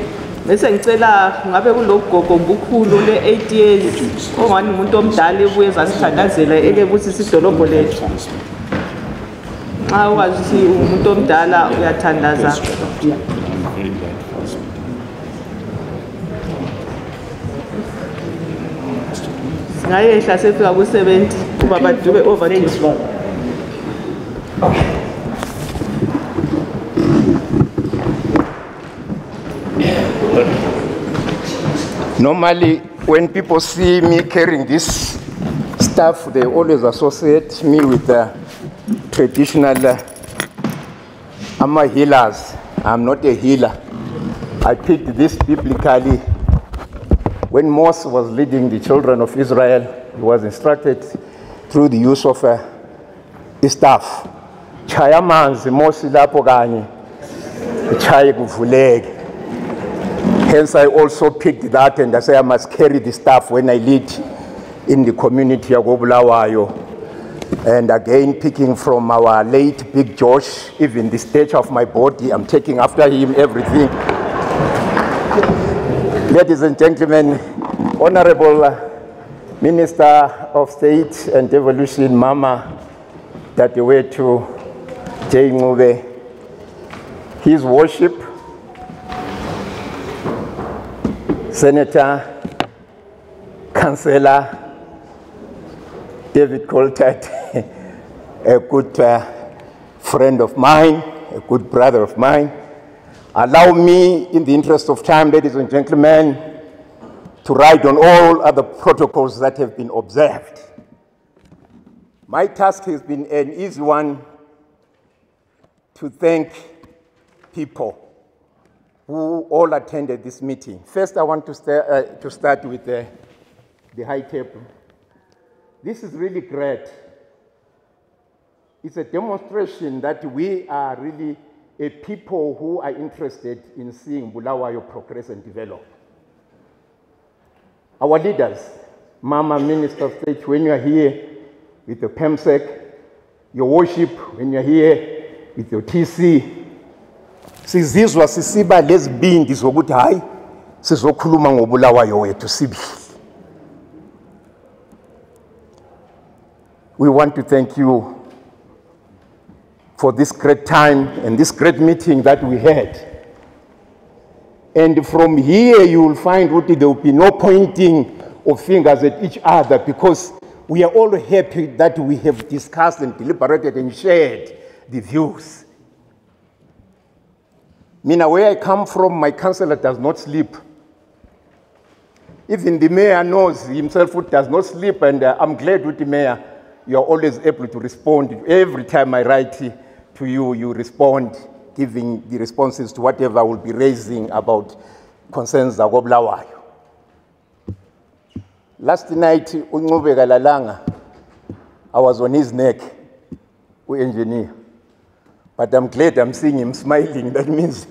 Bese ngicela ngabe kulogogo ngokukhulu le8 years ongani umuntu omdala ebuye zasithandazela ekebusisa idolobho lethu. Xa wazi ukuthi umuntu omdala uyathandaza. Ngayehla sefika ku70 kuba badube overdose. Normally, when people see me carrying this stuff, they always associate me with the traditional I'm a healers. I'm not a healer. I picked this biblically. When Moses was leading the children of Israel, he was instructed through the use of a staff. Chaya manzi Moses lapho kanye chaye kuvuleke. Hence I also picked that and I say I must carry the staff when I lead in the community of Bulawayo. And again, picking from our late Big Josh, even the stage of my body, I'm taking after him everything. Ladies and gentlemen, Honorable Minister of State and Devolution, Mama, that the way to J. Ngube, His Worship, Senator, Councillor David Coltart, a good friend of mine, a good brother of mine. Allow me, in the interest of time, ladies and gentlemen, to write on all other protocols that have been observed. My task has been an easy one, to thank people who all attended this meeting. First, I want to start with the high table. This is really great. It's a demonstration that we are really a people who are interested in seeing Bulawayo progress and develop. Our leaders, Mama Minister of State, when you are here with the PEMSEC, your worship, when you are here with your TC, sizizwa sisiba lesibindi zokuthi hayi sizokhuluma ngobulawayo wethu sibili. We want to thank you for this great time and this great meeting that we had. And from here you will find that there will be no pointing of fingers at each other, because we are all happy that we have discussed and deliberated and shared the views. Mina, where I come from, my councillor does not sleep. Even the mayor knows himself who does not sleep, and I'm glad with the mayor, you are always able to respond. Every time I write to you, you respond, giving the responses to whatever I will be raising about concerns of Bulawayo. Last night, Ungube Galalanga, I was on his neck, we engineer. But I'm glad I'm seeing him smiling. That means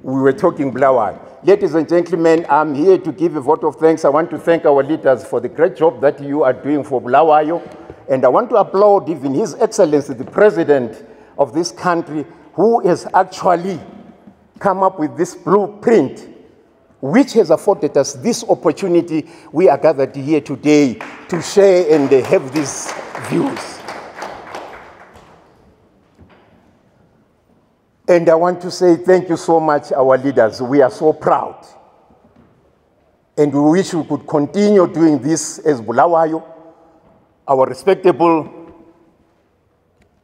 we were talking Bulawayo. Ladies and gentlemen, I'm here to give a vote of thanks. I want to thank our leaders for the great job that you are doing for Bulawayo. And I want to applaud even His Excellency, the President of this country, who has actually come up with this blueprint, which has afforded us this opportunity. We are gathered here today to share and have these views. And I want to say thank you so much, our leaders. We are so proud. And we wish we could continue doing this as Bulawayo. Our respectable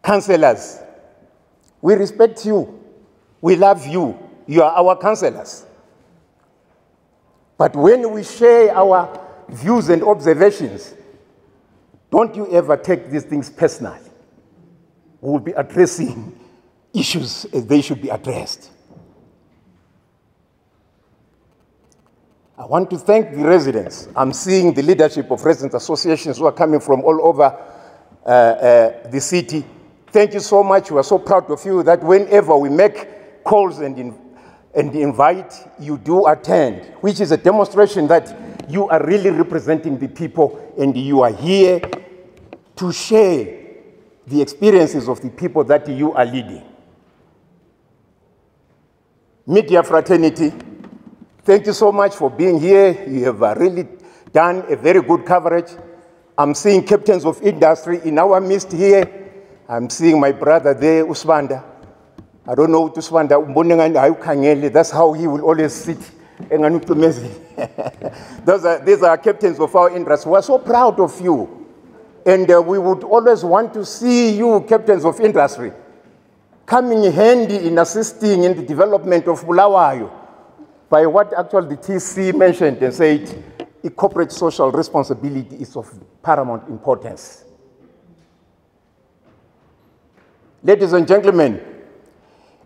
councillors, we respect you. We love you. You are our councillors. But when we share our views and observations, don't you ever take these things personally. We will be addressing issues as they should be addressed. I want to thank the residents. I'm seeing the leadership of residents associations who are coming from all over the city. Thank you so much. We are so proud of you that whenever we make calls and invite, you do attend, which is a demonstration that you are really representing the people and you are here to share the experiences of the people that you are leading. Media fraternity, Thank you so much for being here. You have really done a very good coverage. I'm seeing captains of industry in our midst here. I'm seeing my brother there, Usbanda. I don't know Usbanda. That's how he will always sit. These are captains of our industry. We're so proud of you. And we would always want to see you, captains of industry, coming handy in assisting in the development of Bulawayo by what actually the TC mentioned and said, corporate social responsibility is of paramount importance. Ladies and gentlemen,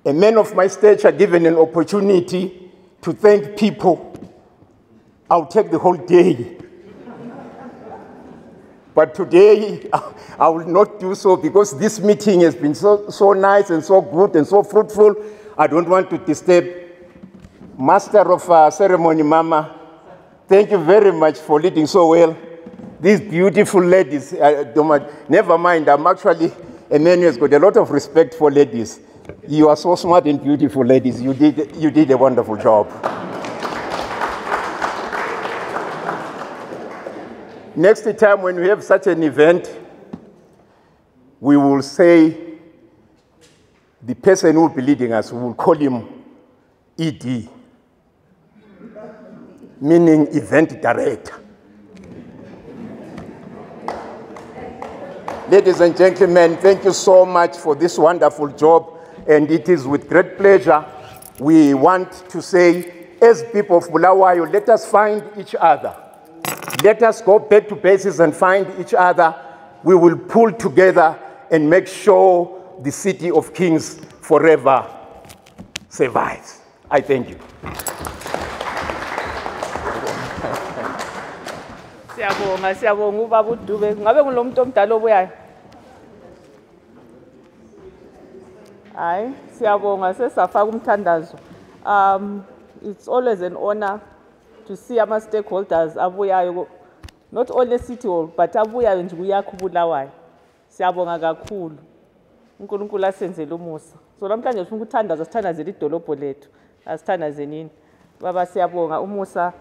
a man of my stature given an opportunity to thank people, I'll take the whole day. But today, I will not do so because this meeting has been so nice and so good and so fruitful. I don't want to disturb. Master of ceremony, Mama, thank you very much for leading so well. These beautiful ladies, never mind, I'm actually a man who has got a lot of respect for ladies. You are so smart and beautiful ladies. You did a wonderful job. Next time when we have such an event, we will say the person who will be leading us, we will call him ED, meaning event director. Ladies and gentlemen, thank you so much for this wonderful job, and it is with great pleasure we want to say, as people of Bulawayo, let us find each other. Let us go back to bases and find each other. We will pull together and make sure the City of Kings forever survives. I thank you. Siyabonga ubaba uDube. Ngabe ngulomuntu omdala obuyayo? Hayi, siyabonga sesafaka umthandazo. It's always an honor to see our stakeholders abuyayo, not only City Hall, but abuyayo nje kuyakho uBulawayo. Siyabonga kakhulu. uNkulunkulu asenzele umusa. So namhlanje sifuna ukuthandaza, sithandazele idolobho lethu. Asithandaze nini? Baba siyabonga umusa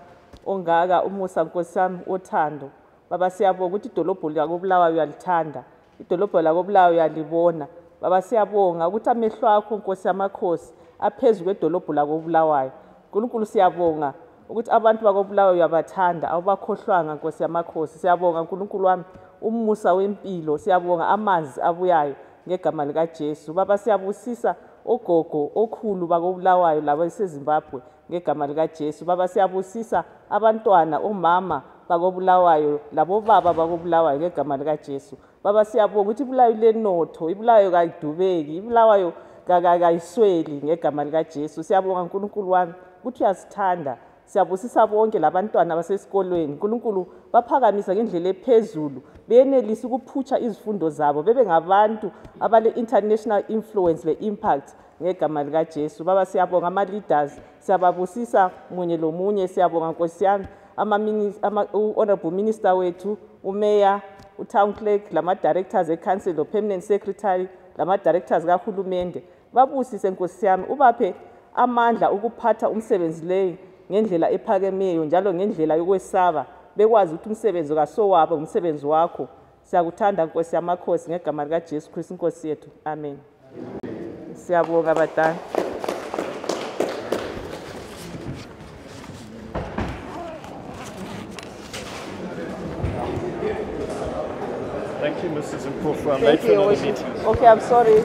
ongaka, umusa Nkosi yami othando. Baba siyabonga ukuthi idolobho lakoBulawayo uyalithanda. Idolobho lakoBulawayo uyalibona. Baba siyabonga ukuthi amehlo akho Nkosi yamakhosi aphezulu kwedolobho lakoBulawayo. uNkulunkulu siyabonga ukuthi abantu bakoBulawayo uyabathanda, awubakhohlwanga Nkosi yamakhosi. Siyabonga uNkulunkulu wami umusa wempilo, siyabonga amanzi abuyayo ngegama lika Jesu. Baba siyabusisa ogogo okhulu bakoBulawayo labo eseZimbabwe ngegama lika Jesu. Baba siyabusisa abantwana omama bakoBulawayo labo baba bakoBulawayo ngegama lika Jesu. Baba siyabonga ukuthi iBulawayo lenotho, iBulawayo kayidubeki, iBulawayo kayisweli ngegama lika Jesu. Siyabonga uNkulunkulu wami ukuthi uyasithanda. Siyabusisa bonke labantwana basesikolweni. uNkulunkulu baphakamisa ngendlela ephezulu, benelisa ukuphutsha izifundo zabo, bebe ngabantu abale international influence le impact ngegama lika Jesu. Baba siyabonga ama leaders, siyababusisa munye lomunye. Siyabonga Nkosi yami honorable minister wethu, umayor, utown clerk, lama directors eCouncil, permanent secretary, lama directors kahulumende. Babusise Nkosi yami, ubaphe amandla ukuphatha umsebenzi leyo ngendlela ephakemeyo njalo ngendlela yokwesaba, bekwazi ukuthi umsebenzi kasowabo umsebenzi wakho. Siyakuthanda Nkosi yamakhosi ngegama lika Jesu Kristu Nkosi yethu. Amen. Siyabonga badala. Thank you, Mrs. Mpofu. I'm Thank late for another you. meeting. Okay, I'm sorry.